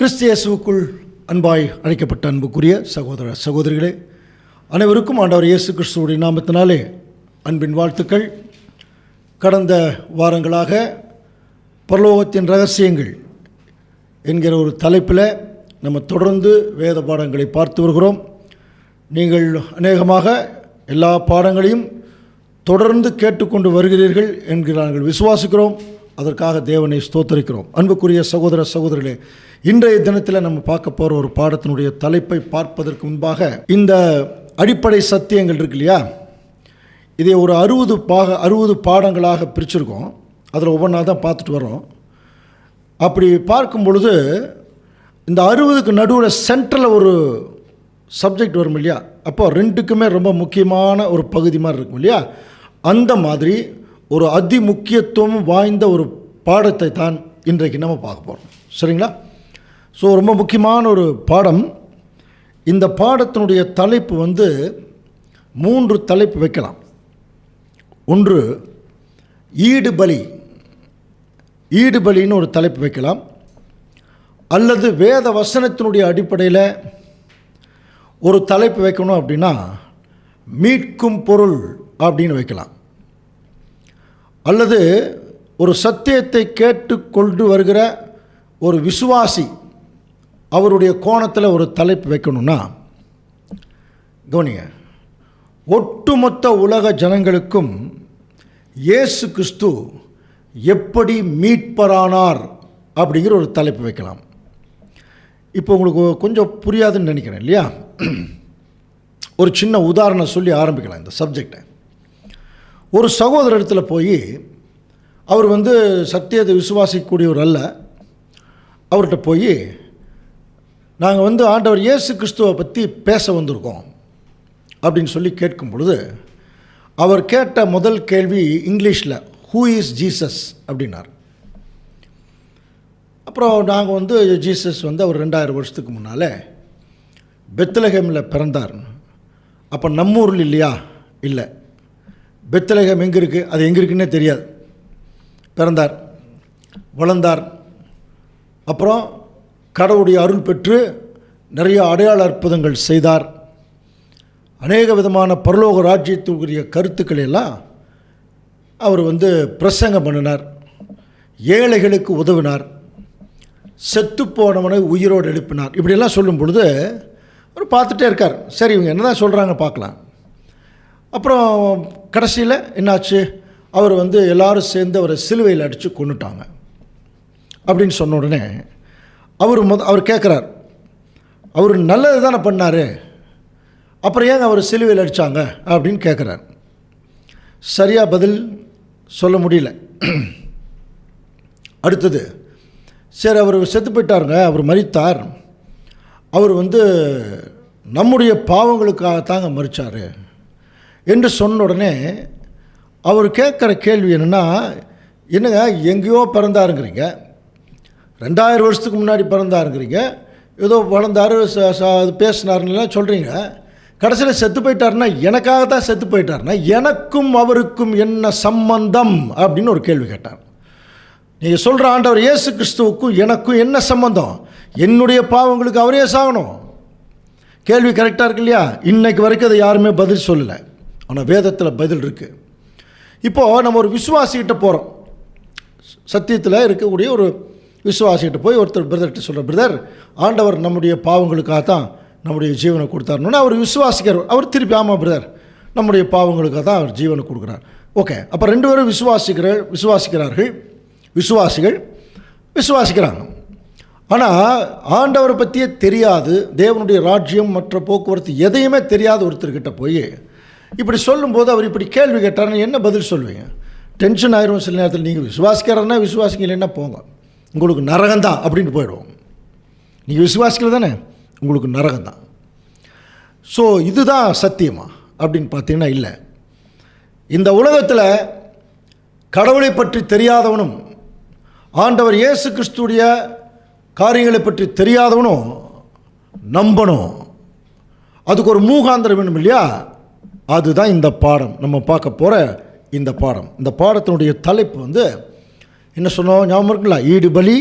கிறிஸ்து இயேசுவுக்குள் அன்பாய் அழைக்கப்பட்ட அன்புக்குரிய சகோதர சகோதரிகளே, அனைவருக்கும் ஆண்டவர் இயேசு கிறிஸ்துவுடைய நாமத்தினாலே அன்பின் வாழ்த்துக்கள். கடந்த வாரங்களாக பரலோகத்தின் ரகசியங்கள் என்கிற ஒரு தலைப்பில் நம்ம தொடர்ந்து வேத பாடங்களை பார்த்து வருகிறோம். நீங்கள் அநேகமாக எல்லா பாடங்களையும் தொடர்ந்து கேட்டுக்கொண்டு வருகிறீர்கள் என்கிற நாங்கள் விசுவாசிக்கிறோம். அதற்காக தேவனை ஸ்தோத்தரிக்கிறோம். அன்புக்குரிய சகோதர சகோதரிகளே, இன்றைய தினத்தில் நம்ம பார்க்க போகிற ஒரு பாடத்தினுடைய தலைப்பை பார்ப்பதற்கு முன்பாக இந்த அடிப்படை சத்தியங்கள் இருக்கு இல்லையா, இதை ஒரு 60 பாடங்களாக பிரிச்சிருக்கோம். அதில் ஒவ்வொன்றா தான் பார்த்துட்டு வரோம். அப்படி பார்க்கும் பொழுது இந்த 60க்கு நடுவில் சென்ட்ரலில் ஒரு சப்ஜெக்ட் வரும் இல்லையா, அப்போ ரெண்டுக்குமே ரொம்ப முக்கியமான ஒரு பகுதி மாதிரி இருக்கும் இல்லையா, அந்த மாதிரி ஒரு அதி முக்கியத்துவம் வாய்ந்த ஒரு பாடத்தை தான் இன்றைக்கு நம்ம பார்க்க போகிறோம். சரிங்களா? ஸோ ரொம்ப முக்கியமான ஒரு பாடம். இந்த பாடத்தினுடைய தலைப்பு 3 தலைப்பு வைக்கலாம். ஒன்று ஈடுபலின்னு ஒரு தலைப்பு வைக்கலாம், அல்லது வேத வசனத்தினுடைய அடிப்படையில் ஒரு தலைப்பு வைக்கணும் அப்படின்னா மீட்கும் பொருள் அப்படின்னு வைக்கலாம், அல்லது ஒரு சத்தியத்தை கேட்டுக்கொண்டு வருகிற ஒரு விசுவாசி அவருடைய கோணத்தில் ஒரு தலைப்பு வைக்கணும்னா, கவனிங்க, ஒட்டுமொத்த உலக ஜனங்களுக்கும் இயேசு கிறிஸ்து எப்படி மீட்பரானார் அப்படிங்கிற ஒரு தலைப்பு வைக்கலாம். இப்போ உங்களுக்கு கொஞ்சம் புரியாதுன்னு நினைக்கிறேன் இல்லையா? ஒரு சின்ன உதாரணம் சொல்லி ஆரம்பிக்கலாம் இந்த சப்ஜெக்டை. ஒரு சகோதரத்தில் போய் அவர் சத்தியத்தை விசுவாசிக்கக்கூடியவர் அல்ல, அவர்கிட்ட போய் நாங்கள் ஆண்டவர் இயேசு கிறிஸ்துவை பற்றி பேச வந்திருக்கோம் அப்படின்னு சொல்லி கேட்கும் பொழுது அவர் கேட்ட முதல் கேள்வி இங்கிலீஷில் ஹூ இஸ் ஜீசஸ் அப்படின்னார். அப்புறம் நாங்கள் ஜீசஸ் அவர் 2000 வருஷத்துக்கு முன்னால் பெத்லஹேமில் பிறந்தார். அப்போ நம்ம ஊரில் இல்லையா? இல்லை, பெத்லஹேம் எங்கே இருக்குது, அது எங்கே இருக்குன்னே தெரியாது. பிறந்தார், வளர்ந்தார், அப்புறம் கடவுளுடைய அருள் பெற்று நிறைய அடையாள அற்புதங்கள் செய்தார். அநேக விதமான பரலோக ராஜ்யத்துக்குரிய கருத்துக்களை எல்லாம் அவர் பிரசங்கம் பண்ணினார். ஏழைகளுக்கு உதவினார், செத்து போனவனை உயிரோடு எழுப்பினார். இப்படியெல்லாம் சொல்லும் பொழுது அவர் பார்த்துட்டே இருக்கார். சரி, இவங்க என்ன தான் சொல்கிறாங்க பார்க்கலாம். அப்புறம் கடைசியில் என்னாச்சு, அவர் எல்லாரும் சேர்ந்து அவரை சிலுவையில் அடித்து கொன்னுட்டாங்க அப்படின்னு சொன்ன உடனே அவர் கேட்குறார், அவர் நல்லது தானே பண்ணார், அப்புறம் ஏங்க அவர் சிலுவையில் அடித்தாங்க அப்படின்னு கேட்குறார். சரியாக பதில் சொல்ல முடியல. அடுத்தது, சரி அவர் செத்து போயிட்டாருங்க, அவர் மரித்தார், அவர் நம்முடைய பாவங்களுக்காகத்தாங்க மரித்தார் என்று சொன்ன உடனே அவர் கேட்குற கேள்வி என்னென்னா, என்னங்க எங்கேயோ பிறந்தாருங்கிறீங்க, 2000 வருஷத்துக்கு முன்னாடி பிறந்தாருங்கிறீங்க, ஏதோ வளர்ந்தார் பேசினாருன்னெலாம் சொல்கிறீங்க, கடைசியில் செத்து போயிட்டாருன்னா எனக்காக தான் செத்து போயிட்டாருன்னா எனக்கும் அவருக்கும் என்ன சம்பந்தம் அப்படின்னு ஒரு கேள்வி கேட்டார். நீங்கள் சொல்கிற ஆண்டவர் இயேசு கிறிஸ்துவுக்கும் எனக்கும் என்ன சம்பந்தம்? என்னுடைய பாவங்களுக்கு அவரே சாகணும். கேள்வி கரெக்டாக இருக்கு இல்லையா? இன்றைக்கு வரைக்கும் அதை யாருமே பதில் சொல்லலை, ஆனால் வேதத்தில் பதில் இருக்குது. இப்போது நம்ம ஒரு விசுவாசிக்கிட்ட போகிறோம், சத்தியத்தில் இருக்கக்கூடிய ஒரு விசுவாசிக்கிட்ட போய் ஒருத்தர் பிரதர்கிட்ட சொல்கிற, பிரதர் ஆண்டவர் நம்முடைய பாவங்களுக்காக தான் நம்முடைய ஜீவனை கொடுத்தாருன்னு அவர் விசுவாசிக்கிறார். அவர் திருப்பி, ஆமாம் பிரதர், நம்முடைய பாவங்களுக்காக தான் அவர் ஜீவனை கொடுக்குறார். ஓகே, அப்போ 2 பேரும் விசுவாசிக்கிறாங்க. ஆனால் ஆண்டவரை பற்றியே தெரியாது, தேவனுடைய ராஜ்யம் மற்ற போக்குவரத்து எதையுமே தெரியாத ஒருத்தர்கிட்ட போய் இப்படி சொல்லும்போது அவர் இப்படி கேள்வி கேட்டார்னு என்ன பதில் சொல்லுவீங்க? டென்ஷன் ஆயிரும் சில நேரத்தில். நீங்கள் விசுவாசிக்கிறன்னா விசுவாசிங்க, இல்லைன்னா போங்க, உங்களுக்கு நரகந்தான் அப்படின்னு போயிடுவோம். நீங்கள் விசுவாசிக்கிறது தானே, உங்களுக்கு நரகந்தான். ஸோ இதுதான் சத்தியமா அப்படின்னு பார்த்தீங்கன்னா இல்லை. இந்த உலகத்தில் கடவுளை பற்றி தெரியாதவனும் ஆண்டவர் இயேசு கிறிஸ்துடைய காரியங்களை பற்றி தெரியாதவனும் நம்பணும். அதுக்கு ஒரு மூகாந்திரம் வேணும் இல்லையா? அதுதான் இந்த பாடம், நம்ம பார்க்க போகிற இந்த பாடம். இந்த பாடத்தினுடைய தலைப்பு என்ன சொன்னோம் ஞாபகம் இருக்குங்களா? ஈடுபலி,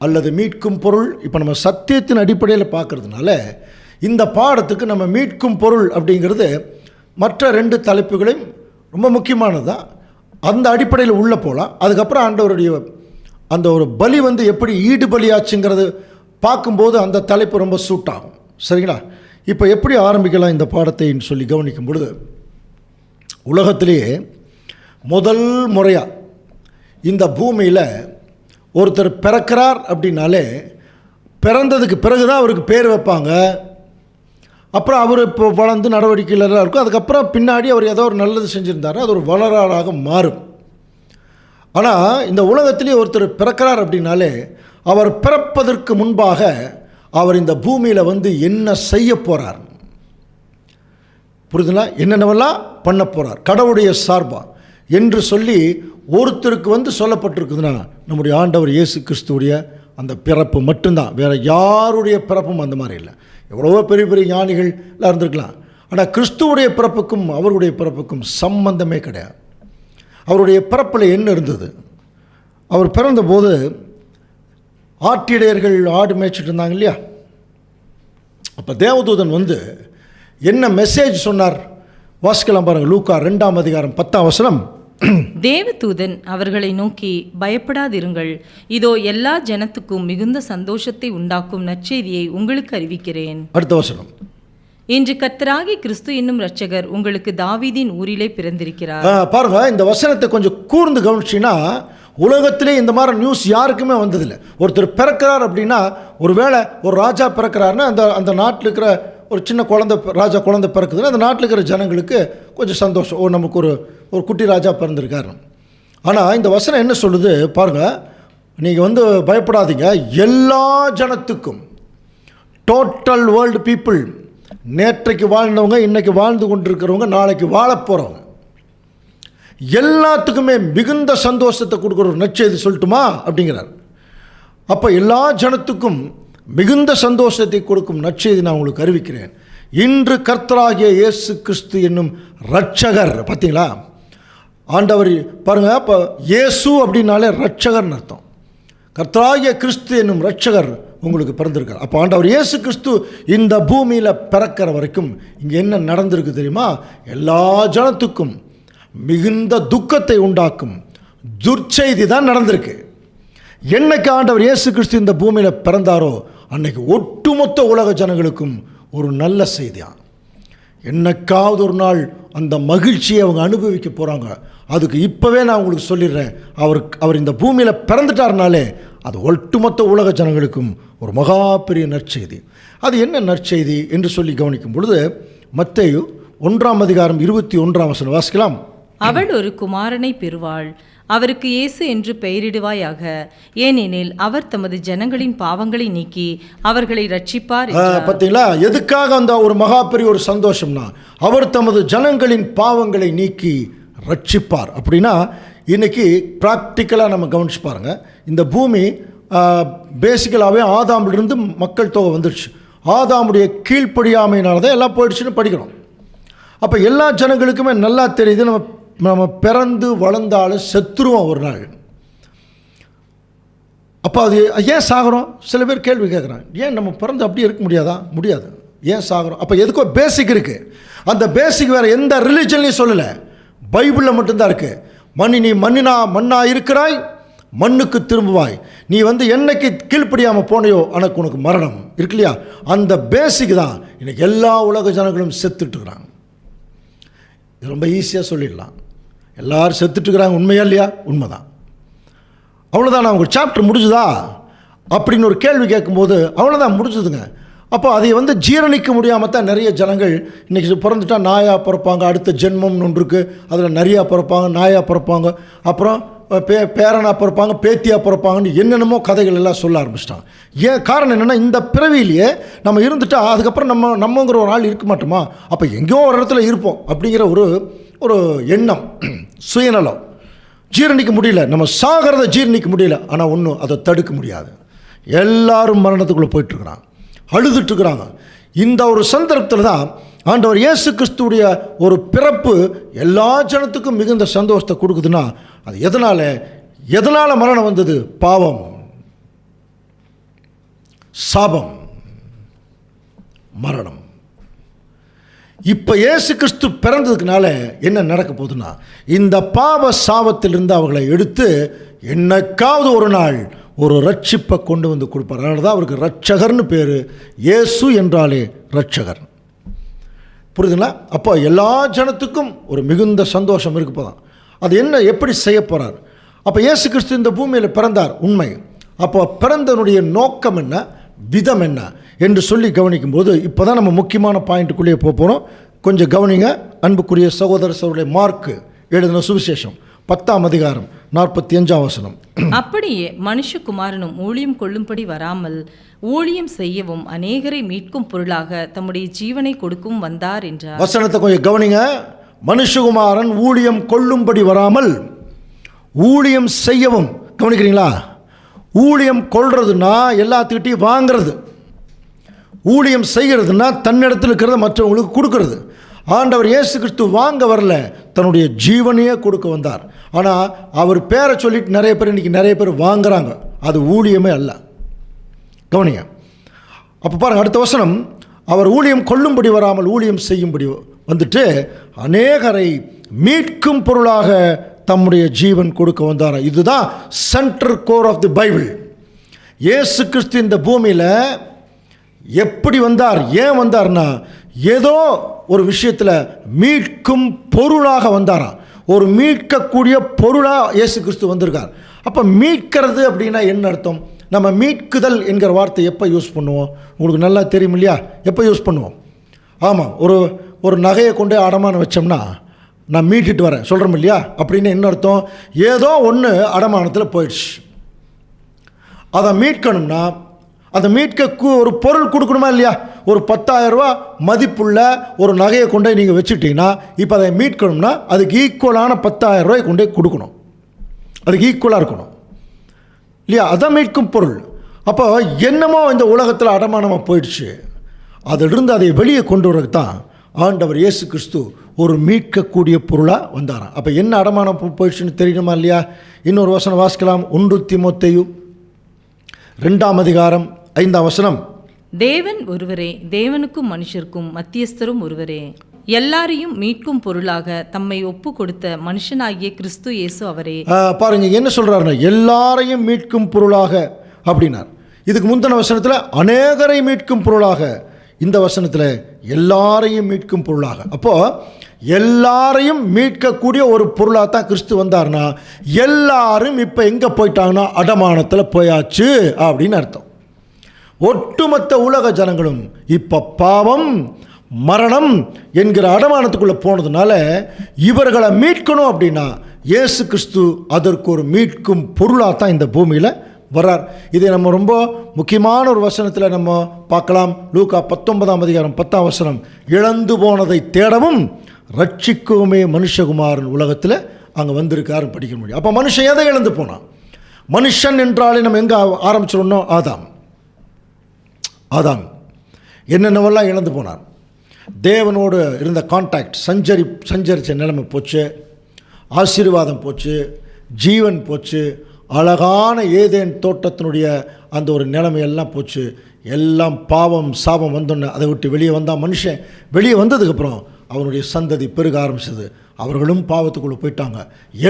அல்லது மீட்கும் பொருள். இப்போ நம்ம சத்தியத்தின் அடிப்படையில் பார்க்கறதுனால இந்த பாடத்துக்கு நம்ம மீட்கும் பொருள் அப்படிங்கிறது மற்ற 2 தலைப்புகளையும் ரொம்ப முக்கியமானது தான். அந்த அடிப்படையில் உள்ளே போகலாம். அதுக்கப்புறம் ஆண்டவருடைய அந்த ஒரு பலி எப்படி ஈடு பலியாச்சுங்கிறது பார்க்கும்போது அந்த தலைப்பு ரொம்ப சூட் ஆகும். சரிங்களா? இப்போ எப்படி ஆரம்பிக்கலாம் இந்த பாடத்தைன்னு சொல்லி கவனிக்கும் பொழுது, உலகத்திலேயே முதல் முறையாக இந்த பூமியில் ஒருத்தர் பிறக்கிறார் அப்படின்னாலே பிறந்ததுக்கு பிறகு தான் அவருக்கு பேர் வைப்பாங்க. அப்புறம் அவர் இப்போ வளர்ந்து நடவடிக்கையில் இருக்கும். அதுக்கப்புறம் பின்னாடி அவர் ஏதோ ஒரு நல்லது செஞ்சுருந்தார், அது ஒரு வளராளாக மாறும். ஆனால் இந்த உலகத்திலே ஒருத்தர் பிறக்கிறார் அப்படின்னாலே அவர் பிறப்பதற்கு முன்பாக அவர் இந்த பூமியில் என்ன செய்ய போகிறார், புரியுதுங்களா? என்னென்னவெல்லாம் பண்ண போகிறார் கடவுளுடைய சார்பா என்று சொல்லி ஒருத்தருக்கு சொல்லப்பட்டிருக்குதுன்னா நம்முடைய ஆண்டவர் இயேசு கிறிஸ்துவுடைய அந்த பிறப்பு மட்டும்தான். வேறு யாருடைய பிறப்பும் அந்த மாதிரி இல்லை. எவ்வளவோ பெரிய பெரிய ஞானிகள்லாம் இருந்திருக்கலாம். ஆனால் கிறிஸ்துவுடைய பிறப்புக்கும் அவருடைய பிறப்புக்கும் சம்பந்தமே கிடையாது. அவருடைய பிறப்பில் என்ன இருந்தது? அவர் பிறந்தபோது ஆட்டிடையர்கள் ஆடு மேய்ச்சிட்டு இருந்தாங்க இல்லையா? அப்போ தேவதூதன் என்ன மெசேஜ் சொன்னார்? வாசிக்கலாம் பாருங்கள். லூக்கா 2ஆம் அதிகாரம் 10ஆம் வசனம். தேவதூதன் அவர்களை நோக்கி, பயப்படாதிருங்கள், இதோ எல்லா ஜனத்துக்கும் மிகுந்த சந்தோஷத்தை உண்டாக்கும் நற்செய்தியை உங்களுக்கு அறிவிக்கிறேன். அடுத்த வசனம். இன்று கர்த்தராகிய கிறிஸ்து என்னும் இரட்சகர் உங்களுக்கு தாவீதின் ஊரிலே பிறந்திருக்கிறார். பாருங்க, இந்த வசனத்தை கொஞ்சம் கூர்ந்து கவனிச்சின்னா உலகத்திலே இந்த மாதிரி நியூஸ் யாருக்குமே வந்ததில்லை. ஒருத்தர் பிறக்கிறார் அப்படின்னா, ஒருவேளை ஒரு ராஜா பிறக்கிறாருன்னா அந்த நாட்டில் இருக்கிற ஒரு சின்ன ராஜா குழந்தை பிறக்குதுன்னா அந்த நாட்டில் இருக்கிற ஜனங்களுக்கு கொஞ்சம் சந்தோஷம். நமக்கு ஒரு குட்டி ராஜா பிறந்திருக்காரு. ஆனால் இந்த வசனம் என்ன சொல்லுது பாருங்கள், நீங்கள் பயப்படாதீங்க, எல்லா ஜனத்துக்கும், டோட்டல் வேர்ல்டு பீப்புள், நேற்றைக்கு வாழ்ந்தவங்க, இன்றைக்கி வாழ்ந்து கொண்டிருக்கிறவங்க, நாளைக்கு வாழ போகிறவங்க எல்லாத்துக்குமே மிகுந்த சந்தோஷத்தை கொடுக்குற ஒரு நற்செய்தி சொல்லட்டுமா அப்படிங்கிறார். அப்போ எல்லா ஜனத்துக்கும் மிகுந்த சந்தோஷத்தை கொடுக்கும் நற்செய்தி நான் உங்களுக்கு அறிவிக்கிறேன். இன்று கர்த்தராகிய இயேசு கிறிஸ்து என்னும் இரட்சகர். பார்த்தீங்களா? ஆண்டவர் பாருங்க, அப்போ இயேசு அப்படின்னாலே இரட்சகர்னு அர்த்தம். கர்த்தராகிய கிறிஸ்து என்னும் இரட்சகர் உங்களுக்கு பிறந்திருக்கார். அப்போ ஆண்டவர் இயேசு கிறிஸ்து இந்த பூமியில் பிறக்கிற வரைக்கும் இங்கே என்ன நடந்திருக்கு தெரியுமா? எல்லா ஜனத்துக்கும் மிகுந்த துக்கத்தை உண்டாக்கும் துர்ச்செய்தி தான் நடந்திருக்கு. என்னைக்கு ஆண்டவர் இயேசு கிறிஸ்து இந்த பூமியில் பிறந்தாரோ அன்னைக்கு ஒட்டுமொத்த உலக ஜனங்களுக்கும் ஒரு நல்ல செய்தியா. என்னைக்காவது ஒரு நாள் அந்த மகிழ்ச்சியை அவங்க அனுபவிக்க போகிறாங்க. அதுக்கு இப்போவே நான் உங்களுக்கு சொல்லிடுறேன், அவர் இந்த பூமியில் பிறந்துட்டார்னாலே அது ஒட்டுமொத்த உலக ஜனங்களுக்கும் ஒரு மகா பெரிய நற்செய்தி. அது என்ன நற்செய்தி என்று சொல்லி கவனிக்கும் பொழுது மத்தேயு 1ஆம் அதிகாரம் 21ஆம் வசனம் வாசிக்கலாம். அவள் ஒரு குமாரனை பெறுவாள், அவருக்கு இயேசு என்று பெயரிடுவாயாக, ஏனெனில் அவர் தமது ஜனங்களின் பாவங்களை நீக்கி அவர்களை ரட்சிப்பார். பார்த்தீங்களா? எதுக்காக அந்த ஒரு மகா பெரிய ஒரு சந்தோஷம்னா, அவர் தமது ஜனங்களின் பாவங்களை நீக்கி ரட்சிப்பார். அப்படின்னா இன்றைக்கி ப்ராக்டிக்கலாக நம்ம கவனிச்சு பாருங்கள். இந்த பூமி பேசிக்கலாகவே ஆதாமிலிருந்து மக்கள் தொகை வந்துடுச்சு. ஆதாமுடைய கீழ்ப்படியாமையினால தான் எல்லாம் போயிடுச்சுன்னு படிக்கிறோம். அப்போ எல்லா ஜனங்களுக்குமே நல்லா தெரியுது, நம்ம பிறந்து வளர்ந்தாலும் செத்துருவோம் ஒரு நாள். அப்போ அது ஏன் சாகிறோம்? சில பேர் கேள்வி கேட்குறாங்க, ஏன் நம்ம பிறந்து அப்படியே இருக்க முடியாதா? முடியாது. ஏன் சாகிறோம்? அப்போ எதுக்கோ பேசிக் இருக்குது. அந்த பேசிக் வேறு எந்த ரிலிஜன்லையும் சொல்லலை, பைபிளில் மட்டும்தான் இருக்குது. நீ மண்ணா இருக்கிறாய், மண்ணுக்கு திரும்புவாய். நீ என்னைக்கு கீழ்ப்படியாமல் போனையோ எனக்கு உனக்கு மரணம் இருக்கு இல்லையா? அந்த பேசிக் தான் இன்றைக்கி எல்லா உலக ஜனங்களும் செத்துட்டுருக்குறாங்க. இது ரொம்ப ஈஸியாக சொல்லிடலாம், எல்லோரும் செத்துட்டுருக்குறாங்க. உண்மையா இல்லையா? உண்மைதான். அவ்வளோதான். அவங்க சாப்டர் முடிஞ்சுதா அப்படின்னு ஒரு கேள்வி கேட்கும்போது அவ்வளோதான், முடிஞ்சுதுங்க. அப்போ அதை ஜீரணிக்க முடியாமல் தான் நிறைய ஜனங்கள் இன்றைக்கி பிறந்துட்டால் நாயாக பிறப்பாங்க, அடுத்த ஜென்மம்னு ஒன்று இருக்குது, அதில் நிறையா பிறப்பாங்க, நாயாக பிறப்பாங்க, அப்புறம் பேரனாக பிறப்பாங்க, பேத்தியாக பிறப்பாங்கன்னு என்னென்னமோ கதைகள் எல்லாம் சொல்ல ஆரம்பிச்சிட்டாங்க. ஏன் காரணம் என்னென்னா, இந்த பிறவியிலேயே நம்ம இருந்துட்டால் அதுக்கப்புறம் நம்மங்கிற ஒரு ஆள் இருக்க மாட்டோமா? அப்போ எங்கேயோ ஒரு இடத்துல இருப்போம் அப்படிங்கிற ஒரு எண்ணம், சுயநலம். ஜீரணிக்க முடியல, நம்ம சாகிறத ஜீரணிக்க முடியல. ஆனால் ஒன்றும் அதை தடுக்க முடியாது. எல்லாரும் மரணத்துக்குள்ளே போயிட்டுருக்குறாங்க, அழுதுட்டுருக்குறாங்க. இந்த ஒரு சந்தர்ப்பத்தில் தான் ஆண்டவர் இயேசு கிறிஸ்துவுடைய ஒரு பிறப்பு எல்லா ஜனத்துக்கும் மிகுந்த சந்தோஷத்தை கொடுக்குதுன்னா அது எதனால் மரணம் வந்தது? பாவம். சாபம், மரணம். இப்போ இயேசு கிறிஸ்து பிறந்ததுக்குனால என்ன நடக்க போகுதுன்னா, இந்த பாவ சாபத்திலிருந்து அவர்களை எடுத்து என்னைக்காவது ஒரு நாள் ஒரு ரட்சிப்பை கொண்டு வந்து கொடுப்பார். அதனால தான் அவருக்கு ரட்சகர்னு பேர். இயேசு என்றாலே ரட்சகர். புரியுதுங்களா? அப்போ எல்லா ஜனத்துக்கும் ஒரு மிகுந்த சந்தோஷம் இருக்கு போதான். அது என்ன, எப்படி செய்ய போகிறார்? அப்போ இயேசு கிறிஸ்து இந்த பூமியில் பிறந்தார், உண்மை. அப்போ பிறந்தனுடைய நோக்கம் என்ன, விதம் என்ன என்று சொல்லி கவனிக்கும்போது இப்போ தான் நம்ம முக்கியமான பாயிண்ட்டுக்குள்ளேயே போகிறோம். கொஞ்சம் கவனிங்க அன்புக்குரிய சகோதர சகோதரர்களே. மார்க்கு எழுதின சுவிசேஷம் 10ஆம் அதிகாரம் 45ஆம் வசனம். அப்படியே மனுஷகுமாரனும் ஊழியம் கொள்ளும்படி வராமல் ஊழியம் செய்யவும் அநேகரை மீட்கும் பொருளாக தம்முடைய ஜீவனை கொடுக்கும் வந்தார் என்றார். வசனத்தை கொஞ்சம் கவனிங்க. மனுஷகுமாரன் ஊழியம் கொள்ளும்படி வராமல் ஊழியம் செய்யவும். கவனிக்கிறீங்களா? ஊழியம் கொள்றதுன்னா எல்லாத்துக்கிட்டையும் வாங்கிறது, ஊழியம் செய்கிறதுனா தன்னிடத்தில் இருக்கிறத மற்றவங்களுக்கு கொடுக்கறது. ஆண்டவர் இயேசு கிறிஸ்து வாங்க வரல, தன்னுடைய ஜீவனையே கொடுக்க வந்தார். ஆனால் அவர் பேரை சொல்லிட்டு நிறைய பேர் இன்றைக்கி நிறைய பேர் வாங்குறாங்க. அது ஊழியமே அல்ல. கவனிங்க. அப்போ பாருங்கள் அடுத்த வசனம். அவர் ஊழியம் கொள்ளும்படி வராமல் ஊழியம் செய்யும்படி வந்துட்டு அநேகரை மீட்கும் பொருளாக தம்முடைய ஜீவன் கொடுக்க வந்தார். இதுதான் centre core of the Bible. இயேசு கிறிஸ்து இந்த பூமியில் எப்படி வந்தார், ஏன் வந்தார்னா, ஏதோ ஒரு விஷயத்தில் மீட்கும் பொருளாக வந்தாராம். ஒரு மீட்கக்கூடிய பொருளாக இயேசு கிறிஸ்து வந்திருக்கார். அப்போ மீட்கிறது அப்படின்னா என்ன அர்த்தம்? நம்ம மீட்குதல் என்கிற வார்த்தை எப்போ யூஸ் பண்ணுவோம்? உங்களுக்கு நல்லா தெரியும் இல்லையா? எப்போ யூஸ் பண்ணுவோம்? ஆமாம், ஒரு நகையை கொண்டு அடமானம் வச்சோம்னா நான் மீட்டுட்டு வரேன் சொல்கிறோம் இல்லையா? அப்படின்னு என்ன அர்த்தம்? ஏதோ ஒன்று அடமானத்தில் போயிடுச்சு, அதை மீட்கணும்னா அதை மீட்க ஒரு பொருள் கொடுக்கணுமா இல்லையா? ஒரு 10,000 ரூபா மதிப்புள்ள ஒரு நகையை கொண்டு நீங்கள் வச்சுட்டிங்கன்னா இப்போ அதை மீட்கணும்னா அதுக்கு ஈக்குவலான 10,000 ரூபாய் கொண்டு கொடுக்கணும். அதுக்கு ஈக்குவலாக இருக்கணும் இல்லையா? அதான் மீட்கும் பொருள். அப்போ என்னமோ இந்த உலகத்தில் அடமானமாக போயிடுச்சு, அதிலிருந்து அதை வெளியே கொண்டு வரக்கு தான் ஆண்டவர் இயேசு கிறிஸ்து ஒரு மீட்கக்கூடிய பொருளாக வந்தாராம். அப்போ என்ன அடமானம் போயிடுச்சுன்னு தெரியணுமா இல்லையா? இன்னொரு வசனம் வாசிக்கலாம். 1 தீமோத்தேயு 2ஆம் அதிகாரம் 5ஆம் வசனம். தேவன் ஒருவரே, தேவனுக்கும் மனுஷருக்கும் மத்தியஸ்தரும் ஒருவரே, எல்லாரையும் மீட்கும் பொருளாக தம்மை ஒப்பு கொடுத்த மனுஷனாகிய கிறிஸ்து இயேசு அவரே. பாருங்க என்ன சொல்றாருன்னா, எல்லாரையும் மீட்கும் பொருளாக அப்படின்னார். இதுக்கு முந்தின வசனத்தில் அநேகரை மீட்கும் பொருளாக, இந்த வசனத்தில் எல்லாரையும் மீட்கும் பொருளாக. அப்போ எல்லாரையும் மீட்கக்கூடிய ஒரு பொருளாக தான் கிறிஸ்து வந்தார்னா, எல்லாரும் இப்போ எங்கே போயிட்டாங்கன்னா அடமானத்தில் போயாச்சு அப்படின்னு அர்த்தம். ஒட்டுமொத்த உலக ஜனங்களும் இப்போ பாவம் மரணம் என்கிற அடமானத்துக்குள்ளே போனதுனால இவர்களை மீட்கணும் அப்படின்னா இயேசு கிறிஸ்து அதற்கு ஒரு மீட்கும் பொருளாக தான் இந்த பூமியில் வர்றார். இதை நம்ம ரொம்ப முக்கியமான ஒரு வசனத்தில் நம்ம பார்க்கலாம். லூக்கா 19ஆம் அதிகாரம் 10ஆம் வசனம். இழந்து போனதை தேடவும் ரட்சிக்கவுமே மனுஷகுமாரன் உலகத்தில் அங்கே வந்திருக்காருன்னு படிக்க முடியும். அப்போ மனுஷன் எதை இழந்து போனான்? மனுஷன் என்றாலே நம்ம எங்கே ஆரம்பிச்சிடணும்? ஆதாம் என்னென்னவெல்லாம் இழந்து போனார். தேவனோடு இருந்த கான்டாக்ட் சஞ்சரித்த நிலைமை போச்சு, ஆசீர்வாதம் போச்சு, ஜீவன் போச்சு, அழகான ஏதேன் தோட்டத்தினுடைய அந்த ஒரு நிலைமையெல்லாம் போச்சு. எல்லாம் பாவம் சாபம் வந்தோன்னு அதை விட்டு வெளியே வந்தான் மனுஷன். வெளியே வந்ததுக்கப்புறம் அவனுடைய சந்ததி பெருக ஆரம்பிச்சது. அவர்களும் பாவத்துக்குள்ளே போயிட்டாங்க.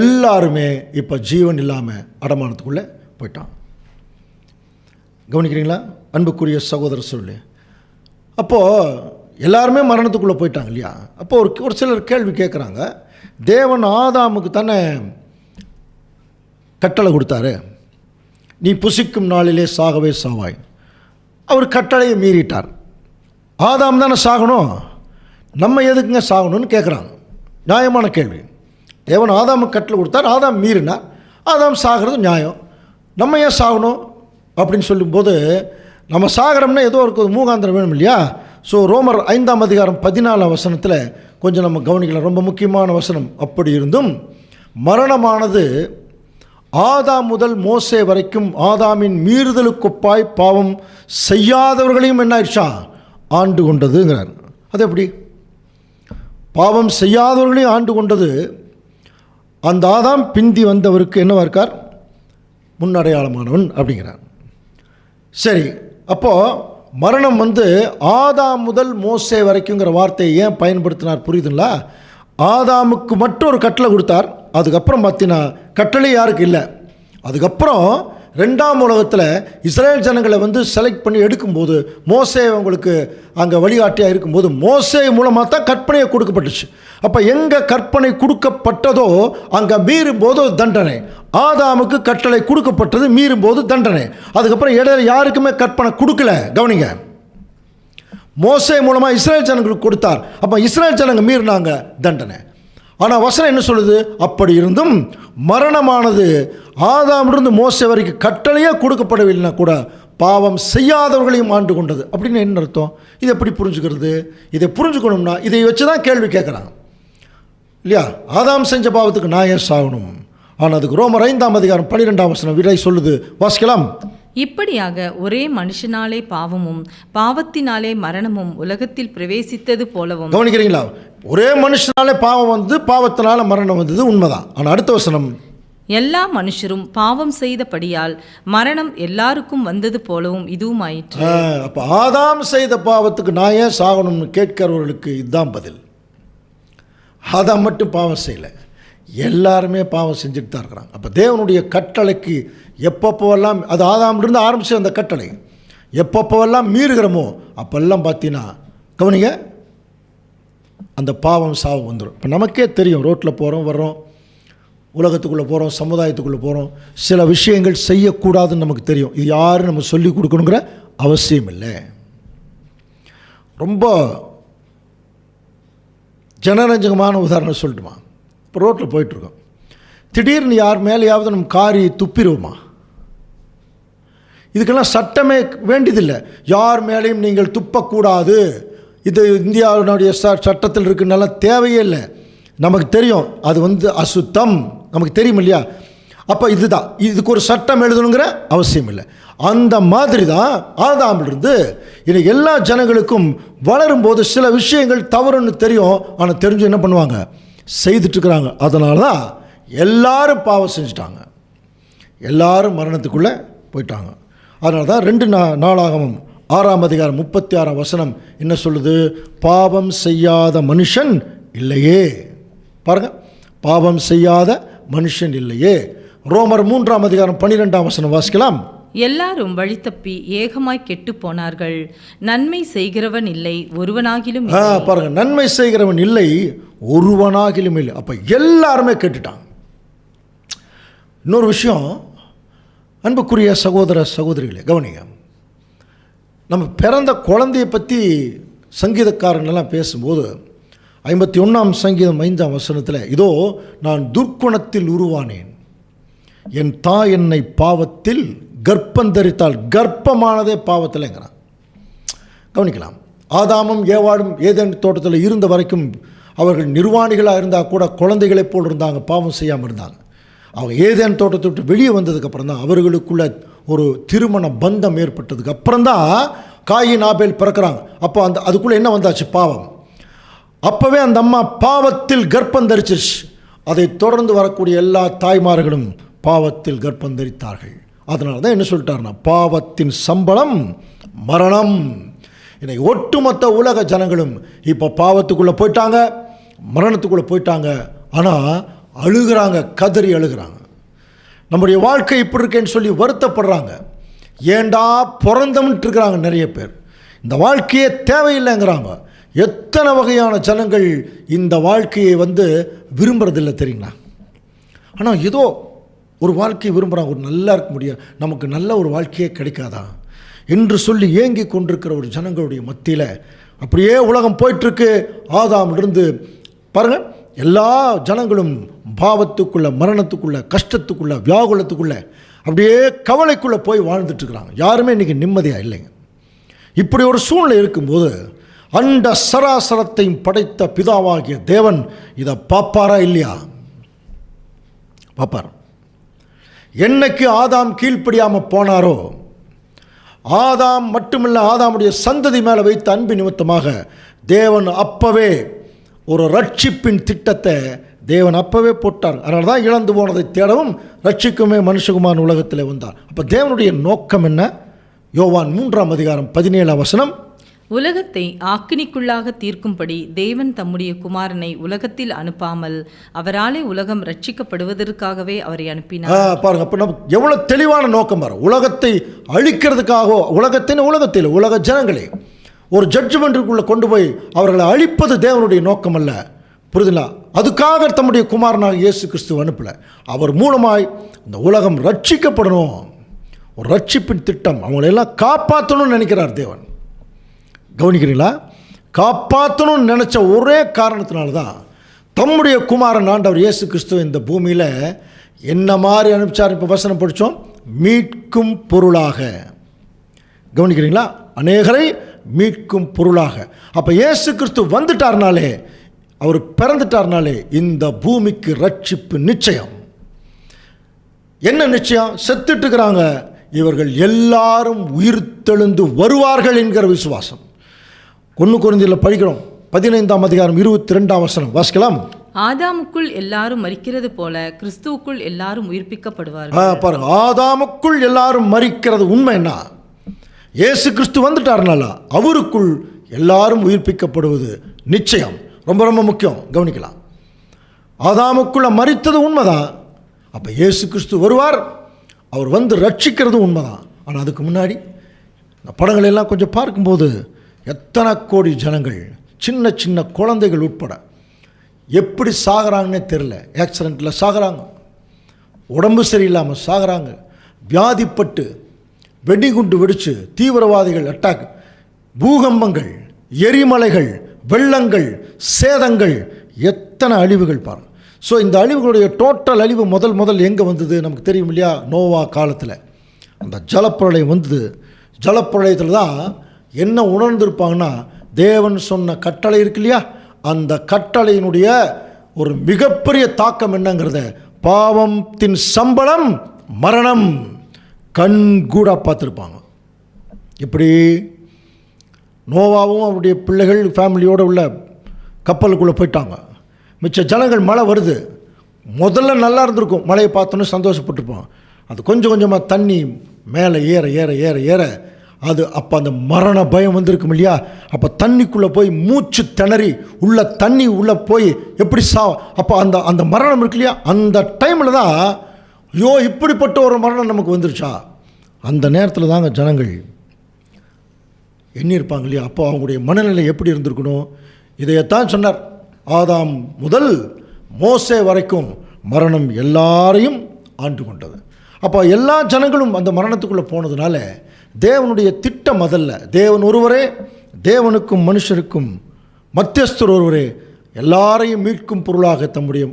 எல்லாருமே இப்போ ஜீவன் இல்லாமல் அடமானத்துக்குள்ளே போயிட்டாங்க. கவனிக்கிறீங்களா அன்புக்குரிய சகோதர சொல்லு? அப்போது எல்லாருமே மரணத்துக்குள்ளே போயிட்டாங்க இல்லையா? அப்போது ஒரு சிலர் கேள்வி கேட்குறாங்க, தேவன் ஆதாமுக்கு தானே கட்டளை கொடுத்தாரு, நீ புசிக்கும் நாளிலே சாகவே சாவாய். அவர் கட்டளையை மீறிட்டார். ஆதாம் தானே சாகணும், நம்ம எதுக்குங்க சாகணும்னு கேட்குறாங்க. நியாயமான கேள்வி. தேவன் ஆதாமுக்கு கட்டளை கொடுத்தார், ஆதாம் மீறினார், ஆதாம் சாகிறது நியாயம். நம்ம ஏன் சாகணும் அப்படின்னு சொல்லும்போது, நம்ம சாகரம்னா ஏதோ ஒரு மூகாந்திரம் வேணும் இல்லையா? ஸோ ரோமர் 5ஆம் அதிகாரம் 14ஆம் வசனத்தில் கொஞ்சம் நம்ம கவனிக்கலாம். ரொம்ப முக்கியமான வசனம். அப்படி இருந்தும் மரணமானது ஆதாம் முதல் மோசே வரைக்கும் ஆதாமின் மீறுதலுக்கொப்பாய் பாவம் செய்யாதவர்களையும் என்ன ஆயிடுச்சா ஆண்டு கொண்டதுங்கிறார். அது எப்படி? பாவம் செய்யாதவர்களையும் ஆண்டு கொண்டது. அந்த ஆதாம் பிந்தி வந்தவருக்கு என்னவா இருக்கார்? முன்னடையாளமானவன் அப்படிங்கிறார். சரி, அப்போது மரணம் ஆதாம் முதல் மோசே வரைக்குங்கிற வார்த்தையை ஏன் பயன்படுத்தினார் புரியுதுங்களா? ஆதாமுக்கு மட்டும் ஒரு கட்டளை கொடுத்தார். அதுக்கப்புறம் பார்த்தீங்கன்னா கட்டளை யாருக்கு இல்லை. அதுக்கப்புறம் ரெண்டாம் உலகத்தில் இஸ்ரேல் ஜனங்களை செலக்ட் பண்ணி எடுக்கும்போது மோசே அவங்களுக்கு அங்கே வழிகாட்டியாக இருக்கும்போது மோசே மூலமாக தான் கற்பனையை கொடுக்கப்பட்டுச்சு. அப்போ எங்கே கற்பனை கொடுக்கப்பட்டதோ அங்கே மீறும்போது தண்டனை. ஆதாமுக்கு கட்டளை கொடுக்கப்பட்டது, மீறும்போது தண்டனை. அதுக்கப்புறம் இடையில யாருக்குமே கற்பனை கொடுக்கல. கவனிங்க, மோசே மூலமாக இஸ்ரேல் ஜனங்களுக்கு கொடுத்தார். அப்போ இஸ்ரேல் ஜனங்க மீறினாங்க, தண்டனை. ஆனால் வசனம் என்ன சொல்லுது? அப்படி இருந்தும் மரணமானது ஆதாமிலிருந்து மோசே வரைக்கும் கட்டளையே கொடுக்கப்படவில்லைன்னா கூட பாவம் செய்யாதவர்களையும் ஆண்டு கொண்டது. அப்படின்னு என்ன அர்த்தம்? இதை எப்படி புரிஞ்சுக்கிறது? இதை புரிஞ்சுக்கணும்னா இதை வச்சு தான் கேள்வி கேட்குறாங்க இல்லையா? ஆதாம் செஞ்ச பாவத்துக்கு நான் ஏன் சாகணும்? ஆனால் அதுக்கு ரோமர் 5:12 விடை சொல்லுது. வாசிக்கலாம். இப்படியாக ஒரே மனுஷனாலே பாவமும் பாவத்தினாலே மரணமும் உலகத்தில் பிரவேசித்தது போலவும். கவனிக்கிறீங்களா? ஒரே மனுஷனாலே பாவம் பாவத்தினால மரணம் வந்தது உண்மைதான். ஆனால் அடுத்த வசனம், எல்லா மனுஷரும் பாவம் செய்தபடியால் மரணம் எல்லாருக்கும் வந்தது போலவும் இதுவும் ஆயிற்று. அப்போ ஆதாம் செய்த பாவத்துக்கு நான் ஏன் சாகணும்னு கேட்கிறவர்களுக்கு இதுதான் பதில். ஆதாம் மட்டும் பாவம் செய்யலை, எல்லாருமே பாவம் செஞ்சுட்டு தான் இருக்கிறாங்க. அப்போ தேவனுடைய கட்டளைக்கு எப்பப்போவெல்லாம், அது ஆதாமிலிருந்து ஆரம்பித்த அந்த கட்டளை எப்பப்போவெல்லாம் மீறுகிறோமோ அப்போல்லாம் பார்த்தீங்கன்னா கவனிங்க, அந்த பாவம் சாவு வந்துடும். இப்போ நமக்கே தெரியும், ரோட்டில் போகிறோம் வர்றோம், உலகத்துக்குள்ளே போகிறோம், சமுதாயத்துக்குள்ளே போகிறோம், சில விஷயங்கள் செய்யக்கூடாதுன்னு நமக்கு தெரியும். இது யாரும் நம்ம சொல்லிக் கொடுக்கணுங்கிற அவசியம் இல்லை. ரொம்ப ஜனரஞ்சகமான உதாரணம் சொல்லட்டுமா? இப்போ ரோட்டில் போயிட்டுருக்கோம், திடீர்னு யார் மேலேயாவது நம்ம காரி துப்பிடுவோமா? இதுக்கெல்லாம் சட்டமே வேண்டியதில்லை. யார் மேலேயும் நீங்கள் துப்பக்கூடாது, இது இந்தியாவினுடைய சட்டத்தில் இருக்குனால தேவையே இல்லை. நமக்கு தெரியும் அது அசுத்தம், நமக்கு தெரியும் இல்லையா? அப்போ இதுதான், இதுக்கு ஒரு சட்டம் எழுதணுங்கிற அவசியம் இல்லை. அந்த மாதிரி தான் ஆதாமிலிருந்து இன்னைக்கு எல்லா ஜனங்களுக்கும் வளரும்போது சில விஷயங்கள் தவறுன்னு தெரியும். ஆனால் தெரிஞ்சு என்ன பண்ணுவாங்க? செய்துட்ருக்குறாங்க. அதனால தான் எல்லாரும் பாவம் செஞ்சுட்டாங்க, எல்லாரும் மரணத்துக்குள்ளே போயிட்டாங்க. அதனால தான் 2 நாளாகமம் 6:36 என்ன சொல்லுது? பாவம் செய்யாத மனுஷன் இல்லையே. பாருங்க, பாவம் செய்யாத மனுஷன் இல்லையே. ரோமர் 3:12 வாசிக்கலாம். எல்லாரும் வழி தப்பி ஏகமாய் கெட்டு போனார்கள், நன்மை செய்கிறவன் இல்லை ஒருவனாகிலும் இல்லை. பாருங்க, நன்மை செய்கிறவன் இல்லை ஒருவனாகிலும் இல்லை. அப்போ எல்லாருமே கெட்டுட்டாங்க. இன்னொரு விஷயம், அன்புக்குரிய சகோதர சகோதரிகளே கவனிங்க, நம்ம பிறந்த குழந்தையை பற்றி சங்கீதக்காரங்களெல்லாம் பேசும்போது 51 சங்கீதம் 5 இதோ நான் துர்க்குணத்தில் உருவானேன், என் தாய் என்னை பாவத்தில் கர்ப்பந்தரித்தால். கர்ப்பமானதே பாவத்தில்ங்கிறான். கவனிக்கலாம், ஆதாமும் ஏவாளும் ஏதேன் தோட்டத்தில் இருந்த வரைக்கும் அவர்கள் நிர்வாணிகளாக இருந்தால் கூட குழந்தைகளைப் போல் இருந்தாங்க, பாவம் செய்யாமல் இருந்தாங்க. அவங்க ஏதேன் தோட்டத்தை விட்டு வெளியே வந்ததுக்கப்புறம் தான் அவர்களுக்குள்ள ஒரு திருமண பந்தம் ஏற்பட்டதுக்கு அப்புறம் தான் காயின் ஆபேல் பிறக்கிறாங்க. அப்போ அதுக்குள்ளே என்ன வந்தாச்சு? பாவம். அப்போவே அந்த அம்மா பாவத்தில் கர்ப்பம் தரிச்சிருச்சு. அதை தொடர்ந்து வரக்கூடிய எல்லா தாய்மார்களும் பாவத்தில் கர்ப்பம் தரித்தார்கள். அதனால தான் என்ன சொல்லிட்டாருன்னா, பாவத்தின் சம்பளம் மரணம். இன்னைக்கு ஒட்டுமொத்த உலக ஜனங்களும் இப்போ பாவத்துக்குள்ளே போயிட்டாங்க, மரணத்துக்குள்ளே போயிட்டாங்க. ஆனால் அழுகிறாங்க, கதறி அழுகிறாங்க. நம்முடைய வாழ்க்கை இப்படி இருக்கேன்னு சொல்லி வருத்தப்படுறாங்க. ஏண்டா பிறந்தம்ன்ட்டு இருக்கிறாங்க நிறைய பேர். இந்த வாழ்க்கையே தேவையில்லைங்கிறாங்க. எத்தனை வகையான ஜனங்கள் இந்த வாழ்க்கையை விரும்புறதில்லை தெரியுங்களா? ஆனால் ஏதோ ஒரு வாழ்க்கையை விரும்புகிறாங்க, ஒரு நல்லா இருக்க முடியும், நமக்கு நல்ல ஒரு வாழ்க்கையே கிடைக்காதா என்று சொல்லி ஏங்கி கொண்டிருக்கிற ஒரு ஜனங்களுடைய மத்தியில் அப்படியே உலகம் போயிட்டுருக்கு. ஆதாமிலிருந்து பாருங்கள், எல்லா ஜனங்களும் பாவத்துக்குள்ளே, மரணத்துக்குள்ளே, கஷ்டத்துக்குள்ளே, வியாகுலத்துக்குள்ளே, அப்படியே கவலைக்குள்ளே போய் வாழ்ந்துட்டுருக்குறாங்க. யாருமே இன்றைக்கி நிம்மதியாக இல்லைங்க. இப்படி ஒரு சூழ்நிலை இருக்கும்போது அண்ட சராசரத்தையும் படைத்த பிதாவாகிய தேவன் இதை பார்ப்பாரா இல்லையா? பார்ப்பார். என்னைக்கு ஆதாம் கீழ்ப்படியாமல் போனாரோ, ஆதாம் மட்டுமில்லை ஆதாமுடைய சந்ததி மேலே வைத்த அன்பு நிமித்தமாக தேவன் அப்பவே ஒரு ரட்சிப்பின் திட்டத்தை தேவன் அப்பவே போட்டார். அதனால தான் இழந்து போனதை தேடவும் ரட்சிக்குமே மனுஷகுமாரன் உலகத்தில் வந்தார். அப்போ தேவனுடைய நோக்கம் என்ன? யோவான் 3:17. உலகத்தை ஆக்கினிக்குள்ளாக தீர்க்கும்படி தேவன் தம்முடைய குமாரனை உலகத்தில் அனுப்பாமல் அவராலே உலகம் ரட்சிக்கப்படுவதற்காகவே அவரை அனுப்பினார். பாருங்க, அப்ப நம்ம எவ்வளவு தெளிவான நோக்கம் பாருங்க. உலகத்தை அழிக்கிறதுக்காக, உலகத்தில் உலக ஜனங்களே ஒரு ஜட்ஜ்மெண்ட்டுக்குள்ள கொண்டு போய் அவர்களை அழிப்பது தேவனுடைய நோக்கம் அல்ல. புரியுதுங்களா? அதுக்காக தம்முடைய குமாரனாக இயேசு கிறிஸ்துவ அனுப்பல. அவர் மூலமாய் இந்த உலகம் ரட்சிக்கப்படணும். ஒரு ரட்சிப்பின் திட்டம், அவங்களெல்லாம் காப்பாற்றணும்னு நினைக்கிறார் தேவன். கவனிக்கிறீங்களா? காப்பாற்றணும்னு நினச்ச ஒரே காரணத்தினால்தான் தம்முடைய குமாரன் ஆண்டவர் இயேசு கிறிஸ்துவ இந்த பூமியில் என்ன மாதிரி அனுப்பிச்சார். இப்போ வசனம் படித்தோம், மீட்கும் பொருளாக. கவனிக்கிறீங்களா? அநேகரை மீட்கும் பொருளாக. அப்போ இயேசு கிறிஸ்து வந்துட்டார்னாலே, அவர் பிறந்துட்டார்னாலே இந்த பூமிக்கு ரட்சிப்பு நிச்சயம். என்ன நிச்சயம்? செத்துட்டு இருக்கிறாங்க, இவர்கள் எல்லாரும் உயிர்த்தெழுந்து வருவார்கள் என்கிற விசுவாசம். 1 கொரிந்தியரில் படிக்கிறோம், 15:22 வாசிக்கலாம். ஆதாமுக்குள் எல்லாரும் மரிக்கிறது போல கிறிஸ்துவுக்குள் எல்லாரும் உயிர்ப்பிக்கப்படுவார்கள். பாருங்க, ஆதாமுக்குள் எல்லாரும் மரிக்கிறது உண்மை. என்ன? இயேசு கிறிஸ்து வந்துட்டார்னால அவருக்குள் எல்லாரும் உயிர்ப்பிக்கப்படுவது நிச்சயம். ரொம்ப ரொம்ப முக்கியம். கவனிக்கலாம், ஆதாமுக்குள்ள மரித்தது உண்மைதான். அப்போ இயேசு கிறிஸ்து வருவார், அவர் வந்து ரட்சிக்கிறது உண்மைதான். ஆனால் அதுக்கு முன்னாடி இந்த படங்கள் எல்லாம் கொஞ்சம் பார்க்கும்போது எத்தனை கோடி ஜனங்கள், சின்ன சின்ன குழந்தைகள் உட்பட எப்படி சாகிறாங்கன்னே தெரில. ஆக்சிடெண்ட்டில் சாகிறாங்க, உடம்பு சரியில்லாமல் சாகிறாங்க, வியாதிப்பட்டு, வெடிகுண்டு வெடித்து, தீவிரவாதிகள் அட்டாக், பூகம்பங்கள், எரிமலைகள், வெள்ளங்கள், சேதங்கள், எத்தனை அழிவுகள் பாருங்கள். ஸோ இந்த அழிவுகளுடைய டோட்டல் அழிவு முதல் எங்கே வந்தது நமக்கு தெரியும் இல்லையா? நோவா காலத்தில் அந்த ஜலப்பிரளயம் வந்தது. ஜலப்பிரளயத்தில் தான் என்ன உணர்ந்திருப்பாங்கன்னா, தேவன் சொன்ன கட்டளை இருக்கு இல்லையா, அந்த கட்டளையினுடைய ஒரு மிகப்பெரிய தாக்கம் என்னங்கிறத, பாவத்தின் சம்பளம் மரணம், கண் கூட பார்த்துருப்பாங்க. இப்படி நோவாவும் அவருடைய பிள்ளைகள் ஃபேமிலியோடு உள்ள கப்பலுக்குள்ளே போயிட்டாங்க. மிச்ச ஜனங்கள், மழை வருது, முதல்ல நல்லா இருந்திருக்கும், மழையை பார்த்தோன்னு சந்தோஷப்பட்டுருப்போம். அது கொஞ்சம் கொஞ்சமாக தண்ணி மேலே ஏற ஏற ஏற ஏற அது அப்போ அந்த மரண பயம் வந்திருக்கும் இல்லையா? அப்போ தண்ணிக்குள்ளே போய் மூச்சு திணறி உள்ள தண்ணி உள்ளே போய் எப்படி அப்போ அந்த அந்த மரணம் இருக்கு இல்லையா, அந்த டைமில் தான் ஐயோ இப்படிப்பட்ட ஒரு மரணம் நமக்கு வந்துருச்சா, அந்த நேரத்தில் தாங்க ஜனங்கள் எண்ணியிருப்பாங்க இல்லையா? அப்போ அவங்களுடைய மனநிலை எப்படி இருந்திருக்கணும்? இதையத்தான் சொன்னார், ஆதாம் முதல் மோசே வரைக்கும் மரணம் எல்லாரையும் ஆண்டு கொண்டது. அப்போ எல்லா ஜனங்களும் அந்த மரணத்துக்குள்ளே போனதுனால தேவனுடைய திட்டம் அதல்ல. தேவன் ஒருவரே, தேவனுக்கும் மனுஷருக்கும் மத்தியஸ்தர் ஒருவரே, எல்லாரையும் மீட்கும் பொருளாக தம்முடைய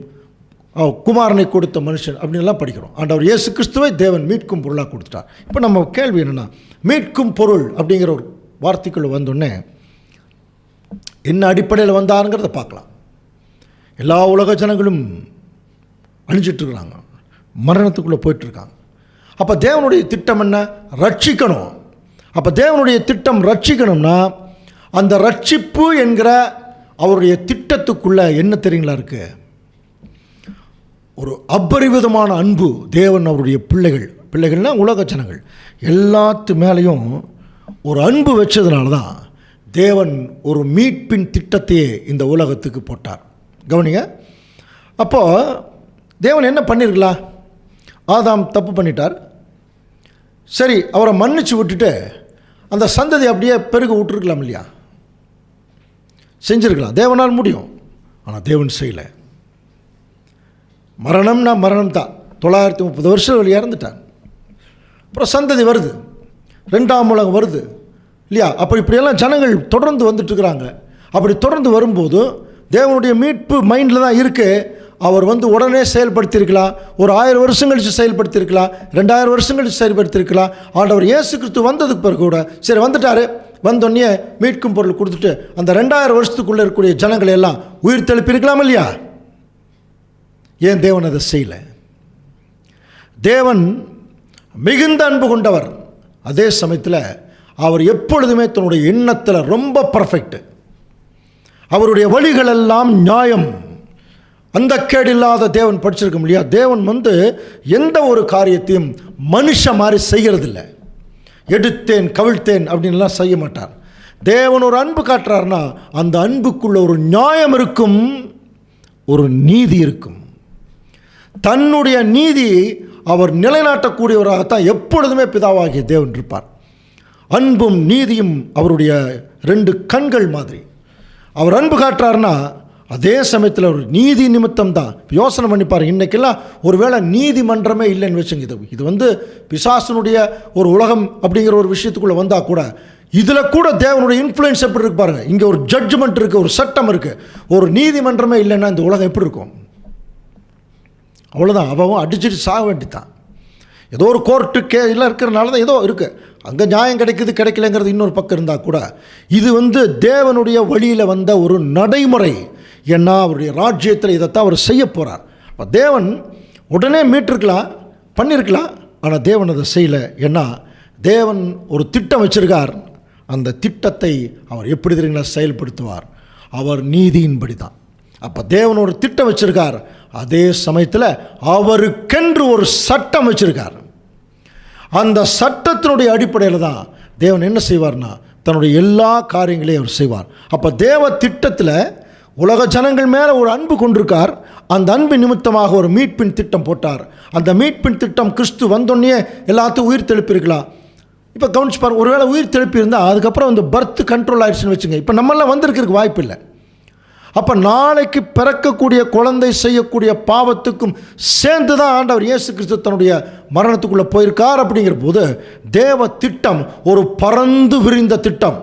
குமாரனை கொடுத்த மனுஷன் அப்படின்லாம் படிக்கிறோம். ஆண்டவர் இயேசு கிறிஸ்துவை தேவன் மீட்கும் பொருளாக கொடுத்துட்டார். இப்போ நம்ம கேள்வி என்னென்னா, மீட்கும் பொருள் அப்படிங்கிற ஒரு வார்த்தைக்குள்ளே வந்தோடனே என்ன அடிப்படையில் வந்தாருங்கிறத பார்க்கலாம். எல்லா உலக ஜனங்களும் அழிஞ்சிட்ருக்குறாங்க, மரணத்துக்குள்ளே போயிட்டுருக்காங்க. அப்போ தேவனுடைய திட்டம் என்ன? ரட்சிக்கணும். அப்போ தேவனுடைய திட்டம் ரட்சிக்கணும்னா அந்த ரட்சிப்பு என்கிற அவருடைய திட்டத்துக்குள்ளே என்ன தெரியுங்களா இருக்குது? ஒரு அபரிவிதமான அன்பு. தேவன் அவருடைய பிள்ளைகள்னால் உலக ஜனங்கள் எல்லாத்து மேலேயும் ஒரு அன்பு வச்சதுனால தான் தேவன் ஒரு மீட்பின் திட்டத்தையே இந்த உலகத்துக்கு போட்டார். கவனிங்க, அப்போது தேவன் என்ன பண்ணியிருக்கலாம்? ஆதாம் தப்பு பண்ணிட்டார், சரி அவரை மன்னிச்சு விட்டுட்டு அந்த சந்ததி அப்படியே பெருக விட்டுருக்கலாம் இல்லையா? செஞ்சுருக்கலாம், தேவனால் முடியும். ஆனால் தேவன் செய்யலை. மரணம்னா மரணம் தான். 930 வருஷம் இறந்துட்டார். அப்புறம் சந்ததி வருது, 2ஆம் உலகம் வருது இல்லையா? அப்போ இப்படியெல்லாம் ஜனங்கள் தொடர்ந்து வந்துட்டுருக்குறாங்க. அப்படி தொடர்ந்து வரும்போது தேவனுடைய மீட்பு மைண்டில் தான் இருக்குது. அவர் வந்து உடனே செயல்படுத்தியிருக்கலாம், ஒரு 1000 வருஷம் கழித்து செயல்படுத்தியிருக்கலாம், 2000 வருஷம் கழித்து செயல்படுத்தியிருக்கலாம். ஆண்டவர் இயேசு கிறிஸ்து வந்ததுக்கு பிறகு கூட சரி வந்துட்டார், வந்தோடனே மீட்கும் பொருள் கொடுத்துட்டு அந்த 2000 வருஷத்துக்குள்ளே இருக்கக்கூடிய ஜனங்களை எல்லாம் உயிர் தெளிப்பிருக்கலாம் இல்லையா? ஏன் தேவன் அதை செய்யலை? தேவன் மிகுந்த அன்பு கொண்டவர். அதே சமயத்தில் அவர் எப்பொழுதுமே தன்னுடைய எண்ணத்தில் ரொம்ப பர்ஃபெக்ட். அவருடைய வழிகளெல்லாம் நியாயம். அந்த கேடில்லாத தேவன் படிச்சிருக்க முடியா? தேவன் வந்து எந்த ஒரு காரியத்தையும் மனுஷ மாதிரி செய்கிறதில்ல. எடுத்தேன் கவிழ்த்தேன் அப்படின்லாம் செய்ய மாட்டார். தேவன் ஒரு அன்பு காட்டுறாருன்னா அந்த அன்புக்குள்ள ஒரு நியாயம் இருக்கும், ஒரு நீதி இருக்கும். தன்னுடைய நீதி அவர் நிலைநாட்டக்கூடியவராகத்தான் எப்பொழுதுமே பிதாவாகிய தேவன் இருப்பார். அன்பும் நீதியும் அவருடைய 2 கண்கள் மாதிரி. அவர் அன்பு காட்டுறாருன்னா அதே சமயத்தில் ஒரு நீதி நிமித்தம் தான். யோசனை பண்ணிப்பார், இன்றைக்கெல்லாம் ஒருவேளை நீதிமன்றமே இல்லைன்னு வச்சுங்க. இது பிசாசனுடைய ஒரு உலகம் அப்படிங்கிற ஒரு விஷயத்துக்குள்ளே வந்தால் கூட இதில் கூட தேவனுடைய இன்ஃப்ளூயன்ஸ் எப்படி இருக்கு பாருங்கள். இங்கே ஒரு ஜட்ஜ்மெண்ட் இருக்குது, ஒரு சட்டம் இருக்குது. ஒரு நீதிமன்றமே இல்லைன்னா இந்த உலகம் எப்படி இருக்கும்? அவ்வளோதான், அவன் அடிச்சுட்டு சாக வேண்டித்தான். ஏதோ ஒரு கோர்ட்டு எல்லாம் இருக்கிறனால தான் ஏதோ இருக்குது. அங்கே நியாயம் கிடைக்குது கிடைக்கலங்கிறது இன்னொரு பக்கம் இருந்தால் கூட இது தேவனுடைய வழியில் வந்த ஒரு நடைமுறை. ஏன்னா அவருடைய ராஜ்யத்தில் இதைத்தான் அவர் செய்ய போகிறார். அப்போ தேவன் உடனே மீட்டிருக்கலாம், பண்ணியிருக்கலாம். ஆனால் தேவன் அதை செய்யலை. ஏன்னா தேவன் ஒரு திட்டம் வச்சிருக்கார். அந்த திட்டத்தை அவர் எப்படி தெரியுங்களா செயல்படுத்துவார்? அவர் நீதியின்படி தான். அப்போ தேவன் ஒரு திட்டம் வச்சிருக்கார், அதே சமயத்தில் அவருக்கென்று ஒரு சட்டம் வச்சிருக்கார். அந்த சட்டத்தினுடைய அடிப்படையில் தான் தேவன் என்ன செய்வார்னா தன்னுடைய எல்லா காரியங்களையும் அவர் செய்வார். அப்போ தேவ திட்டத்தில் உலக ஜனங்கள் மேலே ஒரு அன்பு கொண்டிருக்கார். அந்த அன்பு நிமித்தமாக ஒரு மீட்பின் திட்டம் போட்டார். அந்த மீட்பின் திட்டம் கிறிஸ்து வந்தோடனே எல்லாத்தையும் உயிர் தெளிப்பிருக்கலாம். இப்போ கவனிச்சு பாருங்க, ஒருவேளை உயிர் தெளிப்பி இருந்தால் அதுக்கப்புறம் இந்த பர்த் கண்ட்ரோல் ஆயிடுச்சுன்னு வச்சுங்க. இப்போ நம்மளாம் வந்திருக்கிறதுக்கு வாய்ப்பு இல்லை. அப்போ நாளைக்கு பிறக்கக்கூடிய குழந்தை செய்யக்கூடிய பாவத்துக்கும் சேர்ந்து தான் ஆண்டவர் இயேசு கிறிஸ்து தன்னுடைய மரணத்துக்குள்ளே போயிருக்கார். அப்படிங்கிற போது தேவ திட்டம் ஒரு பறந்து விரிந்த திட்டம்.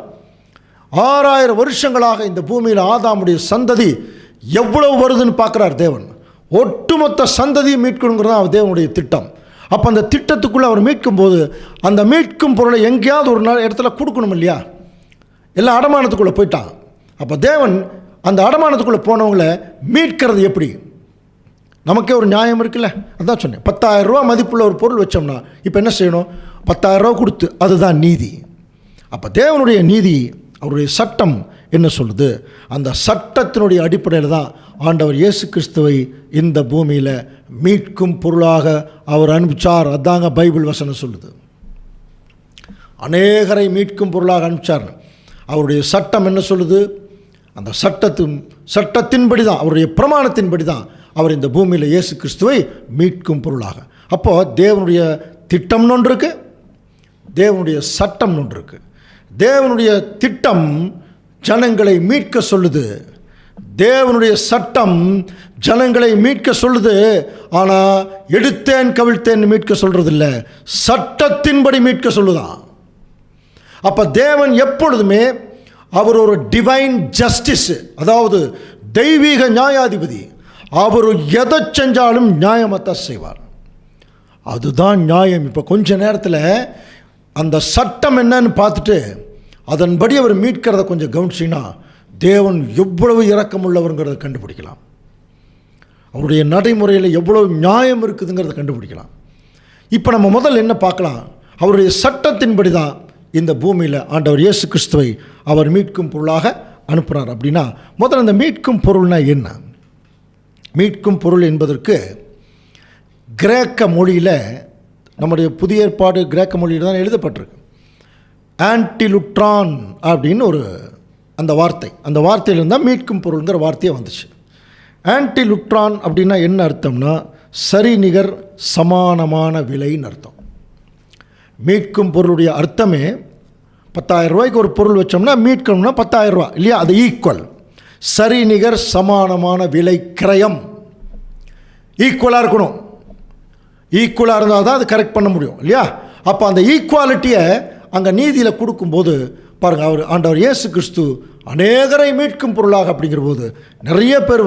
6000 வருஷங்களாக இந்த பூமியில் ஆதாமுடைய சந்ததி எவ்வளவு வருதுன்னு பார்க்குறார் தேவன். ஒட்டுமொத்த சந்ததியை மீட்கணுங்கிறது தான் தேவனுடைய திட்டம். அப்போ அந்த திட்டத்துக்குள்ளே அவர் மீட்கும்போது அந்த மீட்கும் பொருளை எங்கேயாவது ஒரு இடத்துல கொடுக்கணும் இல்லையா? எல்லாம் அடமானத்துக்குள்ளே போயிட்டான். அப்போ தேவன் அந்த அடமானத்துக்குள்ளே போனவங்களை மீட்கிறது எப்படி? நமக்கே ஒரு நியாயம் இருக்குல்ல. அதான் சொன்னேன், 10,000 ரூபா மதிப்புள்ள ஒரு பொருள் வச்சோம்னா இப்போ என்ன செய்யணும்? 10,000 ரூபா கொடுத்து, அதுதான் நீதி. அப்போ தேவனுடைய நீதி, அவருடைய சட்டம் என்ன சொல்லுது? அந்த சட்டத்தினுடைய அடிப்படையில் தான் ஆண்டவர் இயேசு கிறிஸ்துவை இந்த பூமியில் மீட்கும் பொருளாக அவர் அனுப்பிச்சார். அதாங்க பைபிள் வசனம் சொல்லுது. அநேகரை மீட்கும் பொருளாக அனுப்பிச்சார். அவருடைய சட்டம் என்ன சொல்லுது? அந்த சட்டத்தின்படி தான், அவருடைய பிரமாணத்தின்படி தான் அவர் இந்த பூமியில் இயேசு கிறிஸ்துவை மீட்கும் பொருளாக. அப்போது தேவனுடைய திட்டம்னு ஒன்று இருக்குது, தேவனுடைய சட்டம் ஒன்று இருக்குது. தேவனுடைய திட்டம் ஜனங்களை மீட்க சொல்லுது, தேவனுடைய சட்டம் ஜனங்களை மீட்க சொல்லுது. ஆனால் எடுத்தேன் கவிழ்த்தேன் மீட்க சொல்கிறதில்ல, சட்டத்தின்படி மீட்க சொல்லுதான். அப்போ தேவன் எப்பொழுதுமே அவர் ஒரு டிவைன் ஜஸ்டிஸ், அதாவது தெய்வீக நியாயாதிபதி. அவர் எதை செஞ்சாலும் நியாயமாகத்தான் செய்வார். அதுதான் நியாயம். இப்போ கொஞ்ச நேரத்தில் அந்த சட்டம் என்னன்னு பார்த்துட்டு அதன்படி அவர் மீட்கிறத கொஞ்சம் கவனிச்சிங்கன்னா தேவன் எவ்வளவு இரக்கமுள்ளவருங்கிறத கண்டுபிடிக்கலாம். அவருடைய நடைமுறையில் எவ்வளவு நியாயம் இருக்குதுங்கிறத கண்டுபிடிக்கலாம். இப்போ நம்ம முதல்ல என்ன பார்க்கலாம்? அவருடைய சட்டத்தின்படி தான் இந்த பூமியில் ஆண்டவர் இயேசு கிறிஸ்துவை அவர் மீட்கும் பொருளாக அனுப்புகிறார். அப்படின்னா முதல்ல இந்த மீட்கும் பொருள்னா என்ன? மீட்கும் பொருள் என்பதற்கு கிரேக்க மொழியில், நம்முடைய புதிய ஏற்பாடு கிரேக்க மொழியில் தான் எழுதப்பட்டிருக்கு. ஆன்டிலுட்ரான் அப்படின்னு ஒரு அந்த வார்த்தையிலிருந்து தான் மீட்கும் பொருளுங்கிற வார்த்தையே வந்துச்சு. ஆன்டிலுட்ரான் அப்படின்னா என்ன அர்த்தம்னா சரி நிகர் சமானமான விலைன்னு அர்த்தம். மீட்கும் பொருளுடைய அர்த்தமே 10,000 ரூபாய்க்கு ஒரு பொருள் வச்சோம்னா மீட்கணும்னா 10,000 ரூபா இல்லையா? அது ஈக்குவல், சரி நிகர் சமானமான விலை கிரயம். ஈக்குவலாக இருக்கணும். ஈக்குவலாக இருந்தால் தான் அது கரெக்ட் பண்ண முடியும் இல்லையா? அப்போ அந்த ஈக்குவாலிட்டியை அங்கே நீதியில் கொடுக்கும்போது பாருங்கள், ஆண்டவர் இயேசு கிறிஸ்து அநேகரை மீட்கும் பொருளாக அப்படிங்கிற போது நிறைய பேர்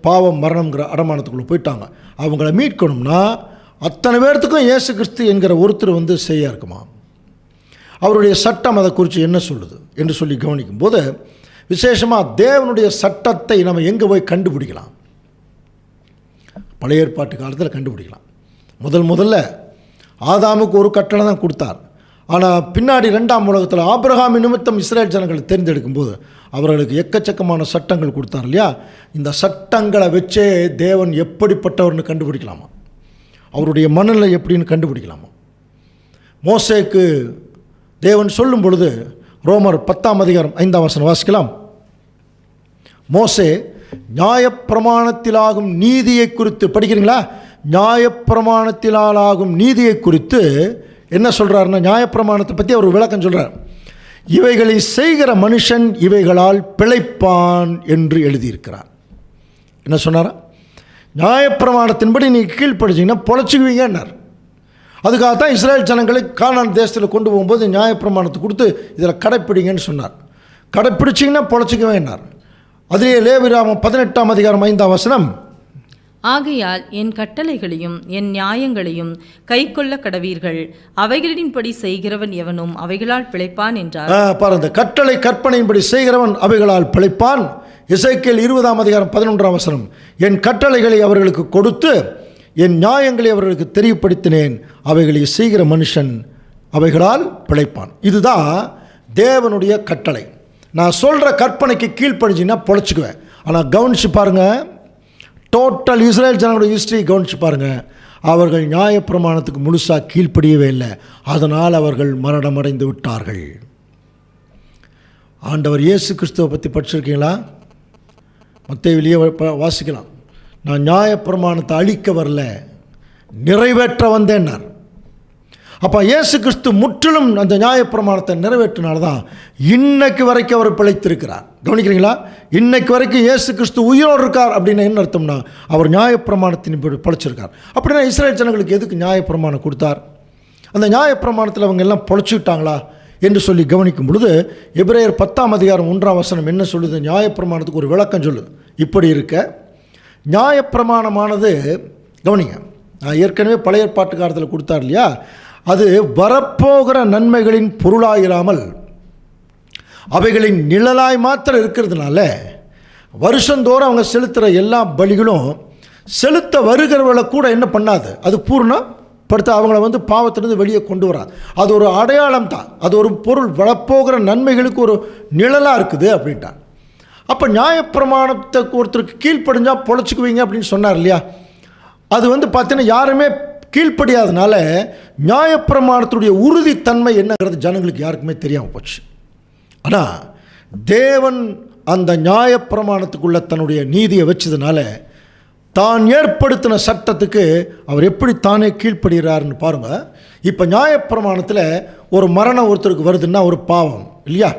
பாவம் மரணம்ங்கிற அடமானத்துக்குள்ளே போயிட்டாங்க. அவங்கள மீட்கணும்னா அத்தனை பேர்த்துக்கும் இயேசு கிறிஸ்து என்கிற ஒருத்தர் செய்ய இருக்குமா? அவருடைய சட்டம் அதை குறித்து என்ன சொல்லுது என்று சொல்லி கவனிக்கும் போது விசேஷமாக தேவனுடைய சட்டத்தை நம்ம எங்கே போய் கண்டுபிடிக்கலாம்? பழைய ஏற்பாட்டு காலத்தில் கண்டுபிடிக்கலாம். முதல்ல ஆதாமுக்கு ஒரு கட்டளை தான் கொடுத்தார். ஆனால் பின்னாடி 2ஆம் உலகத்தில் ஆபிரகாம் நிமித்தம் இஸ்ரேல் ஜனங்களை தேர்ந்தெடுக்கும் போது அவர்களுக்கு எக்கச்சக்கமான சட்டங்கள் கொடுத்தார் இல்லையா? இந்த சட்டங்களை வச்சே தேவன் எப்படிப்பட்டவர்னு கண்டுபிடிக்கலாமா? அவருடைய மனநிலை எப்படின்னு கண்டுபிடிக்கலாமா? மோசேக்கு தேவன் சொல்லும் பொழுது ரோமர் 10ஆம் அதிகாரம் 5ஆம் வசனம் வாசிக்கலாம். மோசே நியாயப்பிரமாணத்திலாகும் நீதியை குறித்து படிக்கிறீங்களா? நியாயப்பிரமாணத்திலாகும் நீதியை குறித்து என்ன சொல்கிறாருன்னா, நியாயப்பிரமாணத்தை பற்றி அவர் விளக்கம் சொல்கிறார். இவைகளை செய்கிற மனுஷன் இவைகளால் பிழைப்பான் என்று எழுதியிருக்கிறார். என்ன சொன்னாரா? நியாயப்பிரமாணத்தின்படி நீங்கள் கீழ்ப்படிச்சிங்கன்னா பொழைச்சிக்குவீங்கன்னார். அதுக்காகத்தான் இஸ்ரேல் ஜனங்களை கானான் தேசத்தில் கொண்டு போகும்போது நியாயப்பிரமாணத்தை கொடுத்து இதில் கடைப்பிடிங்கன்னு சொன்னார். கடைப்பிடிச்சிங்கன்னா பொழைச்சிக்குவேன்னார். அதிலே லேவியராகமம் 18ஆம் அதிகாரம் 5ஆம் வசனம், ஆகையால் என் கட்டளைகளையும் என் நியாயங்களையும் கைக்கொள்ள கடவீர்கள், அவைகளின்படி செய்கிறவன் எவனும் அவைகளால் பிழைப்பான் என்றார். பாருங்க, கட்டளை கற்பனையின்படி செய்கிறவன் அவைகளால் பிழைப்பான். எசேக்கியேல் 20ஆம் அதிகாரம் 11ஆம் வசனம், என் கட்டளைகளை அவர்களுக்கு கொடுத்து என் நியாயங்களை அவர்களுக்கு தெரியப்படுத்தினேன், அவைகளை செய்கிற மனுஷன் அவைகளால் பிழைப்பான். இதுதான் தேவனுடைய கட்டளை. நான் சொல்கிற கற்பனைக்கு கீழ்ப்படிச்சிங்கன்னா பொழைச்சிக்குவேன். ஆனால் கவனிச்சு பாருங்கள், டோட்டல் இஸ்ரேல் ஜனங்களுடைய ஹிஸ்டரி கவனிச்சு பாருங்கள். அவர்கள் நியாயப்பிரமாணத்துக்கு முழுசாக கீழ்ப்படியவே இல்லை. அதனால் அவர்கள் மரணமடைந்து விட்டார்கள். ஆண்டவர் இயேசு கிறிஸ்துவை பற்றி படிச்சிருக்கீங்களா? மத்தேயுவிலேயே வாசிக்கலாம். நான் நியாயப்பிரமாணத்தை அழிக்க வரல, நிறைவேற்ற வந்தேன்னார். அப்போ இயேசு கிறிஸ்து முற்றிலும் அந்த நியாயப்பிரமாணத்தை நிறைவேற்றினால்தான் இன்னைக்கு வரைக்கும் அவர் பிழைத்திருக்கிறார். கவனிக்கிறீங்களா? இன்னைக்கு வரைக்கும் இயேசு கிறிஸ்து உயிரோடு இருக்கார் அப்படின்னு என்ன அர்த்தம்னா, அவர் நியாயப்பிரமாணத்தின் பிழைச்சிருக்கார். அப்படின்னா இஸ்ரேல் ஜனங்களுக்கு எதுக்கு நியாயப்பிரமாணம் கொடுத்தார்? அந்த நியாயப்பிரமாணத்தில் அவங்க எல்லாம் பொழைச்சிக்கிட்டாங்களா என்று சொல்லி கவனிக்கும் பொழுது எபிரேயர் 10ஆம் அதிகாரம் 1ஆம் வசனம் என்ன சொல்லுது? நியாயப்பிரமாணத்துக்கு ஒரு விளக்கம் சொல்லுது. இப்படி இருக்க நியாயப்பிரமாணமானது, கவனிங்க, நான் ஏற்கனவே பழைய ஏற்பாட்டு காலத்தில் கொடுத்தார் இல்லையா, அது வரப்போகிற நன்மைகளின் பொருளாயிராமல் அவைகளின் நிழலாய் மாத்திரம் இருக்கிறதுனால வருஷந்தோறும் அவங்க செலுத்துகிற எல்லா பலிகளும் செலுத்த வருகிறவர்களை கூட என்ன பண்ணாது, அது பூர்ணப்படுத்த அவங்கள பாவத்திலிருந்து வெளியே கொண்டு வராது. அது ஒரு அடையாளம் தான், அது ஒரு பொருள், வரப்போகிற நன்மைகளுக்கு ஒரு நிழலாக இருக்குது அப்படின்ட்டான். அப்போ நியாயப்பிரமாணத்தை ஒருத்தருக்கு கீழ்ப்படிஞ்சால் பொழைச்சிக்குவீங்க அப்படின்னு சொன்னார் இல்லையா, அது பார்த்தீங்கன்னா யாருமே கீழ்ப்படியாதனால நியாயப்பிரமாணத்துடைய உறுதித்தன்மை என்னங்கிறது ஜனங்களுக்கு யாருக்குமே தெரியாமல் போச்சு. ஆனால் தேவன் அந்த நியாயப்பிரமாணத்துக்குள்ள தன்னுடைய நீதியை வச்சதுனால தான் ஏற்படுத்தின சட்டத்துக்கு அவர் எப்படி தானே கீழ்ப்படுகிறாருன்னு பாருங்கள். இப்போ நியாயப்பிரமாணத்தில் ஒரு மரணம் ஒருத்தருக்கு வருதுன்னா ஒரு பாவம் இல்லையா?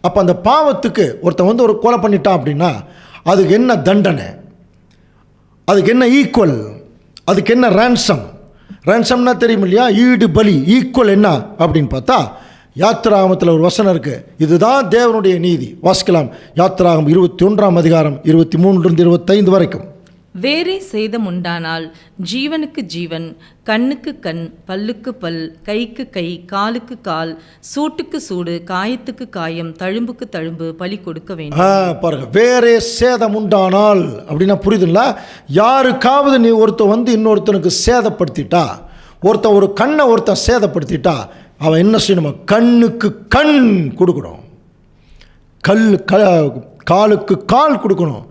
அப்போ அந்த பாவத்துக்கு ஒருத்தன் ஒரு கொலை பண்ணிட்டான் அப்படின்னா அதுக்கு என்ன தண்டனை, அதுக்கு என்ன ஈக்குவல், அதுக்கு என்ன ரேன்சம்? ரேன்சம்னா தெரியும் இல்லையா? ஈடு பலி. ஈக்குவல் என்ன அப்படின்னு பார்த்தா யாத்திராகமத்தில் ஒரு வசனம் இருக்குது. இதுதான் தேவனுடைய நீதி. வாசிக்கலாம். யாத்திராகமம் 21ஆம் அதிகாரம் 23 25 வரைக்கும். வேறே சேதம் உண்டானால் ஜீவனுக்கு ஜீவன், கண்ணுக்கு கண், பல்லுக்கு பல், கைக்கு கை, காலுக்கு கால், சூட்டுக்கு சூடு, காயத்துக்கு காயம், தழும்புக்கு தழும்பு பலி கொடுக்க வேண்டும். பாருங்க, வேறே சேதம் உண்டானால் அப்படின்னா புரியுதுங்களா? யாருக்காவது நீ ஒருத்தன் இன்னொருத்தனுக்கு சேதப்படுத்திட்டா, ஒருத்தன் ஒரு கண்ணை ஒருத்தன் சேதப்படுத்திட்டா அவன் என்ன செய்யணுமா? கண்ணுக்கு கண் கொடுக்கணும், காலுக்கு கால் கொடுக்கணும்,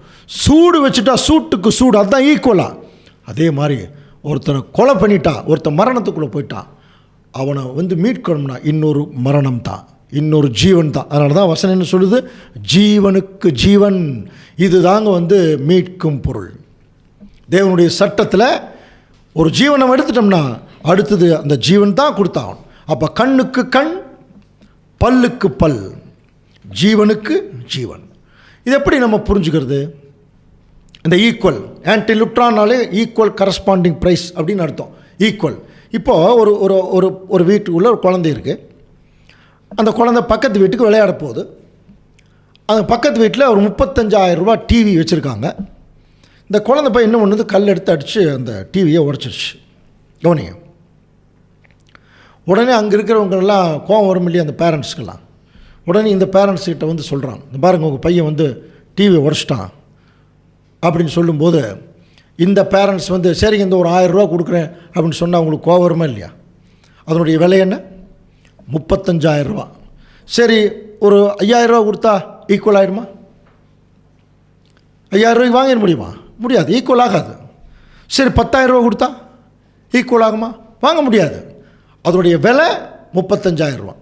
சூடு வச்சுட்டா சூட்டுக்கு சூடு, அதுதான் ஈக்குவலாக. அதே மாதிரி ஒருத்தனை கொலை பண்ணிட்டா, ஒருத்தன் மரணத்துக்குள்ளே போயிட்டான், அவனை மீட்கணும்னா இன்னொரு மரணம் தான், இன்னொரு ஜீவன் தான். அதனால தான் வசனம் என்ன சொல்லுது? ஜீவனுக்கு ஜீவன். இது தாங்க மீட்கும் பொருள். தேவனுடைய சட்டத்தில் ஒரு ஜீவனை எடுத்துட்டோம்னா அடுத்தது அந்த ஜீவன் தான் கொடுத்தான். அப்போ கண்ணுக்கு கண், பல்லுக்கு பல், ஜீவனுக்கு ஜீவன். இது எப்படி நம்ம புரிஞ்சுக்கிறது? இந்த ஈக்குவல், ஆன்டி லுட்ரானாலே ஈக்குவல் கரஸ்பாண்டிங் ப்ரைஸ் அப்படின்னு அர்த்தம். ஈக்குவல். இப்போது ஒரு ஒரு ஒரு ஒரு வீட்டுக்குள்ளே ஒரு குழந்தை இருக்குது. அந்த குழந்தை பக்கத்து வீட்டுக்கு விளையாட போகுது. அந்த பக்கத்து வீட்டில் ஒரு 35,000 ரூபா டிவி வச்சுருக்காங்க. இந்த குழந்தை போய் என்ன பண்ணுது? கல் எடுத்து அடித்து அந்த டிவியை உடச்சிருச்சு. கவனிங்க. உடனே அங்கே இருக்கிறவங்கெல்லாம் கோவம் வரும் இல்லையா அந்த பேரண்ட்ஸ்க்கெல்லாம். உடனே இந்த பேரண்ட்ஸ்கிட்ட சொல்கிறான், இந்த பாருங்க உங்கள் பையன் டிவியை உடச்சிட்டான் அப்படின்னு சொல்லும்போது இந்த பேரண்ட்ஸ் சரிங்க இந்த ஒரு 1000 ரூபா கொடுக்குறேன் அப்படின்னு சொன்னால் அவங்களுக்கு கோவம் வருமா இல்லையா? அதனுடைய விலை என்ன? 35,000 ரூபா. சரி, ஒரு 5,000 ரூபா கொடுத்தா ஈக்குவல் ஆகிடுமா? 5,000 ரூபாய்க்கு வாங்கிட முடியுமா? முடியாது, ஈக்குவல் ஆகாது. சரி, 10,000 ரூபா கொடுத்தா ஈக்குவல் ஆகுமா? வாங்க முடியாது. அதனுடைய விலை 35,000 ரூபா.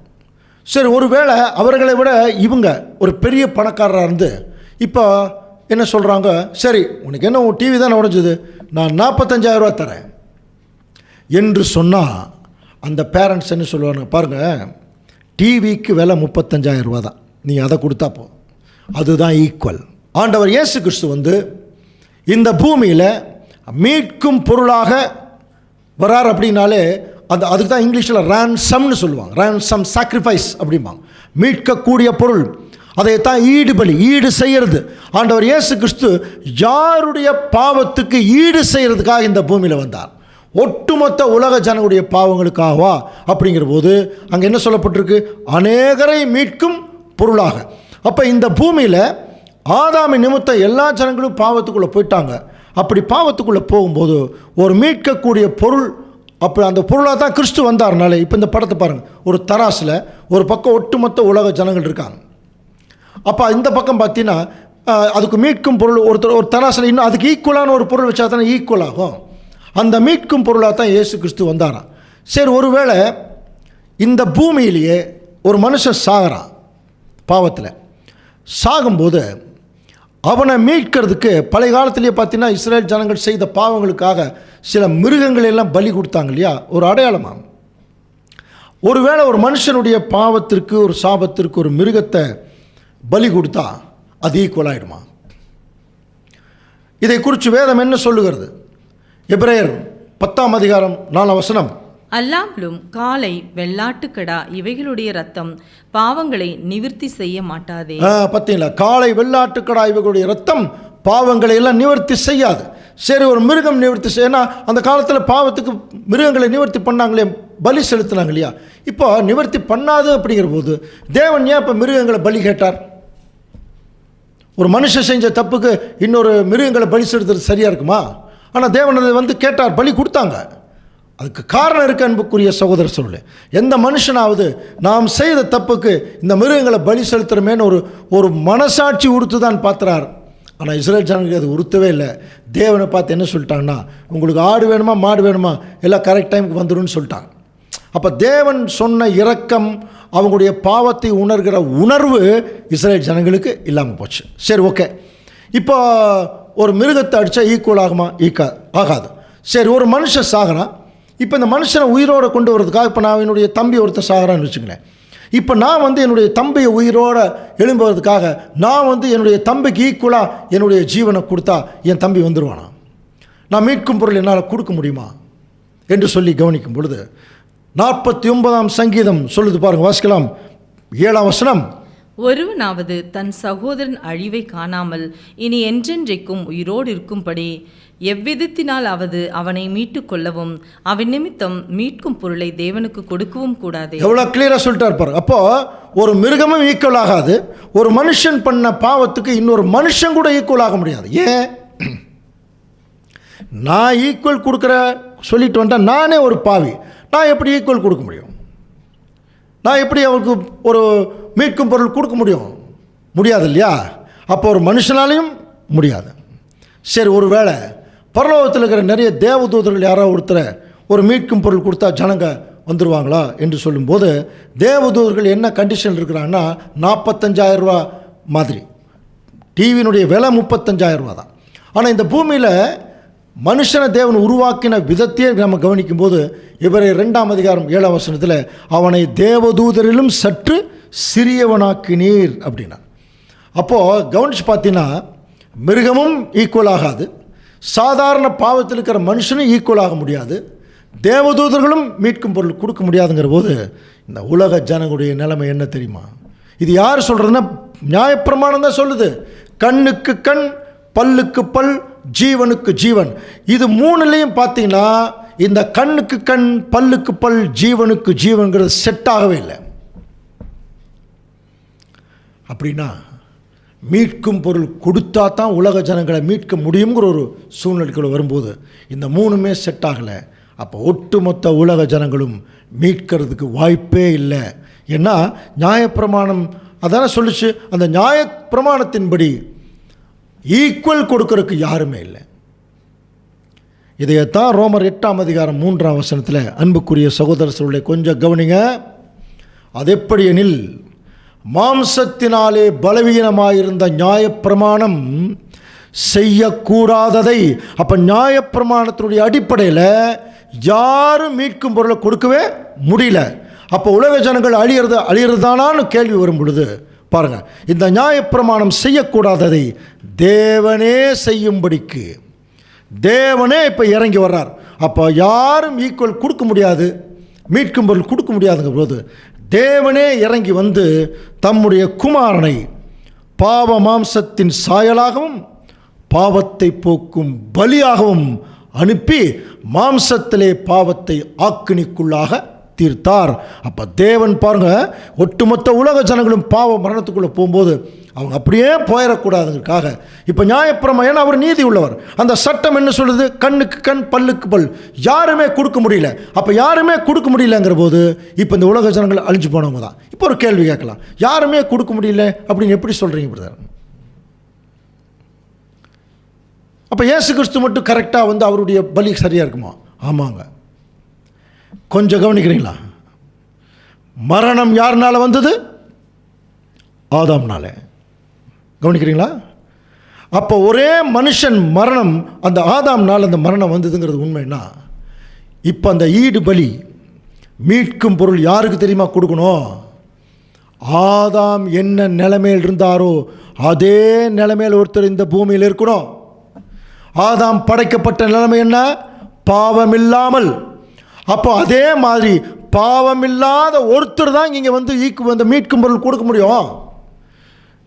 சரி, ஒருவேளை அவர்களை விட இவங்க ஒரு பெரிய பணக்காரராக இருந்து இப்போ என்ன சொல்கிறாங்க, சரி உனக்கு என்ன உன் டிவி தானே உடைஞ்சது, நான் 45,000 ரூபா தரேன் என்று சொன்னால் அந்த பேரண்ட்ஸ் என்ன சொல்லுவாங்க, பாருங்கள் டிவிக்கு விலை 35,000 ரூபா தான், நீ அதை கொடுத்தா போ, அதுதான் ஈக்குவல். ஆண்டவர் இயேசு கிறிஸ்து வந்து இந்த பூமியில் மீட்கும் பொருளாக வரார் அப்படின்னாலே அதுக்கு தான் இங்கிலீஷில் ரேன்சம்னு சொல்லுவாங்க. ரேன்சம் சாக்ரிஃபைஸ் அப்படிம்பாங்க, மீட்கக்கூடிய பொருள். அதைத்தான் ஈடு செய்கிறது. ஆண்டவர் இயேசு கிறிஸ்து யாருடைய பாவத்துக்கு ஈடு செய்கிறதுக்காக இந்த பூமியில் வந்தார்? ஒட்டுமொத்த உலக ஜனங்களுடைய பாவங்களுக்காகவா? அப்படிங்கிற போது அங்கே என்ன சொல்லப்பட்டிருக்கு, அநேகரை மீட்கும் பொருளாக. அப்போ இந்த பூமியில் ஆதாமின் நிமித்தம் எல்லா ஜனங்களும் பாவத்துக்குள்ளே போயிட்டாங்க. அப்படி பாவத்துக்குள்ளே போகும்போது ஒரு மீட்கக்கூடிய பொருள், அப்போ அந்த பொருளாக தான் கிறிஸ்து வந்தார்னாலே. இப்போ இந்த படத்தை பாருங்கள், ஒரு தராசில் ஒரு பக்கம் ஒட்டுமொத்த உலக ஜனங்கள் இருக்காங்க. அப்போ இந்த பக்கம் பார்த்தீங்கன்னா அதுக்கு மீட்கும் பொருள் ஒரு தராசில் இன்னும் அதுக்கு ஈக்குவலான ஒரு பொருள் வச்சா தானே ஈக்குவல் ஆகும். அந்த மீட்கும் பொருளாக தான் இயேசு கிறிஸ்து வந்தாராம். சரி, ஒருவேளை இந்த பூமியிலேயே ஒரு மனுஷன் சாகிறான், பாவத்தில் சாகும்போது அவனை மீட்கிறதுக்கு பழைய காலத்திலேயே பார்த்தீங்கன்னா இஸ்ரேல் ஜனங்கள் செய்த பாவங்களுக்காக சில மிருகங்கள் எல்லாம் பலி கொடுத்தாங்க இல்லையா, ஒரு அடையாளமாக. ஒருவேளை ஒரு மனுஷனுடைய பாவத்திற்கு ஒரு சாபத்திற்கு ஒரு மிருகத்தை பலி கொடுத்தா அது ஈக்குவல் ஆகிடுமா? இதை குறித்து வேதம் என்ன சொல்லுகிறது? எபிரேயர் 10ஆம் அதிகாரம் 4ஆம் வசனம், அல்லாமலும் காளை வெள்ளாட்டுக்கடா இவைகளுடைய ரத்தம் பாவங்களை நிவர்த்தி செய்ய மாட்டாதே. பார்த்தீங்களா, காளை வெள்ளாட்டுக்கடா இவைகளுடைய ரத்தம் பாவங்களை எல்லாம் நிவர்த்தி செய்யாது. சரி, ஒரு மிருகம் நிவர்த்தி செய்யனா அந்த காலத்தில் பாவத்துக்கு மிருகங்களை நிவர்த்தி பண்ணாங்களே, பலி செலுத்தினாங்க இல்லையா. இப்போ நிவர்த்தி பண்ணாது அப்படிங்கிற போது தேவன் ஏன் இப்போ மிருகங்களை பலி கேட்டார்? ஒரு மனுஷன் செஞ்ச தப்புக்கு இன்னொரு மிருகங்களை பலி செலுத்துறது சரியாக இருக்குமா? ஆனால் தேவன் அதை வந்து கேட்டார், பலி கொடுத்தாங்க. அதுக்கு காரணம் இருக்கு அன்புக்குரிய சகோதர சொல்லு. எந்த மனுஷனாவது நாம் செய்த தப்புக்கு இந்த மிருகங்களை பலி செலுத்துறமேன்னு ஒரு மனசாட்சி உறுத்து தான் பார்த்துறார். ஆனால் இஸ்ரேல் ஜனங்களுக்கு அது உறுத்தவே இல்லை. தேவனை பார்த்து என்ன சொல்லிட்டாங்கன்னா, உங்களுக்கு ஆடு வேணுமா மாடு வேணுமா எல்லாம் கரெக்ட் டைமுக்கு வந்துடும் சொல்லிட்டாங்க. அப்போ தேவன் சொன்ன இரக்கம், அவங்களுடைய பாவத்தை உணர்கிற உணர்வு இஸ்ரேல் ஜனங்களுக்கு இல்லாமல் போச்சு. சரி, ஓகே. இப்போ ஒரு மிருகத்தை அடித்தா ஈக்குவல் ஆகுமா? ஆகாது. சரி, ஒரு மனுஷன் சாகிறான். இப்போ இந்த மனுஷனை உயிரோடு கொண்டு வரதுக்காக இப்போ நான் என்னுடைய தம்பி ஒருத்தர் சாகிறான்னு வச்சுக்கங்களேன். இப்போ நான் வந்து என்னுடைய தம்பியை உயிரோடு எழும்புவதற்காக நான் வந்து என்னுடைய தம்பிக்கு ஈக்குவலாக என்னுடைய ஜீவனை கொடுத்தா என் தம்பி வந்துடுவானா? நான் மீட்கும் பொருள் என்னால் கொடுக்க முடியுமா என்று சொல்லி கவனிக்கும் பொழுது 49ஆம் சங்கீதம் சொல்லுது பாருங்கள், வாசிக்கலாம். 7ஆம் வசனம், ஒருவனாவது தன் சகோதரன் அழிவை காணாமல் இனி என்றென்றைக்கும் உயிரோடு இருக்கும்படி எவ்விதத்தினாலாவது அவனை மீட்டு கொள்ளவும் அவன் நிமித்தம் மீட்கும் பொருளை தேவனுக்கு கொடுக்கவும் கூடாது. எவ்வளோ கிளியராக சொல்லிட்டார் பாருங்க. அப்போ ஒரு மிருகமும் ஈக்குவல் ஆகாது, ஒரு மனுஷன் பண்ண பாவத்துக்கு இன்னொரு மனுஷன் கூட ஈக்குவல் ஆக முடியாது. ஏன்? நான் ஈக்குவல் கொடுக்குற சொல்லிட்டு வந்தால் நானே ஒரு பாவி, நான் எப்படி ஈக்குவல் கொடுக்க முடியும்? நான் எப்படி அவருக்கு ஒரு மீட்கும் பொருள் கொடுக்க முடியாது இல்லையா? அப்போ ஒரு மனுஷனாலையும் முடியாது. சரி, ஒரு வேளை பரலோகத்தில் இருக்கிற நிறைய தேவதூதர்கள் யாராவது ஒருத்தரை ஒரு மீட்கும் பொருள் கொடுத்தா ஜனங்க வந்துடுவாங்களா என்று சொல்லும்போது தேவதூதர்கள் என்ன கண்டிஷன் இருக்கிறாங்கன்னா 45,000 ரூபா மாதிரி. டிவியினுடைய விலை 35,000 ரூபா தான். ஆனால் இந்த பூமியில் மனுஷனை தேவன் உருவாக்கின விதத்தையே நம்ம கவனிக்கும்போது எபிரேயர் 2ஆம் அதிகாரம் 7ஆம் வசனத்தில் அவனை தேவதூதரிலும் சற்று சிறியவனாக்கினீர் அப்படின்னா. அப்போது கவனித்து பார்த்தீங்கன்னா மிருகமும் ஈக்குவல் ஆகாது, சாதாரண பாவத்தில் இருக்கிற மனுஷனும் ஈக்குவல் ஆக முடியாது, தேவதூதர்களும் மீட்கும் பொருள் கொடுக்க முடியாதுங்கிற போது இந்த உலக ஜனங்களுடைய நிலைமை என்ன தெரியுமா? இது யார் சொல்கிறதுன்னா நியாயப்பிரமாணம் தான் சொல்லுது. கண்ணுக்கு கண், பல்லுக்கு பல், ஜீவனுக்கு ஜீவன். இது மூணுலேயும் பார்த்தீங்கன்னா இந்த கண்ணுக்கு கண், பல்லுக்கு பல், ஜீவனுக்கு ஜீவன்கிறது செட் ஆகவே இல்லை. அப்படின்னா மீட்கும் பொருள் கொடுத்தா தான் உலக ஜனங்களை மீட்க முடியுங்கிற ஒரு சூழ்நிலைக்குள்ள வரும்போது இந்த மூணுமே செட் ஆகலை. அப்போ ஒட்டுமொத்த உலக ஜனங்களும் மீட்கிறதுக்கு வாய்ப்பே இல்லை. ஏன்னா நியாயப்பிரமாணம் அதான சொல்லிச்சு, அந்த நியாயப்பிரமாணத்தின்படி ஈக்குவல் கொடுக்கறதுக்கு யாருமே இல்லை. இதையத்தான் ரோமர் 8ஆம் அதிகாரம் 3ஆம் வசனத்தில் அன்புக்குரிய சகோதர சொல்லை கொஞ்சம் கவனிங்க. அது எப்படி எனில், மாம்சத்தினாலே பலவீனமாயிருந்த நியாயப்பிரமாணம் செய்யக்கூடாததை, அப்போ நியாயப்பிரமாணத்தினுடைய அடிப்படையில் யாரும் மீட்கும் பொருளை கொடுக்கவே முடியல. அப்போ உலக ஜனங்கள் அழியறதானான்னு கேள்வி வரும் பொழுது பாருங்கள், இந்த நியாயப்பிரமாணம் செய்யக்கூடாததை தேவனே செய்யும்படிக்கு தேவனே இப்போ இறங்கி வர்றார். அப்போ யாரும் ஈக்குவல் கொடுக்க முடியாது, மீட்கும் பொருள் கொடுக்க முடியாதுங்க போது தேவனே இறங்கி வந்து தம்முடைய குமாரனை பாவ மாம்சத்தின் சாயலாகவும் பாவத்தை போக்கும் பலியாகவும் அனுப்பி மாம்சத்திலே பாவத்தை ஆக்கினிக்குள்ளாக தீர்த்தார். அப்போ தேவன் பாருங்க, ஒட்டுமொத்த உலக ஜனங்களும் பாவ மரணத்துக்குள்ளே போகும்போது அவங்க அப்படியே போயிடக்கூடாதுங்கிறதுக்காக இப்போ நியாயப்பிரமாணம், ஏன்னா அவர் நீதி உள்ளவர், அந்த சட்டம் என்ன சொல்லுது, கண்ணுக்கு கண் பல்லுக்கு பல், யாருமே கொடுக்க முடியல. அப்போ யாருமே கொடுக்க முடியலங்கிற போது இப்போ இந்த உலக ஜனங்கள் அழிஞ்சு போனவங்க தான். இப்போ ஒரு கேள்வி கேட்கலாம், யாருமே கொடுக்க முடியல அப்படின்னு எப்படி சொல்கிறீங்க பிரதர்? அப்போ இயேசு கிறிஸ்து மட்டும் கரெக்டாக வந்து அவருடைய பலி சரியாக இருக்குமா? ஆமாங்க. கொஞ்சம் கவனிக்கிறீங்களா? மரணம் யாருனால வந்தது? ஆதாம்னால. கவனிக்கிறீங்களா? அப்போ ஒரே மனுஷன் மரணம், அந்த ஆதாம்னால் அந்த மரணம் வந்ததுங்கிறது உண்மைன்னா, இப்போ அந்த ஈடு பலி மீட்கும் பொருள் யாருக்கு தெரியுமா கொடுக்கணும்? ஆதாம் என்ன நிலைமையில் இருந்தாரோ அதே நிலைமையில் ஒருத்தர் இந்த பூமியில் இருக்கணும். ஆதாம் படைக்கப்பட்ட நிலைமை என்ன? பாவமில்லாமல். அப்போ அதே மாதிரி பாவமில்லாத ஒருத்தர் தான் இங்கே வந்து மீட்கும் பொருள் கொடுக்க முடியும்.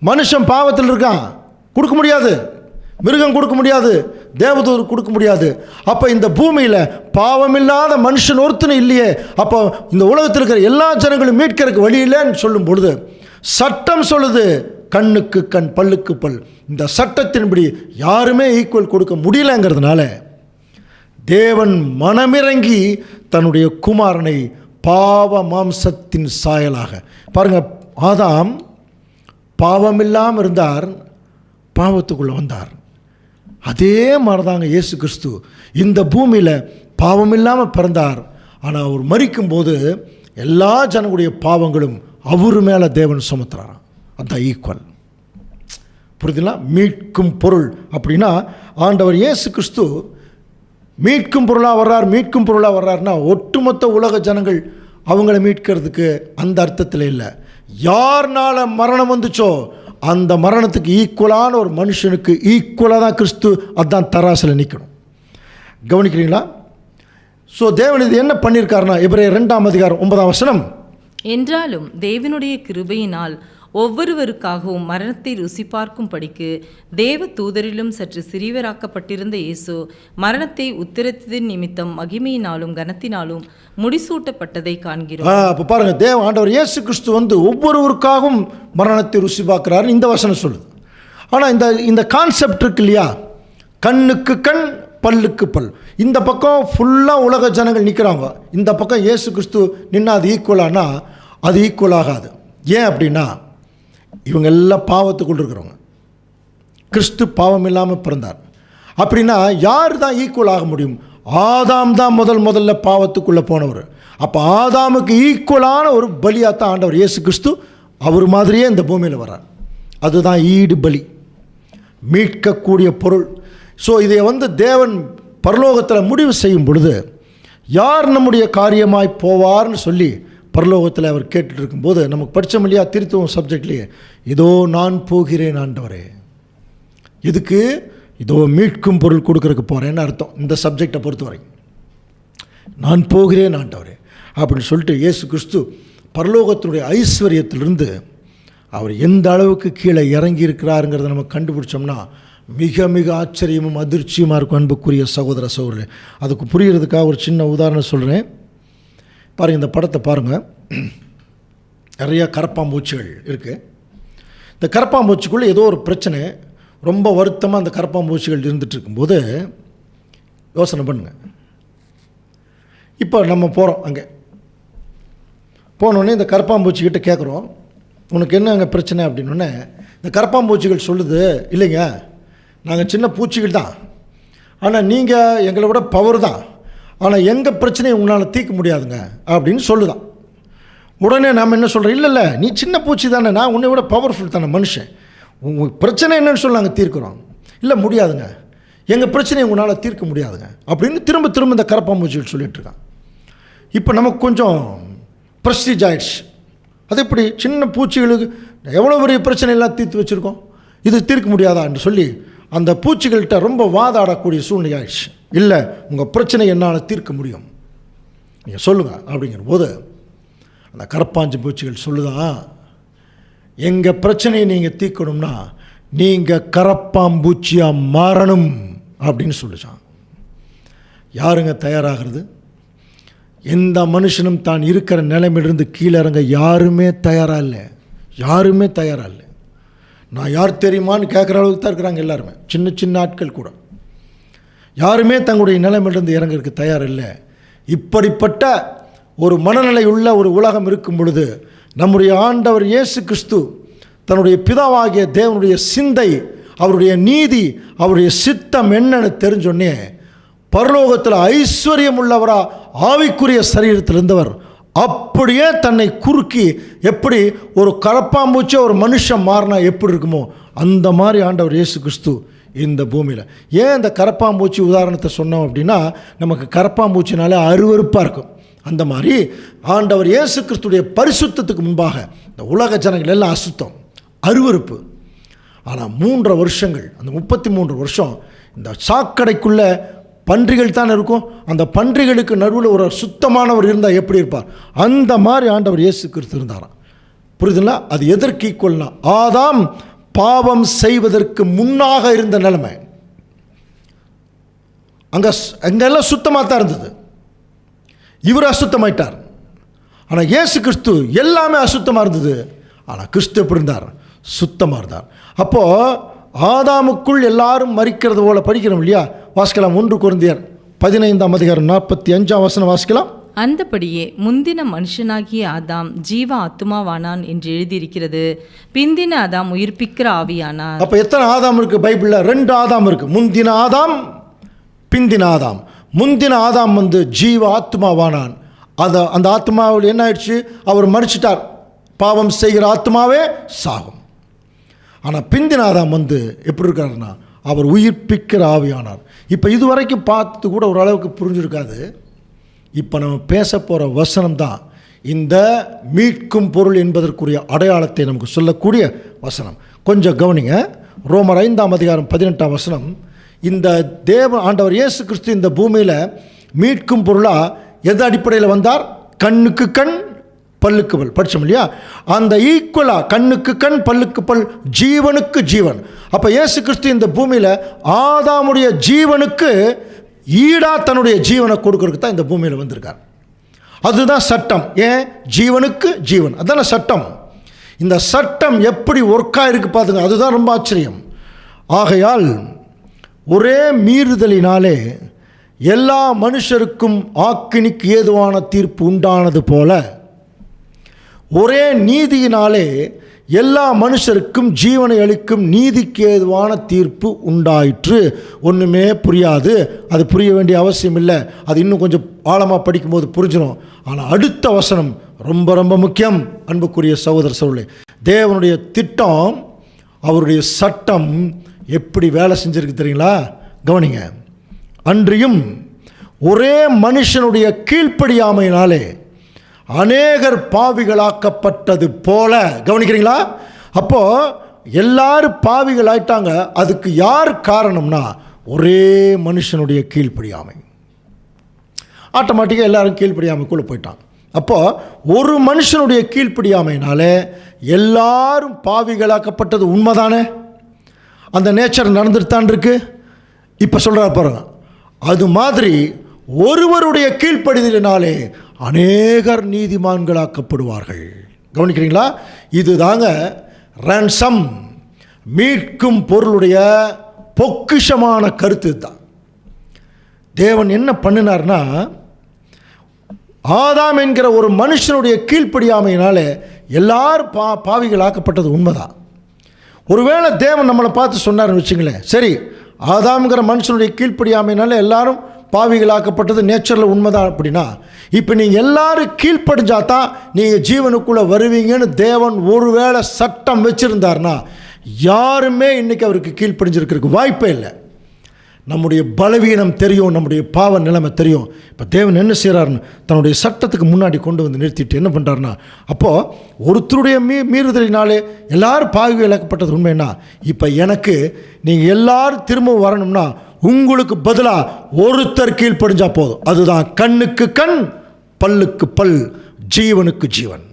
மனுஷன் பாவத்தில் இருக்கான், கொடுக்க முடியாது. மிருகம் கொடுக்க முடியாது, தேவதூதர் கொடுக்க முடியாது. அப்போ இந்த பூமியில் பாவமில்லாத மனுஷன் ஒருத்தனும் இல்லையே. அப்போ இந்த உலகத்தில் இருக்கிற எல்லா ஜனங்களும் மீட்கிறதுக்கு வழி இல்லைன்னு சொல்லும் பொழுது சட்டம் சொல்லுது, கண்ணுக்கு கண் பல்லுக்கு பல். இந்த சட்டத்தின்படி யாருமே ஈக்குவல் கொடுக்க முடியலங்கிறதுனால தேவன் மனமிறங்கி தன்னுடைய குமாரனை பாவ மாம்சத்தின் சாயலாக, பாருங்கள், ஆதாம் பாவமில்லாமல் இருந்தார், பாவத்துக்குள்ளே வந்தார். அதே மாதிரி தாங்க இயேசு கிறிஸ்து இந்த பூமியில் பாவமில்லாமல் பிறந்தார். ஆனால் அவர் மரிக்கும்போது எல்லா ஜனங்களுடைய பாவங்களும் அவர் மேலே தேவன் சுமத்துறாராம். அதுதான் ஈக்குவல். புரியுதுங்களா? மீட்கும் பொருள் அப்படின்னா ஆண்டவர் இயேசு கிறிஸ்து மீட்கும் பொருளாக வர்றார். மீட்கும் பொருளாக வர்றாருன்னா ஒட்டுமொத்த உலக ஜனங்கள் அவங்கள மீட்கிறதுக்கு அந்த அர்த்தத்தில் இல்லை. யார்னால மரணம் வந்துச்சோ அந்த மரணத்துக்கு ஈக்குவலான ஒரு மனுஷனுக்கு ஈக்குவலாக தான் கிறிஸ்து அதுதான் தராசில் நிற்கணும். கவனிக்கிறீங்களா? ஸோ தேவன் இது என்ன பண்ணியிருக்காருன்னா, எபிரேயர் 2:9 என்றாலும் தேவனுடைய கிருபையினால் ஒவ்வொருவருக்காகவும் மரணத்தை ருசி பார்க்கும்படிக்கு தேவ தூதரிலும் சற்று சிறியவராக்கப்பட்டிருந்த இயேசு மரணத்தை உத்திரத்தின் நிமித்தம் மகிமையினாலும் கனத்தினாலும் முடிசூட்டப்பட்டதை காண்கிறோம். அப்போ பாருங்க, தேவ ஆண்டவர் இயேசு கிறிஸ்து வந்து ஒவ்வொருவருக்காகவும் மரணத்தை ருசி பார்க்கிறாரு இந்த வசனம் சொல்லுது. ஆனால் இந்த கான்செப்ட் இருக்கு இல்லையா, கண்ணுக்கு கண் பல்லுக்கு பல். இந்த பக்கம் ஃபுல்லாக உலக ஜனங்கள் நிற்கிறாங்க, இந்த பக்கம் இயேசு கிறிஸ்து நின்னா அது ஈக்குவலானா அது ஈக்குவல் ஆகாது. ஏன் அப்படின்னா இவங்க எல்லாம் பாவத்துக்குள் இருக்கிறவங்க, கிறிஸ்து பாவம் இல்லாமல் பிறந்தார். அப்படின்னா யார் தான் ஈக்குவல் ஆக முடியும்? ஆதாம் தான் முதல்ல பாவத்துக்குள்ளே போனவர். அப்போ ஆதாமுக்கு ஈக்குவலான ஒரு பலியாக தான் ஆண்டவர் இயேசு கிறிஸ்து அவர் மாதிரியே இந்த பூமியில் வர்றார். அதுதான் ஈடு பலி, மீட்கக்கூடிய பொருள். ஸோ இதை தேவன் பரலோகத்தில் முடிவு செய்யும் பொழுது யார் நம்முடைய காரியமாய் போவார்னு சொல்லி பரலோகத்தில் அவர் கேட்டுட்டு இருக்கும்போது நமக்கு படித்தோம் இல்லையா, திருத்துவம் சப்ஜெக்ட்லேயே, இதோ நான் போகிறேன் ஆண்டவரே. இதுக்கு இதோ மீட்கும் பொருள் கொடுக்கறதுக்கு போகிறேன்னு அர்த்தம். இந்த சப்ஜெக்டை பொறுத்த வரைக்கும் நான் போகிறேன் ஆண்டவரே அப்படின்னு சொல்லிட்டு இயேசு கிறிஸ்து பரலோகத்தினுடைய ஐஸ்வர்யத்திலிருந்து அவர் எந்த அளவுக்கு கீழே இறங்கி இருக்கிறாருங்கிறத நம்ம கண்டுபிடிச்சோம்னா மிக மிக ஆச்சரியமும் அதிர்ச்சியுமாக இருக்கும். அன்புக்குரிய சகோதர சகோதரர்களே, அதுக்கு புரிகிறதுக்காக ஒரு சின்ன உதாரணம் சொல்கிறேன். பாருங்கள், இந்த படத்தை பாருங்கள். நிறையா கரப்பாம்பூச்சிகள் இருக்குது. இந்த கரப்பாம்பூச்சிக்குள்ளே ஏதோ ஒரு பிரச்சனை, ரொம்ப வருத்தமாக அந்த கரப்பாம்பூச்சிகள் இருந்துகிட்டு இருக்கும்போது யோசனை பண்ணுங்கள். இப்போ நம்ம போகிறோம், அங்கே போனோடனே இந்த கரப்பாம்பூச்சிக்கிட்ட கேட்குறோம், உனக்கு என்ன அங்கே பிரச்சனை அப்படின்னோடனே இந்த கரப்பாம்பூச்சிகள் சொல்லுது, இல்லைங்க நாங்கள் சின்ன பூச்சிகள் தான், ஆனால் நீங்கள் எங்களை விட பவர் தான், ஆனால் எங்கள் பிரச்சனையை உங்களால் தீர்க்க முடியாதுங்க அப்படின்னு சொல்லுதான். உடனே நாம் என்ன சொல்கிறோம், இல்லை நீ சின்ன பூச்சி தானே, நான் உன்னை விட பவர்ஃபுல் தானே மனுஷன், உங்கள் பிரச்சனை என்னன்னு சொல்லி நாங்கள் தீர்க்குறோம். இல்லை முடியாதுங்க, எங்கள் பிரச்சனையை உங்களால் தீர்க்க முடியாதுங்க அப்படின்னு திரும்ப இந்த கரப்பாம்பூச்சிகள் சொல்லிகிட்ருக்கான். இப்போ நமக்கு கொஞ்சம் ப்ரெஸ்டீஜ் ஆயிடுச்சு. அது எப்படி சின்ன பூச்சிகளுக்கு எவ்வளோ பெரிய பிரச்சனை எல்லாம் தீர்த்து வச்சுருக்கோம், இது தீர்க்க முடியாதா என்று சொல்லி அந்த பூச்சிகள்கிட்ட ரொம்ப வாதாடக்கூடிய சூழ்நிலை ஆயிடுச்சு. இல்லை உங்கள் பிரச்சனை என்னால் தீர்க்க முடியும், நீங்கள் சொல்லுங்கள் அப்படிங்கிற போது அந்த கரப்பாஞ்சி பூச்சிகள் சொல்லுதான், எங்கள் பிரச்சனையை நீங்கள் தீர்க்கணும்னா நீங்கள் கரப்பாம்பூச்சியாக மாறணும் அப்படின்னு சொல்லிச்சான். யாருங்க தயாராகிறது? எந்த மனுஷனும் தான் இருக்கிற நிலைமையிலிருந்து கீழே இறங்க யாருமே தயாராக இல்லை, யாருமே தயாராக இல்லை. நான் யார் தெரியுமான்னு கேட்குற அளவுக்கு தான் இருக்கிறாங்க எல்லாருமே, சின்ன ஆட்கள் கூட யாருமே தங்களுடைய நிலைமையிலிருந்து இறங்கிறதுக்கு தயார் இல்லை. இப்படிப்பட்ட ஒரு மனநிலை உள்ள ஒரு உலகம் இருக்கும் பொழுது நம்முடைய ஆண்டவர் இயேசு கிறிஸ்து தன்னுடைய பிதாவாகிய தேவனுடைய சிந்தை, அவருடைய நீதி, அவருடைய சித்தம் என்னன்னு தெரிஞ்சோடனே பரலோகத்தில் ஐஸ்வர்யம் உள்ளவரா ஆவிக்குரிய சரீரத்தில் இருந்தவர் அப்படியே தன்னை குறுக்கி எப்படி ஒரு கரப்பாம்பூச்சி ஒரு மனுஷன் மாறினா எப்படி இருக்குமோ அந்த மாதிரி ஆண்டவர் இயேசு கிறிஸ்து இந்த பூமியில். ஏன் இந்த கரப்பாம்பூச்சி உதாரணத்தை சொன்னோம் அப்படின்னா, நமக்கு கரப்பாம்பூச்சினாலே அருவருப்பாக இருக்கும். அந்த மாதிரி ஆண்டவர் இயேசு கிறிஸ்துடைய பரிசுத்தத்துக்கு முன்பாக இந்த உலக ஜனங்கள் எல்லாம் அசுத்தம், அருவருப்பு. ஆனால் 3 வருஷங்கள், அந்த 33 வருஷம் இந்த சாக்கடைக்குள்ளே பன்றிகள் தான் இருக்கும். அந்த பன்றிகளுக்கு நடுவில் ஒரு சுத்தமானவர் இருந்தால் எப்படி இருப்பார், அந்த மாதிரி ஆண்டவர் இயேசு கிறிஸ்து இருந்தாராம். புரியுதுங்களா? அது எதற்கு ஈக்குவல்னா, ஆதாம் பாவம் செய்வதற்கு முன்னாக இருந்த நிலைமை, அங்கெல்லாம் சுத்தமாக தான் இருந்தது. இவர் அசுத்தமாயிட்டார். ஆனால் இயேசு கிறிஸ்து எல்லாமே அசுத்தமாக இருந்தது. ஆனால் கிறிஸ்து எப்படி இருந்தார்? சுத்தமாக இருந்தார். அப்போது ஆதாமுக்குள் எல்லாரும் மரிக்கிறது போல படிக்கிறோம் இல்லையா? வாசிக்கலாம் 1 கொரிந்தியர் 15:45 வாசிக்கலாம். அந்தபடியே முந்தின மனுஷனாகிய ஆதாம் ஜீவ ஆத்துமாவானான் என்று எழுதியிருக்கிறது, பிந்தின ஆதாம் உயிர்ப்பிக்கிற ஆவியானார். அப்போ எத்தனை ஆதாம் இருக்குது பைபிளில்? 2 ஆதாம் இருக்குது, முந்தின ஆதாம் பிந்தின ஆதாம். முந்தின ஆதாம் ஜீவ ஆத்மாவானான். அந்த ஆத்மாவில் என்ன ஆயிடுச்சு? அவர் மரிச்சிட்டார். பாவம் செய்கிற ஆத்மாவே சாகும். ஆனால் பிந்தின ஆதாம் எப்படி இருக்காருன்னா, அவர் உயிர்ப்பிக்கிற ஆவியானார். இப்போ இதுவரைக்கும் பார்த்து கூட ஓரளவுக்கு புரிஞ்சிருக்காது. இப்போ நம்ம பேச போகிற வசனம் தான் இந்த மீட்கும் பொருள் என்பதற்குரிய அடையாளத்தை நமக்கு சொல்லக்கூடிய வசனம். கொஞ்சம் கவனிங்க. ரோமர் 5:18 இந்த தேவ ஆண்டவர் இயேசு கிறிஸ்து இந்த பூமியில் மீட்கும் பொருளாக எந்த அடிப்படையில் வந்தார்? கண்ணுக்கு கண் பல்லுக்கு பல் படித்தோம் இல்லையா? அந்த ஈக்குவலாக கண்ணுக்கு கண் பல்லுக்கு பல், ஜீவனுக்கு ஜீவன். அப்போ இயேசு கிறிஸ்து இந்த பூமியில் ஆதாமுடைய ஜீவனுக்கு ஈடா தன்னுடைய ஜீவனை கொடுக்கறதுக்கு தான் இந்த பூமியில் வந்திருக்கார். அதுதான் சட்டம். ஏன்? ஜீவனுக்கு ஜீவன், அதுதான சட்டம். இந்த சட்டம் எப்படி ஒர்க்காக இருக்குது பார்த்துங்க, அதுதான் ரொம்ப ஆச்சரியம். ஆகையால் ஒரே மீறுதலினாலே எல்லா மனுஷருக்கும் ஆக்கினிக்கு ஏதுவான தீர்ப்பு உண்டானது போல, ஒரே நீதியினாலே எல்லா மனுஷருக்கும் ஜீவனை அளிக்கும் நீதிக்கு ஏதுவான தீர்ப்பு உண்டாயிற்று. ஒன்றுமே புரியாது, அது புரிய வேண்டிய அவசியம் இல்லை, அது இன்னும் கொஞ்சம் ஆழமாக படிக்கும்போது புரிஞ்சிடும். ஆனால் அடுத்த வசனம் ரொம்ப ரொம்ப முக்கியம். அன்புக்குரிய சகோதர சகோதரர்களே, தேவனுடைய திட்டம், அவருடைய சட்டம் எப்படி வேலை செஞ்சிருக்கு தெரியுங்களா? கவனிங்க. அன்றியும் ஒரே மனுஷனுடைய கீழ்ப்படியாமையினாலே அநேகர் பாவிகளாக்கப்பட்டது போல. கவனிக்கிறீங்களா? அப்போ எல்லாரும் பாவிகள் ஆயிட்டாங்க. அதுக்கு யார் காரணம்னா, ஒரே மனுஷனுடைய கீழ்ப்படியாமை. ஆட்டோமேட்டிக்காக எல்லாரும் கீழ்ப்படியாமைக்குள்ளே போயிட்டாங்க. அப்போ ஒரு மனுஷனுடைய கீழ்ப்படியாமைனால எல்லாரும் பாவிகளாக்கப்பட்டது உண்மைதானே? அந்த நேச்சர் நடந்துட்டு தான் இருக்கு. இப்போ சொல்கிறார் பாருங்க, அது மாதிரி ஒருவருடைய கீழ்ப்படிதலினாலே அநேகர் நீதிமான்களாக்கப்படுவார்கள். கவனிக்கிறீங்களா? இது தாங்க ரன்சம், மீட்கும் பொருளுடைய பொக்கிஷமான கருத்து தான். தேவன் என்ன பண்ணினார்னா, ஆதாம் என்கிற ஒரு மனுஷனுடைய கீழ்ப்படியாமையினாலே எல்லாரும் பாவிகளாக்கப்பட்டது உண்மைதான். ஒருவேளை தேவன் நம்மளை பார்த்து சொன்னார்னு வச்சுங்களேன், சரி ஆதாம்ங்கிற மனுஷனுடைய கீழ்ப்படியாமையினால எல்லாரும் பாவிகளாக்கப்பட்டது நேச்சரில் உண்மைதான். அப்படின்னா இப்போ நீங்கள் எல்லாரும் கீழ்ப்படிஞ்சா தான் நீங்கள் ஜீவனுக்குள்ளே வருவீங்கன்னு தேவன் ஒருவேளை சட்டம் வச்சுருந்தார்னா யாருமே இன்றைக்கி அவருக்கு கீழ்ப்படிஞ்சிருக்கிறதுக்கு வாய்ப்பே இல்லை. நம்முடைய பலவீனம் தெரியும், நம்முடைய பாவ நிலைமை தெரியும். இப்போ தேவன் என்ன செய்கிறாருன்னு தன்னுடைய சட்டத்துக்கு முன்னாடி கொண்டு வந்து நிறுத்திட்டு என்ன பண்ணுறாருன்னா, அப்போது ஒருத்தருடைய மீறுதலினாலே எல்லாரும் பாவி இழக்கப்பட்டது உண்மைன்னா, இப்போ எனக்கு நீங்கள் எல்லாரும் திரும்ப வரணும்னா உங்களுக்கு பதிலாக ஒருத்தர் கீழ்ப்படிஞ்சா போதும். அதுதான் கண்ணுக்கு கண், பல்லுக்கு பல், ஜீவனுக்கு ஜீவன்.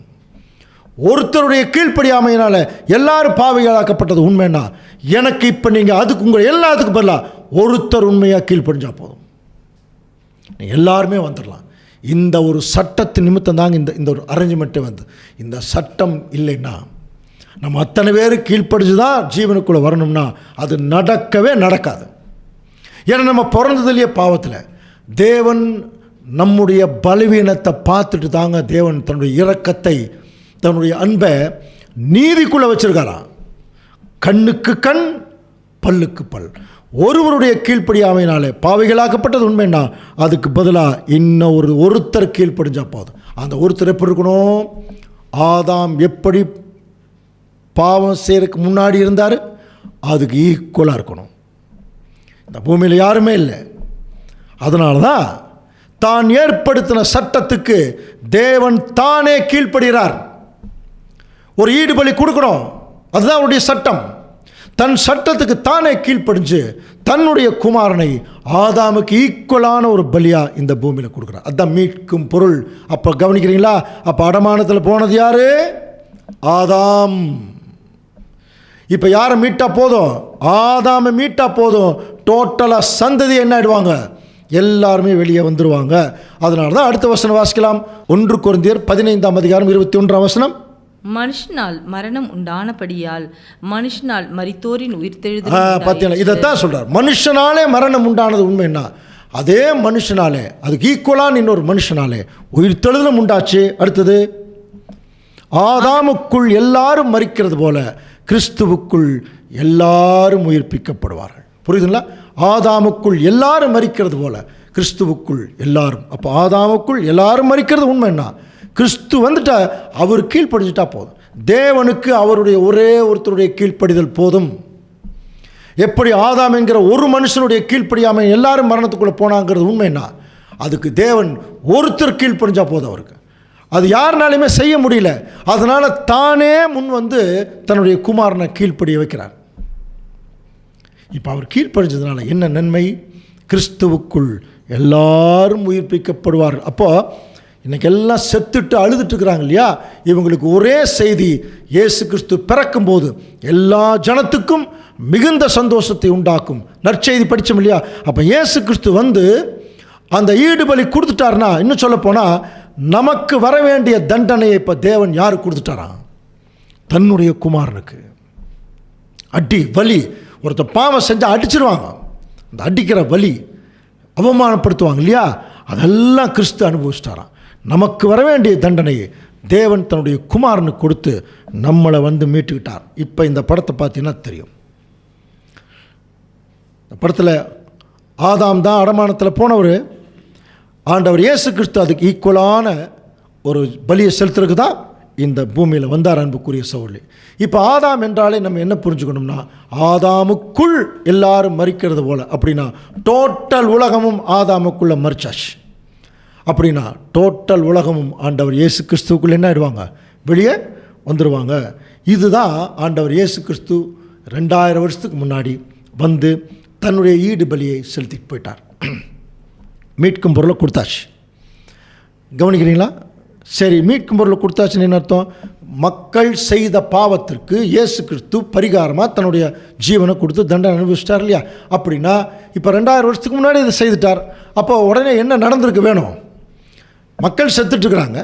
ஒருத்தருடைய கீழ்ப்படியாமையினால எல்லாரும் பாவிகளாக்கப்பட்டது உண்மைன்னா, எனக்கு இப்போ நீங்கள் அதுக்கு உங்கள் எல்லாத்துக்கும் பதிலாக ஒருத்தர் உண்மையாக கீழ்ப்படிஞ்சா போதும், எல்லாருமே வந்துடலாம். இந்த ஒரு சட்டத்தின் நிமித்தம் தாங்க இந்த ஒரு அரேஞ்ச்மெண்ட்டே வந்து. இந்த சட்டம் இல்லைன்னா நம்ம அத்தனை பேர் கீழ்ப்படிஞ்சு தான் ஜீவனுக்குள்ளே வரணும்னா அது நடக்கவே நடக்காது. ஏன்னா நம்ம பிறந்ததுலேயே பாவத்தில். தேவன் நம்முடைய பலவீனத்தை பார்த்துட்டு தாங்க தேவன் தன்னுடைய இரக்கத்தை, தன்னுடைய அன்பை நீதிக்குள்ளே வச்சுருக்காராம். கண்ணுக்கு கண், பல்லுக்கு பல். ஒருவருடைய கீழ்ப்படியாமையினாலே பாவிகளாக்கப்பட்டது உண்மைன்னா அதுக்கு பதிலாக இன்னும் ஒருத்தர் கீழ்ப்படிஞ்சா போதும். அந்த ஒருத்தர் எப்படி இருக்கணும்? ஆதாம் எப்படி பாவம் செய்யறதுக்கு முன்னாடி இருந்தார் அதுக்கு ஈக்குவலாக இருக்கணும். இந்த பூமியில் யாருமே இல்லை. அதனால தான் தான் ஏற்படுத்தின சட்டத்துக்கு தேவன் தானே கீழ்ப்படுகிறார். ஒரு ஈடுபலி கொடுக்கணும், அதுதான் அவருடைய சட்டம். தன் சட்டத்துக்கு தானே கீழ்ப்படிஞ்சு தன்னுடைய குமாரனை ஆதாமுக்கு ஈக்குவலான ஒரு பலியாக இந்த பூமியில் கொடுக்குறார். அதுதான் மீட்கும் பொருள். அப்போ கவனிக்கிறீங்களா? அப்போ அடமானத்தில் போனது யாரு? ஆதாம். இப்போ யாரை மீட்டா போதும்? ஆதாமை மீட்டா போதும். டோட்டலாக சந்ததி என்ன ஆயிடுவாங்க? எல்லாருமே வெளியே வந்துடுவாங்க. அதனால தான் அடுத்த வசனம் வாசிக்கலாம். 1 கொரிந்தியர் 15:21. மனுஷனால் மரணம் உண்டானபடியால் மனுஷனால் மரித்தோரின் உயிர்த்தெழுதல். பார்த்தீங்களா? இதைத்தான் சொல்றார். மனுஷனாலே மரணம் உண்டானது உண்மைன்னா அதே மனுஷனாலே, அதுக்கு ஈக்குவலான இன்னொரு மனுஷனாலே உயிர்த்தெழுதலும் உண்டாச்சு. அடுத்தது, ஆதாமுக்குள் எல்லாரும் மரிக்கிறது போல கிறிஸ்துவுக்குள் எல்லாரும் உயிர்ப்பிக்கப்படுவார்கள். புரியுதுங்களா? ஆதாமுக்குள் எல்லாரும் மரிக்கிறது போல கிறிஸ்துவுக்குள் எல்லாரும். அப்போ ஆதாமுக்குள் எல்லாரும் மரிக்கிறது உண்மைன்னா கிறிஸ்து வந்துட்டா அவர் கீழ்ப்படிஞ்சிட்டா போதும். தேவனுக்கு அவருடைய ஒரே ஒருத்தருடைய கீழ்ப்படிதல் போதும். எப்படி ஆதாம் என்கிற ஒரு மனுஷனுடைய கீழ்ப்படியாமல் எல்லாரும் மரணத்துக்குள்ளே போனாங்கிறது உண்மைன்னா அதுக்கு தேவன் ஒருத்தர் கீழ்ப்படிஞ்சா போதும் அவருக்கு. அது யாருனாலுமே செய்ய முடியல. அதனால் தானே முன் வந்து தன்னுடைய குமாரனை கீழ்ப்படிய வைக்கிறார். இப்போ அவர் கீழ்ப்படிஞ்சதுனால என்ன நன்மை? கிறிஸ்துவுக்குள் எல்லாரும் உயிர்ப்பிக்கப்படுவார்கள். அப்போது இன்றைக்கி எல்லாம் செத்துட்டு அழுதுட்டு இருக்கிறாங்க இல்லையா? இவங்களுக்கு ஒரே செய்தி, இயேசு கிறிஸ்து பிறக்கும்போது எல்லா ஜனத்துக்கும் மிகுந்த சந்தோஷத்தை உண்டாக்கும் நற்செய்தி படித்தோம் இல்லையா? அப்போ இயேசு கிறிஸ்து வந்து அந்த ஈடுபலி கொடுத்துட்டார்னா, இன்னும் சொல்ல போனால் நமக்கு வர வேண்டிய தண்டனையை இப்போ தேவன் யாருக்கு கொடுத்துட்டாராம்? தன்னுடைய குமாரனுக்கு. அடி வலி, ஒருத்தர் பாவம் செஞ்சால் அடிச்சிருவாங்க, அந்த அடிக்கிற வலி, அவமானப்படுத்துவாங்க இல்லையா? அதெல்லாம் கிறிஸ்து அனுபவிச்சிட்டாராம். நமக்கு வர வேண்டிய தண்டனையை தேவன் தன்னுடைய குமாரனுக்கு கொடுத்து நம்மளை வந்து மீட்டுக்கிட்டார். இப்போ இந்த படத்தை பார்த்தீங்கன்னா தெரியும். இந்த படத்தில் ஆதாம் தான் அடமானத்தில் போனவர். ஆண்டவர் இயேசு கிறிஸ்து அதுக்கு ஈக்குவலான ஒரு பலியை செலுத்துறதுக்கு தான் இந்த பூமியில் வந்தார். அன்புக்குரிய சகோதரர்களே, இப்போ ஆதாம் என்றாலே நம்ம என்ன புரிஞ்சுக்கணும்னா, ஆதாமுக்குள் எல்லாரும் மரிக்கிறது போல. அப்படின்னா டோட்டல் உலகமும் ஆதாமுக்குள்ளே மரிச்சாச்சு. அப்படின்னா டோட்டல் உலகமும் ஆண்டவர் இயேசு கிறிஸ்துவுக்குள்ளே என்ன ஆயிடுவாங்க? வெளியே வந்துடுவாங்க. இதுதான் ஆண்டவர் இயேசு கிறிஸ்து 2000 வருஷத்துக்கு முன்னாடி வந்து தன்னுடைய ஈடு பலியை செலுத்திட்டு போயிட்டார். மீட்கும் பொருளை கொடுத்தாச்சு. கவனிக்கிறீங்களா? சரி, மீட்கும் பொருளை கொடுத்தாச்சுன்னு என்ன அர்த்தம்? மக்கள் செய்த பாவத்திற்கு இயேசு கிறிஸ்து பரிகாரமாக தன்னுடைய ஜீவனை கொடுத்து தண்டனை அனுபவிச்சிட்டார் இல்லையா? அப்படின்னா இப்போ 2000 வருஷத்துக்கு முன்னாடி இதை செய்துட்டார். அப்போ உடனே என்ன நடந்திருக்கு வேணும்? மக்கள் செத்துட்ருக்குறாங்க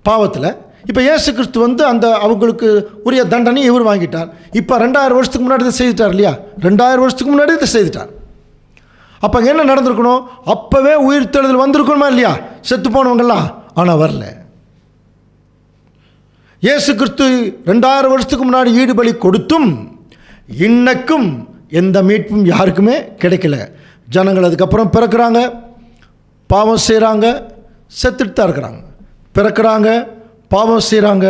பாவத்தில். இப்போ இயேசு கிறிஸ்து வந்து அந்த அவங்களுக்கு உரிய தண்டனை இவர் வாங்கிட்டார். இப்போ 2000 வருஷத்துக்கு முன்னாடி இதை செய்துட்டார் இல்லையா? 2000 வருஷத்துக்கு முன்னாடி இதை செய்துட்டார். அப்போ என்ன நடந்திருக்கணும்? அப்போவே உயிர்த்தெழுதல் வந்திருக்கணுமா இல்லையா? செத்து போனவங்கெல்லாம். ஆனால் வரல. இயேசு கிறிஸ்து 2000 வருஷத்துக்கு முன்னாடி ஈடுபலி கொடுத்தும் இன்னைக்கும் எந்த மீட்பும் யாருக்குமே கிடைக்கல. ஜனங்கள் அதுக்கப்புறம் பிறக்கிறாங்க, பாவம் செய்கிறாங்க, செத்துட்டு தான் இருக்கிறாங்க. பிறக்கிறாங்க, பாவம் செய்கிறாங்க,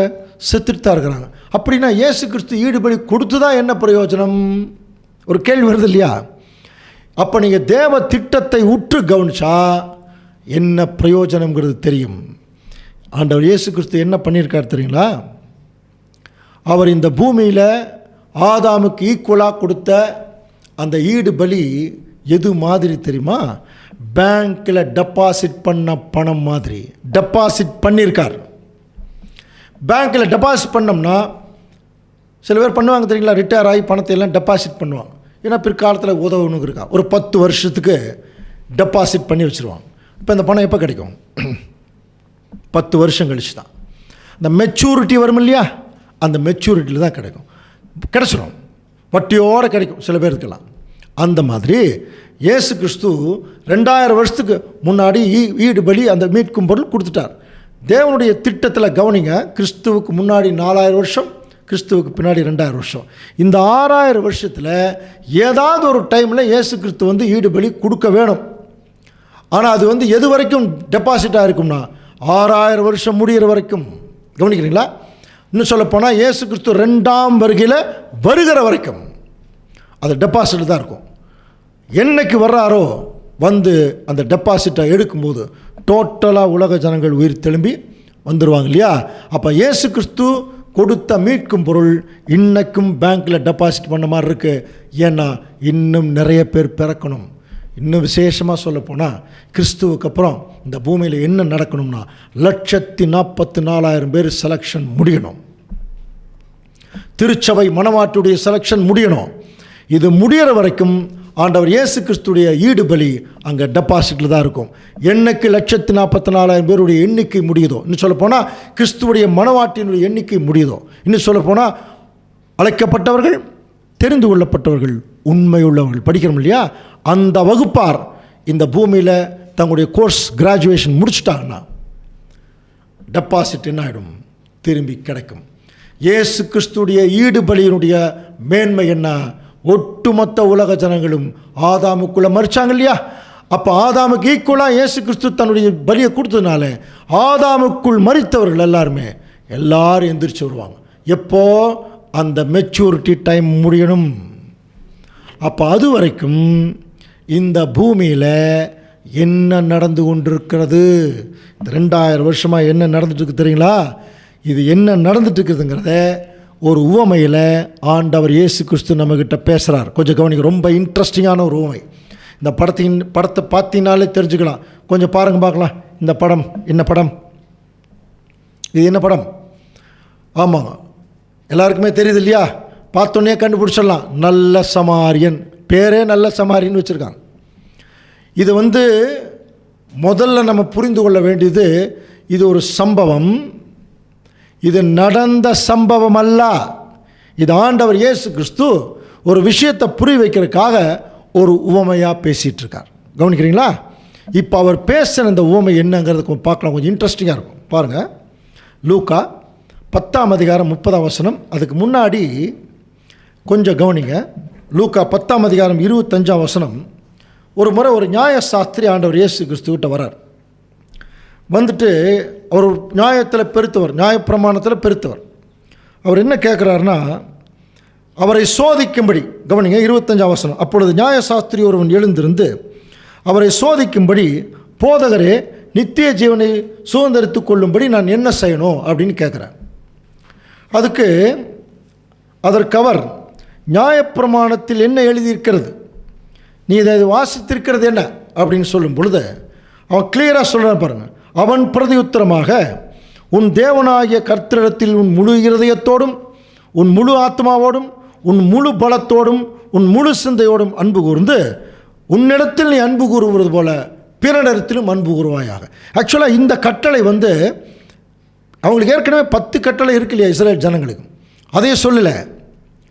செத்துட்டு தான் இருக்கிறாங்க. அப்படின்னா இயேசு கிறிஸ்து ஈடுபடி கொடுத்து தான் என்ன பிரயோஜனம்? ஒரு கேள்வி வருது இல்லையா? அப்போ நீங்கள் தேவ திட்டத்தை உற்று கவனிச்சா என்ன பிரயோஜனம்ங்கிறது தெரியும். ஆண்டவர் இயேசு கிறிஸ்து என்ன பண்ணியிருக்கார் தெரியுங்களா? அவர் இந்த பூமியில் ஆதாமுக்கு ஈக்குவலாக கொடுத்த அந்த ஈடு பலி எது மாதிரி தெரியுமா? பேங்க்கில் டெபாசிட் பண்ண பணம் மாதிரி டெபாசிட் பண்ணியிருக்கார். பேங்க்கில் டெபாசிட் பண்ணோம்னா சில பேர் பண்ணுவாங்க தெரியுங்களா? ரிட்டையர் ஆகி பணத்தை எல்லாம் டெபாசிட் பண்ணுவாங்க. ஏன்னா பிற்காலத்தில் உதவணுங்க இருக்கா, ஒரு 10 வருஷத்துக்கு டெபாசிட் பண்ணி வச்சுருவாங்க. இப்போ இந்த பணம் எப்போ கிடைக்கும்? 10 வருஷம் கழிச்சு தான். இந்த மெச்சூரிட்டி வரும் இல்லையா, அந்த மெச்சூரிட்டியில் தான் கிடைக்கும். கிடச்சிடும், வட்டியோடு கிடைக்கும் சில பேருக்கெல்லாம். அந்த மாதிரி இயேசு கிறிஸ்து 2000 வருஷத்துக்கு முன்னாடி ஈடு பலி அந்த மீட்கும் பொருள் கொடுத்துட்டார். தேவனுடைய திட்டத்தில் கவனிங்க, கிறிஸ்துவுக்கு முன்னாடி 4000 வருஷம், கிறிஸ்துவுக்கு பின்னாடி 2000 வருஷம். இந்த 6000 வருஷத்தில் ஏதாவது ஒரு டைமில் இயேசு கிறிஸ்து ஈடு பலி கொடுக்க வேணும். ஆனால் அது எது வரைக்கும் டெபாசிட்டாக இருக்கும்னா 6000 வருஷம் முடிகிற வரைக்கும். கவனிக்கிறீங்களா? இன்னும் சொல்லப்போனால் இயேசு கிறிஸ்து 2ஆம் வருகையில் வருகிற வரைக்கும் அது டெபாசிட் தான் இருக்கும். என்னைக்கு வர்றாரோ அந்த டெபாசிட்டை எடுக்கும்போது டோட்டலாக உலக ஜனங்கள் உயிர் தெழும்பி வந்துடுவாங்க இல்லையா? அப்போ இயேசு கிறிஸ்து கொடுத்த மீட்கும் பொருள் இன்னைக்கும் பேங்க்கில் டெபாசிட் பண்ண மாதிரி இருக்குது. ஏன்னா இன்னும் நிறைய பேர் பிறக்கணும். இன்னும் விசேஷமாக சொல்லப்போனால் கிறிஸ்துவுக்கு அப்புறம் இந்த பூமியில் என்ன நடக்கணும்னா 1,44,000 பேர் செலெக்ஷன் முடியணும். திருச்சபை மணவாட்டுடைய செலெக்ஷன் முடியணும். இது முடிகிற வரைக்கும் ஆண்டவர் இயேசு கிறிஸ்துடைய ஈடு பலி அங்கே டெபாசிட்டில் தான் இருக்கும். என்னைக்கு 1,44,000 பேருடைய எண்ணிக்கை முடியுதோ, இன்னும் சொல்லப்போனால் கிறிஸ்துவுடைய மணவாட்டினுடைய எண்ணிக்கை முடியுதோ, இன்னும் சொல்லப்போனால் அழைக்கப்பட்டவர்கள், தெரிந்து கொள்ளப்பட்டவர்கள், உண்மையுள்ளவர்கள் படிக்கிறோம் இல்லையா, அந்த வகுப்பார் இந்த பூமியில் தங்களுடைய கோர்ஸ் கிராஜுவேஷன் முடிச்சுட்டாங்கன்னா டெபாசிட் என்ன ஆகிடும்? திரும்பி கிடைக்கும். இயேசு கிறிஸ்துடைய ஈடு பலியினுடைய மேன்மை என்ன? ஒட்டுமொத்த உலக ஜனங்களும் ஆதாமுக்குள்ளே மறிச்சாங்க இல்லையா? அப்போ ஆதாமுக்கு ஈக்குவலாக இயேசு கிறிஸ்து தன்னுடைய பலியை கொடுத்ததுனால ஆதாமுக்குள் மறித்தவர்கள் எல்லாரும் எந்திரிச்சு வருவாங்க. எப்போ? அந்த மெச்சூரிட்டி டைம் முடியணும். அப்போ அது வரைக்கும் இந்த பூமியில் என்ன நடந்து கொண்டிருக்கிறது? 2000 வருஷமாக என்ன நடந்துட்டுருக்கு தெரியுங்களா? இது என்ன நடந்துட்டுருக்குதுங்கிறத ஒரு உவமையில் ஆண்டவர் இயேசு கிறிஸ்து நம்மக்கிட்ட பேசுகிறார். கொஞ்சம் கவனிக்க, ரொம்ப இன்ட்ரெஸ்டிங்கான ஒரு உவமை. இந்த படத்தை பார்த்தீங்கனாலே தெரிஞ்சுக்கலாம். கொஞ்சம் பாருங்கள் பார்க்கலாம். இந்த படம் என்ன படம்? இது என்ன படம்? ஆமாங்க, எல்லாருக்குமே தெரியுது இல்லையா? பார்த்தோன்னே கண்டுபிடிச்சிடலாம். நல்ல சமாரியன், பேரே நல்ல சமாரியன் வச்சுருக்காங்க. இது முதல்ல நம்ம புரிந்து கொள்ள வேண்டியது, இது ஒரு சம்பவம். இது நடந்த சம்பவம் அல்ல. இது ஆண்டவர் இயேசு கிறிஸ்து ஒரு விஷயத்தை புரிய வைக்கிறதுக்காக ஒரு உவமையாக பேசிகிட்டு இருக்கார். கவனிக்கிறீங்களா? இப்போ அவர் பேசுகிற இந்த உவமை என்னங்கிறது பார்க்கலாம். கொஞ்சம் இன்ட்ரெஸ்டிங்காக இருக்கும். பாருங்கள், லூக்கா 10ஆம் அதிகாரம் 30ஆம் வசனம். அதுக்கு முன்னாடி கொஞ்சம் கவனிங்க. லூக்கா 10ஆம் அதிகாரம் 25ஆம் வசனம். ஒரு முறை ஒரு நியாயசாஸ்திரி ஆண்டவர் இயேசு கிறிஸ்துவிட்ட வரார். அவர் நியாயத்தில் பெருத்தவர், நியாயப்பிரமாணத்தில் பெருத்தவர். அவர் என்ன கேட்குறாருன்னா, அவரை சோதிக்கும்படி, கவனிங்க 25ஆம் வசனம். அப்பொழுது நியாயசாஸ்திரி ஒருவன் எழுந்திருந்து அவரை சோதிக்கும்படி, போதகரே, நித்திய ஜீவனை சுதந்திரித்து கொள்ளும்படி நான் என்ன செய்யணும் அப்படின்னு கேட்குறேன். அதற்கு அவர், நியாயப்பிரமாணத்தில் என்ன எழுதியிருக்கிறது, நீ இதை வாசித்திருக்கிறது என்ன அப்படின்னு சொல்லும் பொழுது அவன் கிளியராக சொல்கிறான் பாருங்கள். அவன் பிரதியுத்தரமாக, உன் தேவனாகிய கர்த்தரிடத்தில் உன் முழு இருதயத்தோடும், உன் முழு ஆத்மாவோடும், உன் முழு பலத்தோடும், உன் முழு சிந்தையோடும் அன்பு கூர்ந்து, உன்னிடத்தில் நீ அன்பு கூறுவது போல பிறனிடத்திலும் அன்பு கூறுவாயாக. ஆக்சுவலாக இந்த கட்டளை அவங்களுக்கு ஏற்கனவே 10 கட்டளை இருக்கு இல்லையா இஸ்ரேல் ஜனங்களுக்கு, அதையே சொல்லலை,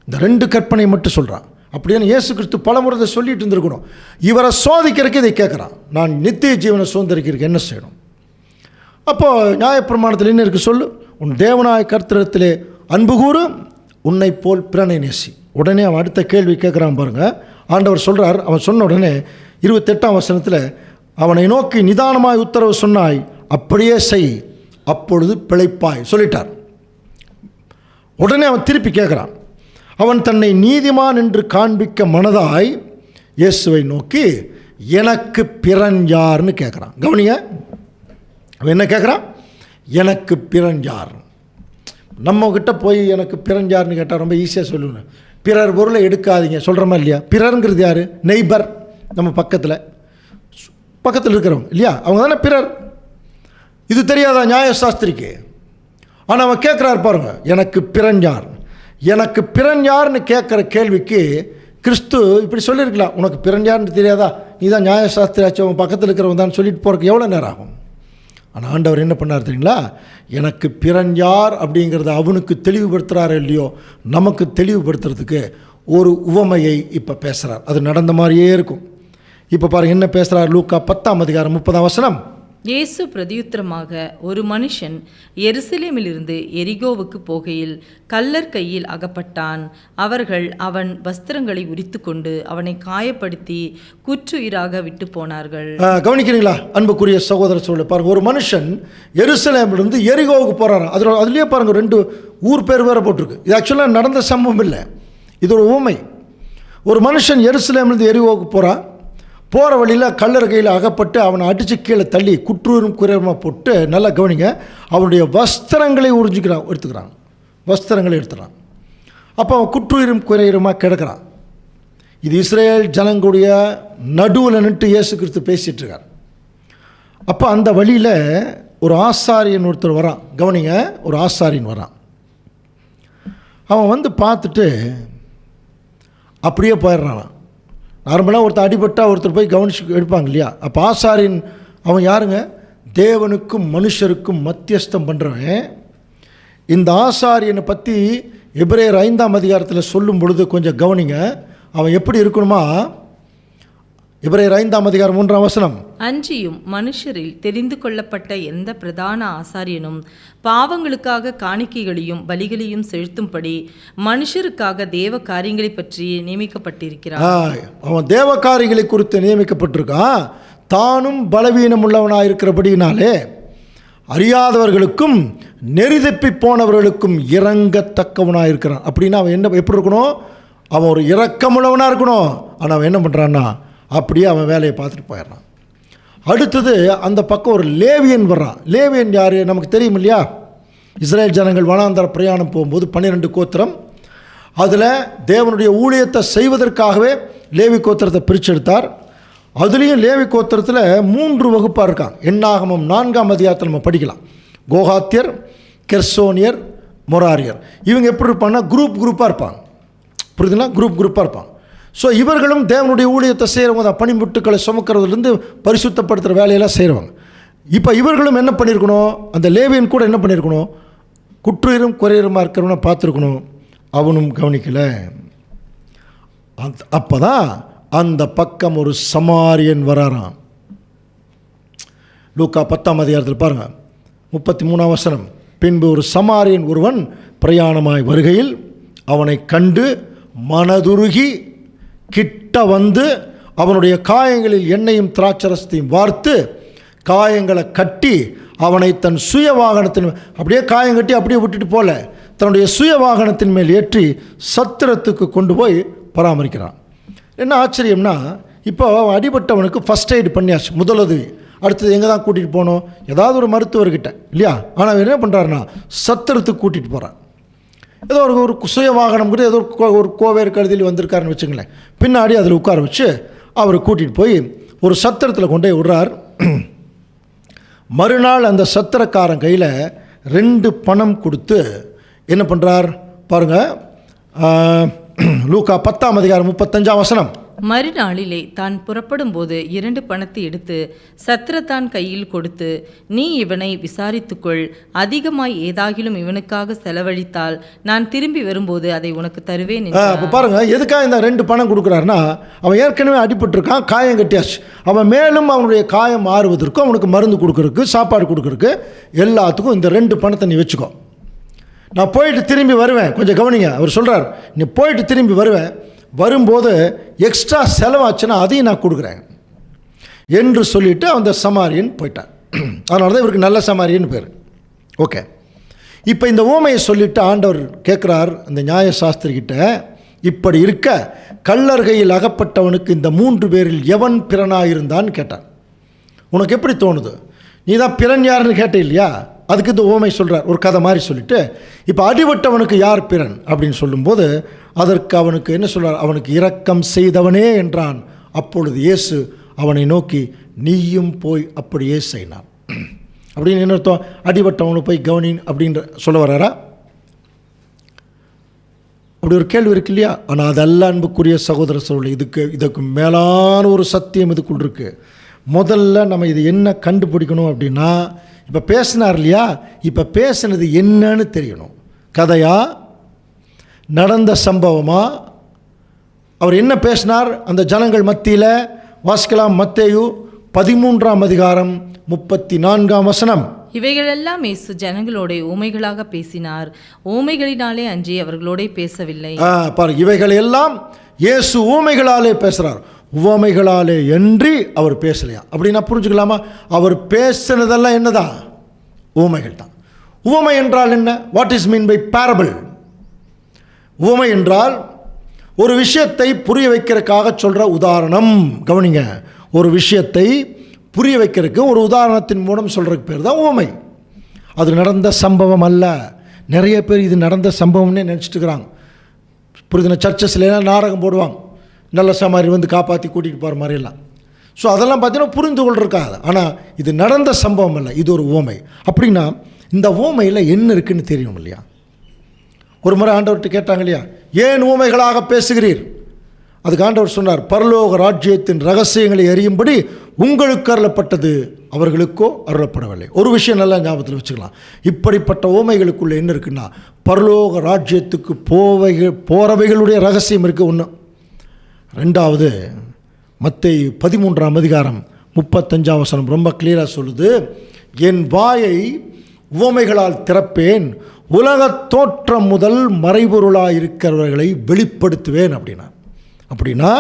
இந்த 2 கற்பனை மட்டும் சொல்கிறான். அப்படின்னு இயேசு கிறிஸ்து பலமுறை சொல்லிட்டு இருந்திருக்கணும். இவரை சோதிக்கிறதுக்கு இதை கேட்குறான், நான் நித்திய ஜீவனை சுதந்திரிக்கிறதுக்கு என்ன செய்யணும்? அப்போது நியாயப்பிரமாணத்தில் என்ன இருக்குது சொல்லு, உன் தேவனாய கர்த்தரிடத்திலே அன்பு கூறு, உன்னை போல் பிறனை நேசி. உடனே அவன் அடுத்த கேள்வி கேட்குறான் பாருங்கள். ஆண்டவர் சொல்கிறார். அவன் சொன்ன உடனே 28ஆம் வசனத்தில் அவனை நோக்கி நிதானமாய் உத்தரவு சொன்னாய், அப்படியே செய், அப்பொழுது பிழைப்பாய் சொல்லிட்டார். உடனே அவன் திருப்பி கேட்குறான். அவன் தன்னை நீதிமான் என்று காண்பிக்க மனதாய் இயேசுவை நோக்கி, எனக்கு பிறன் யார்னு கேட்குறான். கவனிங்க, அவன் என்ன கேட்குறான்? எனக்கு பிறன் யார். நம்மக்கிட்ட போய் எனக்கு பிறன் யார்னு கேட்டால் ரொம்ப ஈஸியாக சொல்லுவேன். பிறர் பொருளை எடுக்காதீங்க சொல்கிறோமா இல்லையா? பிறருங்கிறது யார்? நெய்பர், நம்ம பக்கத்தில் இருக்கிறவங்க இல்லையா? அவங்க தானே பிறர். இது தெரியாதா நியாயசாஸ்திரிக்கு? ஆனால் அவன் கேட்குறாரு பாருங்க, எனக்கு பிறன் யார். எனக்கு பிறன் யார்னு கேட்குற கேள்விக்கு கிறிஸ்து இப்படி சொல்லியிருக்கலாம், உனக்கு பிறன் யார்னு தெரியாதா, நீ தான் நியாயசாஸ்திரி ஆச்சு, அவன் பக்கத்தில் இருக்கிறவன் தான் சொல்லிட்டு போகிறதுக்கு எவ்வளோ நேரம் ஆகும்? ஆனால் ஆண்டவர் என்ன பண்ணார் தெரியுங்களா? எனக்கு பிறன் யார் அப்படிங்கிறத அவனுக்கு தெளிவுபடுத்துகிறாரோ இல்லையோ, நமக்கு தெளிவுபடுத்துறதுக்கு ஒரு உவமையை இப்போ பேசுகிறார். அது நடந்த மாதிரியே இருக்கும். இப்போ பாருங்கள் என்ன பேசுகிறார். லூக்கா 10:30. இயேசு பிரதியுத்தரமாக, ஒரு மனுஷன் எருசலேமிலிருந்து எரிகோவுக்கு போகையில் கள்ளர் கையில் அகப்பட்டான். அவர்கள் அவன் வஸ்திரங்களை உரித்து கொண்டு அவனை காயப்படுத்தி குற்றுயிராக விட்டு போனார்கள். கவனிக்கிறீங்களா அன்புக்குரிய சகோதர சோழ? பாருங்க, ஒரு மனுஷன் எருசலேமிலிருந்து எரிகோவுக்கு போகிறாராம். அதுலேயே பாருங்க 2 ஊர் பேர் வேறு போட்டிருக்கு. இது ஆக்சுவலாக நடந்த சம்பவம் இல்லை, இது ஒரு உவமை. ஒரு மனுஷன் எருசலேமிலிருந்து எரிகோவுக்கு போகிறான். போகிற வழியில் கல்லர் கையில் அகப்பட்டு அவனை அடித்து கீழே தள்ளி குற்றூரும் குறையுமா போட்டு, நல்லா கவனிங்க, அவனுடைய வஸ்திரங்களை எடுத்துக்கிறான். வஸ்திரங்களை எடுத்துகிறான். அப்போ அவன் குற்றுயிரும் குறையுமா கிடக்கிறான். இது இஸ்ரேல் ஜனங்களுடைய நடுவில் நின்று இயேசு கிறிஸ்து பேசிகிட்டு இருக்கார். அப்போ அந்த வழியில் ஒரு ஆசாரியன் ஒருத்தர் வரான். கவனிங்க, ஒரு ஆசாரியன் வரான். அவன் வந்து பார்த்துட்டு அப்படியே போயிடுறான். நார்மலாக ஒருத்தர் அடிபட்டால் ஒருத்தர் போய் கவனிச்சு எடுப்பாங்க இல்லையா? அப்போ ஆசாரியன் அவன் யாருங்க? தேவனுக்கும் மனுஷருக்கும் மத்தியஸ்தம் பண்ணுறவன். இந்த ஆசாரியனை பற்றி எபிரேயர் 5 சொல்லும் பொழுது கொஞ்சம் கவனிங்க, அவன் எப்படி இருக்கணுமா? எபிரேயர் 5:3. அன்றியும் மனுஷரில் தெரிந்து கொள்ளப்பட்ட எந்த பிரதான ஆசாரியனும் பாவங்களுக்காக காணிக்கைகளையும் பலிகளையும் செலுத்தும்படி மனுஷருக்காக தேவ காரியங்களை பற்றி நியமிக்கப்பட்டிருக்கிறான். அவன் தேவ காரியங்களை குறித்து நியமிக்கப்பட்டிருக்கான். தானும் பலவீனம் உள்ளவனாக இருக்கிறபடினாலே அறியாதவர்களுக்கும் நெறிதப்பி போனவர்களுக்கும் இறங்கத்தக்கவனாக இருக்கிறான். அப்படின்னா அவன் எப்படி இருக்கணும்? அவன் ஒரு இரக்கமுள்ளவனாக இருக்கணும். ஆனால் அவன் என்ன பண்ணுறான்னா, அப்படியே அவன் வேலையை பார்த்துட்டு போயிடுறான். அடுத்தது அந்த பக்கம் ஒரு லேவியன் வர்றான். லேவியன் யார்? நமக்கு தெரியும் இல்லையா? இஸ்ரேல் ஜனங்கள் வனாந்தர பிரயாணம் போகும்போது 12 கோத்திரம், அதில் தேவனுடைய ஊழியத்தை செய்வதற்காகவே லேவி கோத்திரத்தை பிரிச்செடுத்தார். அதுலேயும் லேவி கோத்திரத்தில் 3 வகுப்பாக இருக்காங்க. எண்ணாகமம் 4 நம்ம படிக்கலாம். கோகாத்தியர், கெர்சோனியர், மொராரியர். இவங்க எப்படி இருப்பாங்கன்னா குரூப்பாக இருப்பாங்க. புரியுதுங்களா? குரூப்பாக இருப்பாங்க. ஸோ இவர்களும் தேவனுடைய ஊழியத்தை செய்கிறவங்க தான். பனிமுட்டுக்களை சுமக்கிறதுலேருந்து பரிசுத்தப்படுத்துகிற வேலையெல்லாம் செய்கிறவங்க. இப்போ இவர்களும் என்ன பண்ணியிருக்கணும்? அந்த லேவியன் கூட என்ன பண்ணியிருக்கணும்? குற்றுயிரும் குறையுமா இருக்கிறவனை பார்த்துருக்கணும். அவனும் கவனிக்கலை. அப்போ தான் அந்த பக்கம் ஒரு சமாரியன் வராராம். லூக்கா 10 பாருங்கள், 33. பின்பு ஒரு சமாரியன் ஒருவன் பிரயாணமாய் வருகையில் அவனை கண்டு மனதுருகி கிட்ட வந்து அவனுடைய காயங்களில் எண்ணெயும் திராட்சரசத்தையும் வார்த்து காயங்களை கட்டி அவனை தன் சுய வாகனத்தின் அப்படியே காயம் கட்டி அப்படியே விட்டுட்டு போல தன்னுடைய சுய வாகனத்தின் மேல் ஏற்றி சத்திரத்துக்கு கொண்டு போய் பராமரிக்கிறான். என்ன ஆச்சரியம்னா, இப்போ அடிபட்டவனுக்கு ஃபஸ்ட் எய்டு பண்ணியாச்சு, முதலுதவி. அடுத்தது எங்கே தான் கூட்டிகிட்டு போகணும்? ஏதாவது ஒரு மருத்துவர்கிட்ட இல்லையா? ஆனால் அவர் என்ன பண்ணுறாருன்னா சத்திரத்துக்கு கூட்டிகிட்டு போகிறார். ஏதோ ஒரு சுய வாகனம் கூட ஏதோ ஒரு கோவேறு கழுதியில் வந்திருக்காருன்னு வச்சுங்களேன். பின்னாடி அதில் உட்கார வச்சு அவரை கூட்டிகிட்டு போய் ஒரு சத்திரத்தில் கொண்டு போய் விடுறார். மறுநாள் அந்த சத்திரக்காரன் கையில் 2 பணம் கொடுத்து என்ன பண்ணுறார் பாருங்கள். லூக்கா 10:35. மறுநாளிலே தான் புறப்படும் போது 2 பணத்தை எடுத்து சத்திரத்தான் கையில் கொடுத்து, நீ இவனை விசாரித்துக்கொள், அதிகமாய் ஏதாகிலும் இவனுக்காக செலவழித்தால் நான் திரும்பி வரும்போது அதை உனக்கு தருவேன். இப்போ பாருங்க, எதுக்காக இந்த 2 பணம் கொடுக்குறாருன்னா, அவன் ஏற்கனவே அடிபட்டிருக்கான், காயம் கட்டியாச்சு. அவன் மேலும் அவனுடைய காயம் ஆறுவதற்கும் அவனுக்கு மருந்து கொடுக்கறதுக்கு சாப்பாடு கொடுக்கறதுக்கு எல்லாத்துக்கும் இந்த 2 பணத்தை நீ வச்சுக்கோ. நான் போயிட்டு திரும்பி வருவேன். கொஞ்சம் கவனிங்க, அவர் சொல்கிறார், நீ போயிட்டு திரும்பி வருவேன், வரும்போது எக்ஸ்ட்ரா செலவாச்சுன்னா அதையும் நான் கொடுக்குறேன். என்று சொல்லிவிட்டு அந்த சமாரியன் போயிட்டார். அதனால தான் இவருக்கு நல்ல சமாரியன் பேர். ஓகே, இப்போ இந்த ஊமையை சொல்லிவிட்டு ஆண்டவர் கேட்குறார் அந்த நியாயசாஸ்திரிகிட்ட, இப்படி இருக்க கள்ளர் கையில் அகப்பட்டவனுக்கு இந்த 3 பேரில் எவன் பிறனாயிருந்தான்னு கேட்டார். உனக்கு எப்படி தோணுது? நீ தான் பிறன் யாருன்னு கேட்ட இல்லையா? அதுக்கு இந்த ஊமை சொல்கிறார், ஒரு கதை மாதிரி சொல்லிவிட்டு, இப்போ அடிபட்டவனுக்கு யார் பிறன் அப்படின்னு சொல்லும்போது அதற்கு அவனுக்கு என்ன சொல்கிறார்? அவனுக்கு இரக்கம் செய்தவனே என்றான். அப்பொழுது இயேசு அவனை நோக்கி, நீயும் போய் அப்படியே செய்னான். அப்படின்னு என்ன அர்த்தம்? அடிபட்டவனை போய் கவனின் அப்படின்ற சொல்ல வர்றாரா? அப்படி ஒரு கேள்வி இருக்கு இல்லையா? ஆனால் அதெல்லாம் அன்புக்குரிய சகோதர சகோதரி, இதுக்கு மேலான ஒரு சத்தியம் இதுக்குள் இருக்குது. முதல்ல நம்ம இது என்ன கண்டுபிடிக்கணும் அப்படின்னா, இப்போ பேசினார் இல்லையா, இப்போ பேசினது என்னன்னு தெரியணும். கதையா, நடந்த சம்பவமா, அவர் என்ன பேசினார் அந்த ஜனங்கள் மத்தியில்? வாசிக்கலாம். மத்தேயு 13ஆம் அதிகாரம் 34ஆம் வசனம். இவைகளெல்லாம் இயேசு ஜனங்களோட ஊமைகளாக பேசினார், ஊமைகளினாலே அன்றி அவர்களோட பேசவில்லை. பாருங்க, இவைகள் எல்லாம் இயேசு ஊமைகளாலே பேசுகிறார், உவமைகளாலே என்று அவர் பேசலையா? அப்படின்னா புரிஞ்சுக்கலாமா? அவர் பேசினதெல்லாம் என்னதான்? ஊமைகள் தான். உவமை என்றால் என்ன? What is mean by parable? உவமை என்றால் ஒரு விஷயத்தை புரிய வைக்கிறதுக்காக சொல்கிற உதாரணம். கவனிங்க, ஒரு விஷயத்தை புரிய வைக்கிறதுக்கு ஒரு உதாரணத்தின் மூலம் சொல்கிறதுக்கு பேர் தான் உவமை. அது நடந்த சம்பவம் அல்ல. நிறைய பேர் இது நடந்த சம்பவம்னே நினச்சிட்டு இருக்கிறாங்க. புரியுதுன்னா? சர்ச்சஸ்லாம் நாடகம் போடுவாங்க, நல்ல சமாரி வந்து காப்பாற்றி கூட்டிகிட்டு போகிற மாதிரிலாம். ஸோ அதெல்லாம் பார்த்தீங்கன்னா புரிந்து கொள்றதுக்காக. ஆனால் இது நடந்த சம்பவம் அல்ல, இது ஒரு உவமை. அப்படின்னா இந்த உவமையில் என்ன இருக்குன்னு தெரியும் இல்லையா? ஒரு முறை ஆண்டவர்கிட்ட கேட்டாங்க இல்லையா, ஏன் ஊமைகளாக பேசுகிறீர்? அதுக்கு ஆண்டவர் சொன்னார், பரலோக ராஜ்யத்தின் ரகசியங்களை அறியும்படி உங்களுக்கு அருளப்பட்டது, அவர்களுக்கோ அருளப்படவில்லை. ஒரு விஷயம் நல்லா ஞாபகத்தில் வச்சுக்கலாம். இப்படிப்பட்ட ஊமைகளுக்குள்ளே என்ன இருக்குன்னா, பரலோக ராஜ்யத்துக்கு போகிறவைகளுடைய ரகசியம் இருக்குது ஒன்று. ரெண்டாவது, மத்தேயு 13ஆம் அதிகாரம் 35ஆம் வசனம் ரொம்ப கிளியராக சொல்லுது, என் வாயை உவமைகளால் திறப்பேன், உலகத் தோற்றம் முதல் மறைபொருளாக இருக்கிறவர்களை வெளிப்படுத்துவேன் அப்படின்னா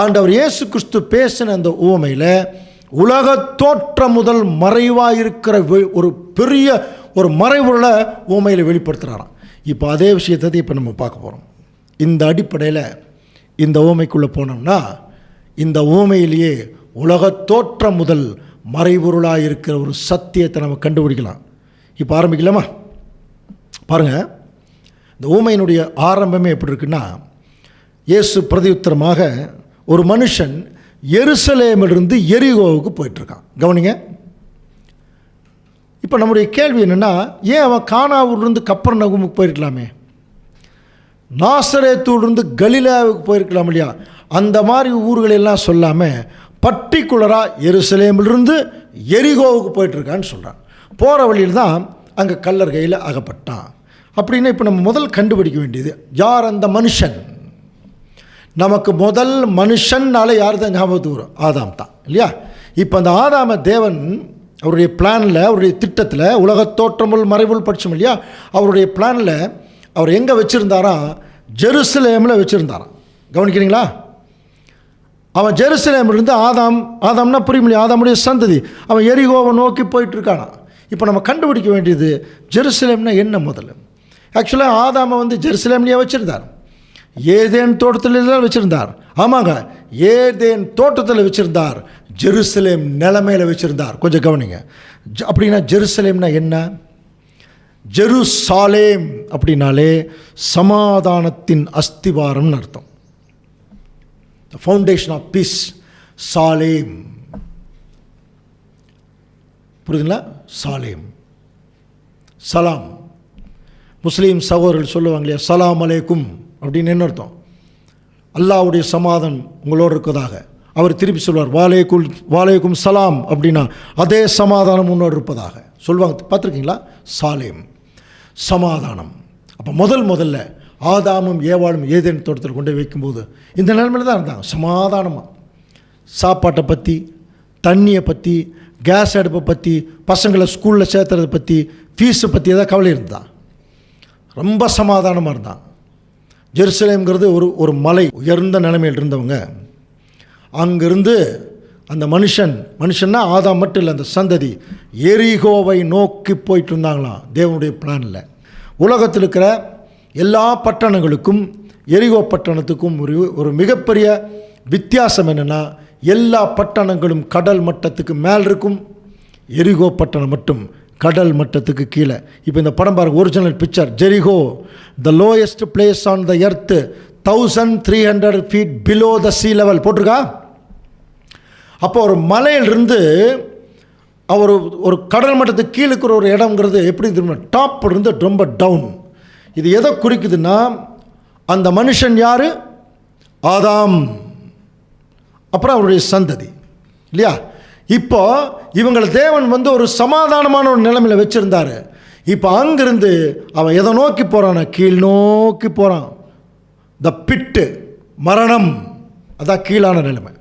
ஆண்டவர் இயேசு கிறிஸ்து பேசின அந்த உவமையில் உலகத் தோற்றம் முதல் மறைவாக இருக்கிற ஒரு பெரிய ஒரு மறைபொருளை உவமையில் வெளிப்படுத்துகிறாராம். இப்போ அதே விஷயத்தை இப்போ நம்ம பார்க்க போகிறோம். இந்த அடிப்படையில் இந்த உவமைக்குள்ளே போனோம்னா இந்த உவமையிலேயே உலகத் தோற்றம் முதல் மறைபொருளாக இருக்கிற ஒரு சத்தியத்தை நம்ம கண்டுபிடிக்கலாம். இப்போ ஆரம்பிக்கலாமா? பாருங்கள், இந்த ஊமையினுடைய ஆரம்பமே எப்படி இருக்குன்னா, இயேசு பிரதியுத்தரமாக ஒரு மனுஷன் எருசலேமிலிருந்து எரிகோவுக்கு போயிட்டுருக்கான். கவனிங்க, இப்போ நம்முடைய கேள்வி என்னென்னா, ஏன் அவன் கானாவூர்லேருந்து கப்பர்நகூமுக்கு போயிருக்கலாமே, நாசரேத்தூர்லேருந்து கலிலேயாவுக்கு போயிருக்கலாம் இல்லையா? அந்த மாதிரி ஊர்களெல்லாம் சொல்லாமல் பர்டிகுலராக எருசலேமிலிருந்து எரிகோவுக்கு போயிட்டுருக்கான்னு சொல்கிறான். போகிற வழியில் தான் அங்கே கள்ளர் கையில் அகப்பட்டான். அப்படின்னா இப்போ நம்ம முதல் கண்டுபிடிக்க வேண்டியது, யார் அந்த மனுஷன்? நமக்கு முதல் மனுஷன்னால யார் தான் ஞாபகத்துக்கு வரும்? ஆதாம் தான் இல்லையா? இப்போ அந்த ஆதாம தேவன் அவருடைய பிளானில், அவருடைய திட்டத்தில், உலகத் தோற்றமுள் மறைபொருள் படித்தோம் இல்லையா, அவருடைய பிளானில் அவர் எங்கே வச்சுருந்தாராம்? ஜெருசலேமில் வச்சுருந்தாராம். கவனிக்கிறீங்களா? அவன் ஜெருசலேமிலிருந்து ஆதாம்னா புரியும் இல்லையா, ஆதாமுடைய சந்ததி, அவன் எரிகோவை நோக்கி போயிட்டுருக்கானா. இப்போ நம்ம கண்டுபிடிக்க வேண்டியது, ஜெருசலேம்னா என்ன முதல்ல? ஆக்சுவலாக ஆதாமை வந்து ஜெருசலேம்லேயே வச்சுருந்தார், ஏதேன் தோட்டத்தில் தான் வச்சுருந்தார். ஆமாங்க, ஏதேன் தோட்டத்தில் வச்சுருந்தார், ஜெருசலேம் நிலைமையில் வச்சுருந்தார். கொஞ்சம் கவனிங்க. அப்படின்னா ஜெருசலேம்னா என்ன? ஜெருசாலேம் அப்படின்னாலே சமாதானத்தின் அஸ்திவாரம்னு அர்த்தம். Foundation of peace, Salem. புரியுதுங்களா? சாலேம், சலாம். முஸ்லீம் சகோதரர்கள் சொல்லுவாங்க இல்லையா, சலாம் அலைக்கும் அப்படின்னு என்ன அர்த்தம்? அல்லாஹ்வுடைய சமாதானம் உங்களோடு இருக்கதாக. அவர் திருப்பி சொல்வார், வாலேக்கும் சலாம் அப்படின்னா அதே சமாதானம் உன்னோடு இருப்பதாக சொல்லுவாங்க. பார்த்துருக்கீங்களா? சாலேம், சமாதானம். அப்போ முதல்ல ஆதாமும் ஏவாளும் ஏதேன் தோட்டத்தில் கொண்டு வைக்கும்போது இந்த நிலைமையில் தான் இருந்தாங்க, சமாதானமாக. சாப்பாட்டை பற்றி, தண்ணியை பற்றி, கேஸ் அடுப்பை பற்றி, பசங்களை ஸ்கூலில் சேர்த்துறதை பற்றி, ஃபீஸை பற்றி ஏதாவது கவலை இருந்தான். ரொம்ப சமாதானமாக இருந்தான். ஜெருசலேம்ங்கிறது ஒரு மலை, உயர்ந்த நிலைமையில் இருந்தவங்க. அங்கேருந்து அந்த மனுஷன்னா ஆதாம் மட்டும் இல்லை, அந்த சந்ததி எரிகோவை நோக்கி போயிட்டு இருந்தாங்களாம். தேவனுடைய பிளானில் உலகத்தில் இருக்கிற எல்லா பட்டணங்களுக்கும் எரிகோ பட்டணத்துக்கும் ஒரு மிகப்பெரிய வித்தியாசம் என்னென்னா, எல்லா பட்டணங்களும் கடல் மட்டத்துக்கு மேல் இருக்கும், எரிகோ பட்டணம் மட்டும் கடல் மட்டத்துக்கு கீழே. இப்போ இந்த படம் பாருங்கள், original picture. Jericho the lowest place on the earth 1300 feet below the sea level போட்டிருக்கா. அப்போ ஒரு மலையிலிருந்து ஒரு கடல் மட்டத்துக்கு கீழே இருக்கிற ஒரு இடம்ங்கிறது எப்படி தெரியுமா, டாப் இருந்து ரொம்ப டவுன். இது எதை குறிக்குதுன்னா, அந்த மனுஷன் யார்? ஆதாம், அப்புறம் அவருடைய சந்ததி இல்லையா. இப்போ இவங்களை தேவன் ஒரு சமாதானமான ஒரு நிலைமையில் வச்சுருந்தார். இப்போ அங்கிருந்து அவன் எதை நோக்கி போகிறான்? கீழ் நோக்கி போகிறான். த பிட்டு, மரணம், அதான் கீழான நிலைமை.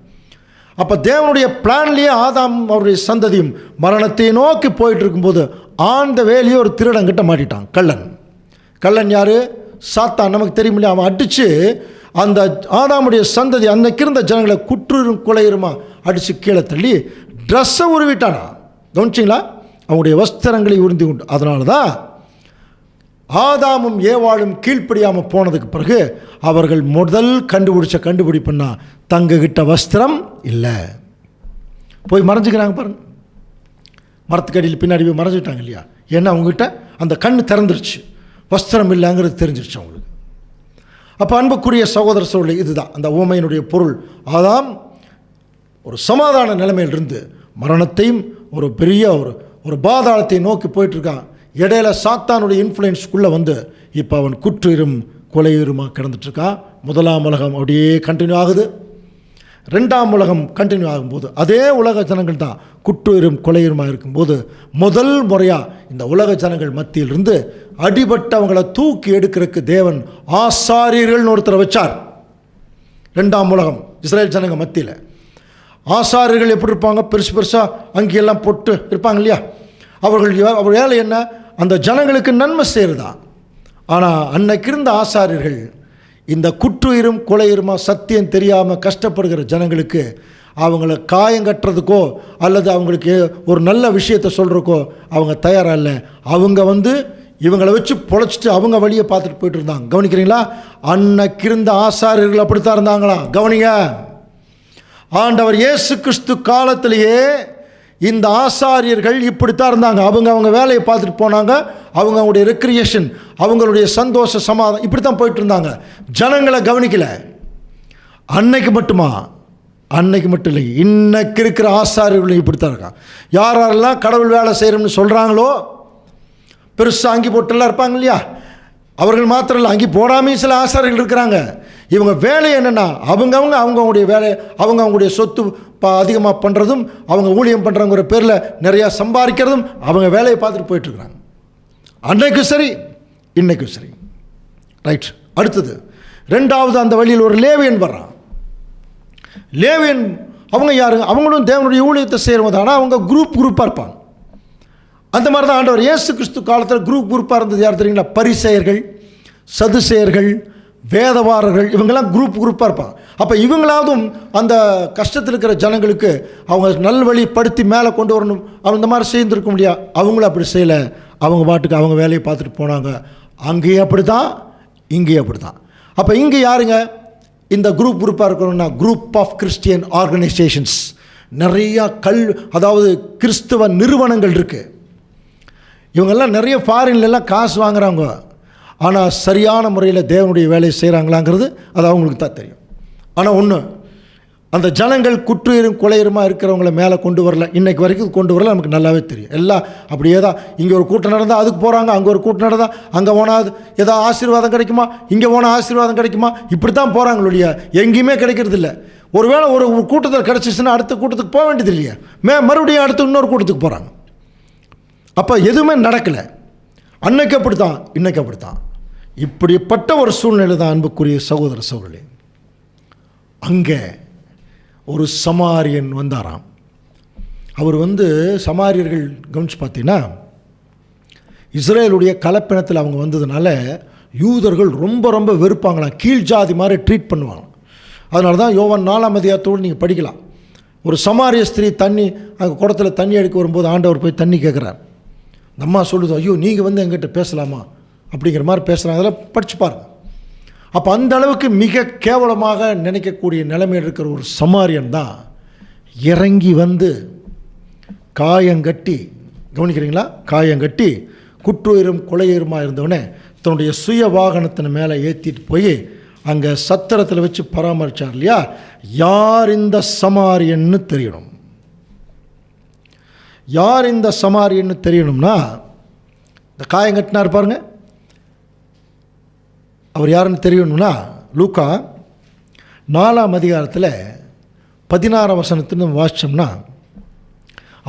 அப்போ தேவனுடைய பிளான்லேயே ஆதாம் அவருடைய சந்ததியும் மரணத்தை நோக்கி போயிட்டு இருக்கும்போது ஆந்த வேலையே ஒரு திருடங்கிட்ட மாட்டிட்டான். கள்ளன் யார்? சாத்தான். நமக்கு தெரியும் இல்லையா. அவன் அடித்து அந்த ஆதாமுடைய சந்ததி அன்னைக்கு இருந்த ஜனங்களை குற்றுரும் குலையுருமா அடித்து கீழே தள்ளி ட்ரெஸ்ஸை உருவிட்டானா. கவனிச்சிங்களா? அவங்களுடைய வஸ்திரங்களை உறிந்து கொண்டு. அதனால தான் ஆதாமும் ஏவாளும் கீழ்ப்படியாமல் போனதுக்கு பிறகு அவர்கள் முதல் கண்டுபிடிப்புன்னா தங்ககிட்ட வஸ்திரம் இல்லை, போய் மறைஞ்சிக்கிறாங்க பாருங்க. மரத்துக்கடியில் பின்னாடி போய் மறைஞ்சிட்டாங்க இல்லையா. ஏன்னா அவங்ககிட்ட அந்த கண் திறந்துருச்சு, வஸ்திரம் இல்லைங்கிறது தெரிஞ்சிருச்சு அவங்களுக்கு. அப்போ அன்புக்குரிய சகோதர சகோதரி, இதுதான் அந்த உவமையினுடைய பொருள். ஆதாம் ஒரு சமாதான நிலைமையிலிருந்து மரணத்தையும் ஒரு பெரிய ஒரு பாதாளத்தை நோக்கி போயிட்டுருக்கான். இடையில சாத்தானுடைய இன்ஃப்ளூயன்ஸ்குள்ளே இப்போ அவன் குற்றுயிரும் கொலையுருமா கிடந்துட்டுருக்கான். முதலாம் உலகம் அப்படியே கண்டினியூ ஆகுது. ரெண்டாம் உலகம் கண்டினியூ ஆகும்போது அதே உலக ஜனங்கள் தான் குற்றுயிரும் கொலையுருமா இருக்கும்போது முதல் முறையாக இந்த உலக ஜனங்கள் மத்தியிலிருந்து அடிபட்டவங்களை தூக்கி எடுக்கிறதுக்கு தேவன் ஆசாரியர்கள்னு ஒருத்தரை வச்சார். ரெண்டாம் உலகம் இஸ்ரேல் ஜனங்க மத்தியில் ஆசாரியர்கள் எப்படி இருப்பாங்க? பெருசாக அங்கெல்லாம் போட்டு இருப்பாங்க இல்லையா. அவர்கள் வேலை என்ன? அந்த ஜனங்களுக்கு நன்மை செய்கிறதா. ஆனால் அன்னைக்கு இருந்த ஆசாரியர்கள் இந்த குற்றுயிரும் கொலையுருமா சத்தியம் தெரியாமல் கஷ்டப்படுகிற ஜனங்களுக்கு அவங்கள காயங்கட்டுறதுக்கோ அல்லது அவங்களுக்கு ஒரு நல்ல விஷயத்தை சொல்கிறதுக்கோ அவங்க தயாராக இல்லை. அவங்க இவங்களை வச்சு பொழைச்சிட்டு அவங்க வழியை பார்த்துட்டு போயிட்டு இருந்தாங்க. கவனிக்கிறீங்களா? அன்னைக்கு இருந்த ஆசாரியர்கள் அப்படித்தான் இருந்தாங்களா. கவனிங்க, ஆண்டவர் இயேசு கிறிஸ்து காலத்திலேயே இந்த ஆசாரியர்கள் இப்படித்தான் இருந்தாங்க. அவங்க வேலையை பார்த்துட்டு போனாங்க. அவங்களுடைய ரெக்ரியேஷன், அவங்களுடைய சந்தோஷ சமாதானம் இப்படி தான் போயிட்டு இருந்தாங்க. ஜனங்களை கவனிக்கல. அன்னைக்கு மட்டுமா? அன்னைக்கு மட்டும் இல்லை, இன்னைக்கு இருக்கிற ஆசாரியர்களும் இப்படித்தான் இருக்காங்க. யாரெல்லாம் கடவுள் வேலை செய்கிறோம்னு சொல்கிறாங்களோ பெருசாக அங்கி போட்டுலாம் இருப்பாங்க இல்லையா. அவர்கள் மாத்திரம் இல்லை, அங்கி போடாமையும் சில ஆசாரியர்கள் இருக்கிறாங்க. இவங்க வேலை என்னென்னா அவங்களுடைய வேலை, அவங்களுடைய சொத்து அதிகமாக பண்ணுறதும் அவங்க ஊழியம் பண்ணுறங்கிற பேரில் நிறையா சம்பாதிக்கிறதும் அவங்க வேலையை பார்த்துட்டு போயிட்டுருக்குறாங்க. அன்னைக்கும் சரி இன்னைக்கும் சரி. ரைட். அடுத்தது ரெண்டாவது அந்த வழியில் ஒரு லேவியன் வர்றான். லேவியன் அவங்க யாருங்க? அவங்களும் தேவனுடைய ஊழியத்தை செய்கிறவங்க. ஆனால் அவங்க குரூப்பாக இருப்பாங்க. அந்த மாதிரி தான் ஆண்டவர் இயேசு கிறிஸ்து காலத்தில் குரூப்பாக இருந்தது. யார் தெரியுங்களா? பரிசேயர்கள், சதுசேயர்கள், வேதவாரர்கள், இவங்கெல்லாம் குரூப்பாக இருப்பாங்க. அப்போ இவங்களாவதும் அந்த கஷ்டத்தில் இருக்கிற ஜனங்களுக்கு அவங்க நல்வழிப்படுத்தி மேலே கொண்டு வரணும். அந்த மாதிரி செய்திருக்க முடியாது. அவங்களும் அப்படி செய்யலை. அவங்க பாட்டுக்கு அவங்க வேலையை பார்த்துட்டு போனாங்க. அங்கேயே அப்படி தான், இங்கேயே அப்படி தான். அப்போ இங்கே யாருங்க இந்த குரூப்பாக இருக்கணும்னா குரூப் ஆஃப் கிறிஸ்டியன் ஆர்கனைசேஷன்ஸ். நிறையா அதாவது கிறிஸ்துவ நிறுவனங்கள் இருக்குது. இவங்கெல்லாம் நிறைய ஃபாரின்லாம் காசு வாங்குறாங்க. ஆனால் சரியான முறையில் தேவனுடைய வேலையை செய்கிறாங்களாங்கிறது அது அவங்களுக்கு தான் தெரியும். ஆனால் ஒன்று, அந்த ஜனங்கள் குற்றுயிரும் கொலையுருமா இருக்கிறவங்கள மேலே கொண்டு வரல. இன்றைக்கு வரைக்கும் கொண்டு வரல. நமக்கு நல்லாவே தெரியும். எல்லாம் அப்படியே தான். இங்கே ஒரு கூட்டம் நடந்தால் அதுக்கு போகிறாங்க, அங்கே ஒரு கூட்டம் நடந்தால் அங்கே போனால் ஏதோ ஆசீர்வாதம் கிடைக்குமா, இங்கே போனால் ஆசீர்வாதம் கிடைக்குமா, இப்படி தான் போகிறாங்களுடைய. எங்கேயுமே கிடைக்கிறது இல்லை. ஒருவேளை ஒரு கூட்டத்தில் கிடச்சிச்சுன்னா அடுத்த கூட்டத்துக்கு போக வேண்டியது இல்லையா, மறுபடியும் அடுத்து இன்னொரு கூட்டத்துக்கு போகிறாங்க. அப்போ எதுவுமே நடக்கலை. அன்னைக்கு அப்படி தான், இன்றைக்கு அப்படி தான். இப்படிப்பட்ட ஒரு சூழ்நிலை தான் அன்புக்குரிய சகோதர சகோதரர்களே. அங்கே ஒரு சமாரியன் வந்தாராம். அவர் சமாரியர்கள் கவனிச்சு பார்த்தீங்கன்னா இஸ்ரேலுடைய கலப்பினத்தில் அவங்க வந்ததுனால யூதர்கள் ரொம்ப ரொம்ப வெறுப்பாங்களாம். கீழ் ஜாதி மாதிரி ட்ரீட் பண்ணுவாங்க. அதனால தான் யோவான் 4ஆம் அதிகாரத்தோடு நீங்கள் படிக்கலாம். ஒரு சமாரிய ஸ்திரீ தண்ணி அங்கே குடத்தில் தண்ணி எடுக்க வரும்போது ஆண்டவர் போய் தண்ணி கேட்குறார். இந்த அம்மா சொல்லுது, ஐயோ நீங்கள் வந்து எங்கிட்ட பேசலாமா அப்படிங்கிற மாதிரி பேசுகிறாங்க. அதெல்லாம் படித்து பாருங்க. அப்போ அந்த அளவுக்கு மிக கேவலமாக நினைக்கக்கூடிய நிலைமையில் இருக்கிற ஒரு சமாரியன் தான் இறங்கி வந்து காயங்கட்டி, கவனிக்கிறீங்களா, காயங்கட்டி குற்றுயிரும் கொலையுயிருமாக இருந்தவனே தன்னுடைய சுய வாகனத்தின் மேலே ஏற்றிட்டு போய் அங்கே சத்திரத்தில் வச்சு பராமரித்தார் இல்லையா. யார் இந்த சமாரியன்னு தெரியணும். யார் இந்த சமாரியன்னு தெரியணும்னா, இந்த காயங்கட்டினார் பாருங்க, அவர் யாருன்னு தெரியணும்னா லூக்கா 4ஆம் அதிகாரத்தில் 16ஆம் வசனத்தின்னு வாசித்தோம்னா,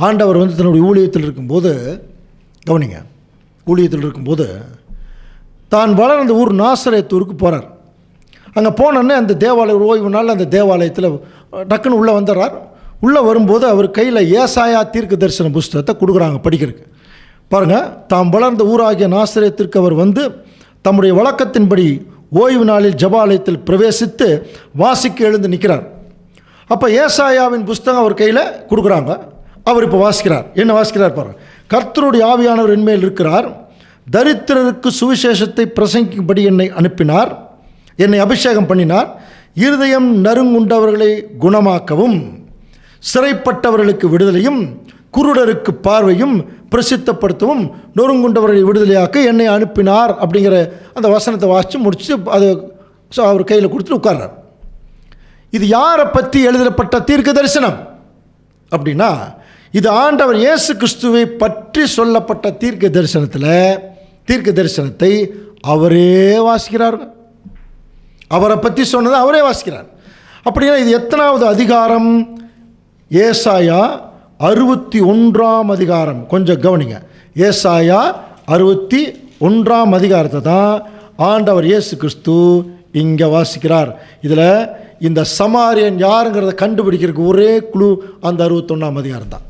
ஆண்டவர் வந்து தன்னுடைய ஊழியத்தில் இருக்கும்போது, கவனிங்க, ஊழியத்தில் இருக்கும்போது தான் வளர்ந்த ஊர் நாசரேத்தூருக்கு போகிறார். அங்கே போனோன்னே அந்த தேவாலய ஓய்வு நாள் அந்த தேவாலயத்தில் டக்குன்னு உள்ளே வந்துடுறார். உள்ளே வரும்போது அவர் கையில் ஏசாயா தீர்க்க தரிசன புஸ்தகத்தை கொடுக்குறாங்க படிக்கிறதுக்கு. பாருங்கள், தாம் வளர்ந்த ஊராகிய நாசரேத்திற்கு அவர் வந்து தம்முடைய வழக்கத்தின்படி ஓய்வு நாளில் ஜபாலயத்தில் பிரவேசித்து வாசிக்க எழுந்து நிற்கிறார். அப்போ ஏசாயாவின் புஸ்தகம் அவர் கையில் கொடுக்குறாங்க. அவர் இப்போ வாசிக்கிறார். என்ன வாசிக்கிறார் பாருங்கள். கர்த்தருடைய ஆவியானவர் என்மேல் இருக்கிறார், தரித்திரருக்கு சுவிசேஷத்தை பிரசங்கிக்கும்படி என்னை அனுப்பினார், என்னை அபிஷேகம் பண்ணினார், இருதயம் நறுங்குண்டவர்களை குணமாக்கவும், சிறைப்பட்டவர்களுக்கு விடுதலையும், குருடருக்கு பார்வையும் பிரசித்தப்படுத்தவும், நொறுங்குண்டவர்களை விடுதலையாக்க என்னை அனுப்பினார் அப்படிங்கிற அந்த வசனத்தை வாசித்து முடிச்சு அது அவர் கையில் கொடுத்துட்டு உட்கார்றார். இது யாரை பற்றி எழுதப்பட்ட தீர்க்க தரிசனம் அப்படின்னா, இது ஆண்டவர் இயேசு கிறிஸ்துவை பற்றி சொல்லப்பட்ட தீர்க்க தரிசனத்தை அவரே வாசிக்கிறார். அவரை பற்றி சொன்னதை அவரே வாசிக்கிறார். அப்படின்னா இது எத்தனாவது அதிகாரம்? ஏசாயா 61ஆம் அதிகாரம். கொஞ்சம் கவனிங்க, ஏசாயா 61ஆம் அதிகாரத்தை தான் ஆண்டவர் இயேசு கிறிஸ்து இங்கே வாசிக்கிறார். இதில் இந்த சமாரியன் யாருங்கிறத கண்டுபிடிக்கிறதுக்கு ஒரே குழு அந்த 61ஆம் அதிகாரம் தான்.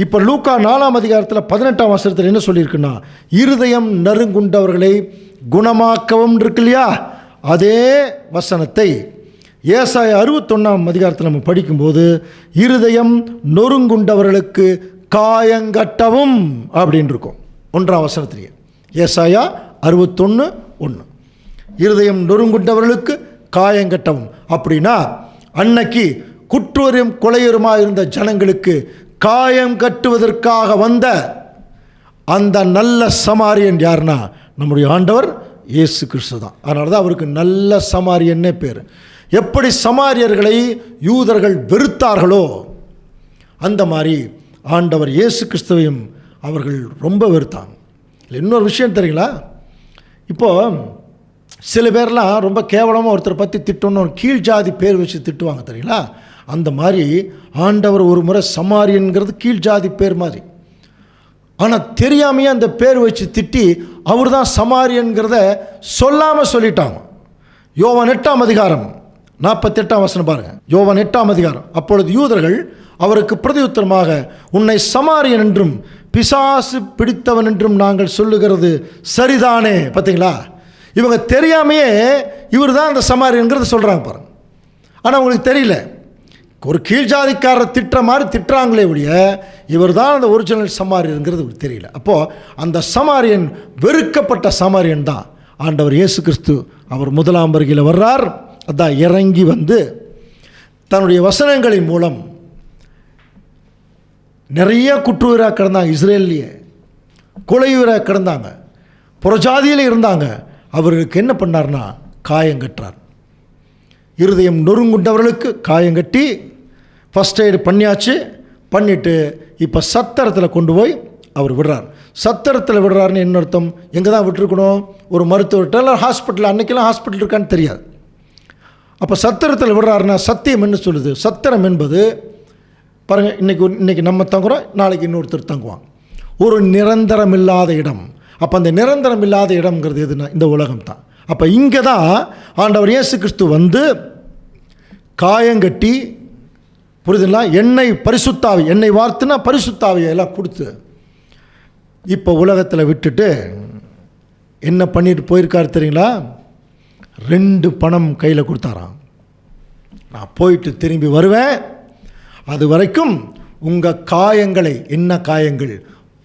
இப்போ லூக்கா 4ஆம் அதிகாரத்தில் 18ஆம் வசனத்தில் என்ன சொல்லியிருக்குன்னா, இருதயம் நறுங்குண்டவர்களை குணமாக்கவும் இருக்கு இல்லையா, அதே வசனத்தை ஏசாயா 61ஆம் அதிகாரத்தில் நம்ம படிக்கும்போது இருதயம் நொறுங்குண்டவர்களுக்கு காயங்கட்டவும் அப்படின்னு இருக்கும். 1ஆம் வசனத்திலேயே ஏசாயா 61:1 இருதயம் நொறுங்குண்டவர்களுக்கு காயங்கட்டவும். அப்படின்னா அன்னைக்கு குற்றூரியம் கொலையுறமாக இருந்த ஜனங்களுக்கு காயம் கட்டுவதற்காக வந்த அந்த நல்ல சமாரியன் யாருன்னா நம்முடைய ஆண்டவர் இயேசு கிறிஸ்து தான். அதனால தான் அவருக்கு நல்ல சமாரியன்னே பேர். எப்படி சமாரியர்களை யூதர்கள் வெறுத்தார்களோ அந்த மாதிரி ஆண்டவர் இயேசு கிறிஸ்துவையும் அவர்கள் ரொம்ப வெறுத்தாங்க. இன்னொரு விஷயம் தெரியுங்களா, இப்போது சில பேர்லாம் ரொம்ப கேவலமாக ஒருத்தரை பற்றி திட்டணும்னு ஒரு கீழ் ஜாதி பேர் வச்சு திட்டுவாங்க தெரியுங்களா. அந்த மாதிரி ஆண்டவர் ஒரு முறை சமாரியன்கிறது கீழ் ஜாதி பேர் மாதிரி, ஆனால் தெரியாமையே அந்த பேர் வச்சு திட்டி அவர் தான் சமாரியன்கிறத சொல்லாமல் சொல்லிட்டாங்க. யோவான் 8ஆம் அதிகாரம் 48ஆம் வசனம் பாருங்கள். யோவான் 8ஆம் அதிகாரம். அப்பொழுது யூதர்கள் அவருக்கு பிரதியுத்தரமாக, உன்னை சமாரியன் என்றும் பிசாசு பிடித்தவன் என்றும் நாங்கள் சொல்லுகிறது சரிதானே. பார்த்தீங்களா, இவங்க தெரியாமையே இவர் தான் அந்த சமாரியன்கிறத சொல்கிறாங்க பாருங்க. ஆனால் உங்களுக்கு தெரியல, ஒரு கீழ்ஜாதிக்காரரை திட்டுற மாதிரி திட்டுறாங்களே ஒழிய இவர் தான் அந்த ஒரிஜினல் சமாரியன்கிறது தெரியல. அப்போது அந்த சமாரியன் வெறுக்கப்பட்ட சமாரியன் தான் ஆண்டவர் இயேசு கிறிஸ்து. அவர் முதலாம் வருகையில் வர்றார். அதான் இறங்கி வந்து தன்னுடைய வசனங்களின் மூலம் நிறைய குற்றுயிராக கிடந்தாங்க. இஸ்ரேல்லையே கொலையுயிராக கிடந்தாங்க, புறஜாதியில் இருந்தாங்க. அவர்களுக்கு என்ன பண்ணார்னா காயங்கட்டார். இருதயம் நொறுங்குண்டவர்களுக்கு காயங்கட்டி ஃபஸ்ட் எய்டு பண்ணியாச்சு. பண்ணிவிட்டு இப்போ சத்திரத்தில் கொண்டு போய் அவர் விடுறார். சத்திரத்தில் விடுறாருன்னு என்ன அர்த்தம்? எங்கே தான் விட்டுருக்கணும்? ஒரு மருத்துவர்கிட்ட இல்லை ஹாஸ்பிட்டல். அன்றைக்கெல்லாம் ஹாஸ்பிட்டல் இருக்கான்னு தெரியாது. அப்போ சத்திரத்தில் விடுறாருன்னா சத்தியம் என்ன சொல்லுது? சத்திரம் என்பது பாருங்கள், இன்றைக்கி நம்ம தங்குறோம், நாளைக்கு இன்னொருத்தர் தங்குவாங்க. ஒரு நிரந்தரம் இல்லாத இடம். அப்போ அந்த நிரந்தரம் இல்லாத இடம்ங்கிறது எதுனா இந்த உலகம் தான். அப்போ இங்கே தான் ஆண்டவர் இயேசு கிறிஸ்து வந்து காயங்கட்டி, புரியுதுங்களா, எண்ணெய் பரிசுத்தாவி, எண்ணெய் வார்த்துனா பரிசுத்தாவியை எல்லாம் கொடுத்து இப்போ உலகத்தில் விட்டுட்டு என்ன பண்ணிட்டு போயிருக்காரு தெரியுங்களா? 2 பணம் கையில் கொடுத்தாராம். நான் போயிட்டு திரும்பி வருவேன், அது வரைக்கும் உங்கள் காயங்களை, என்ன காயங்கள்,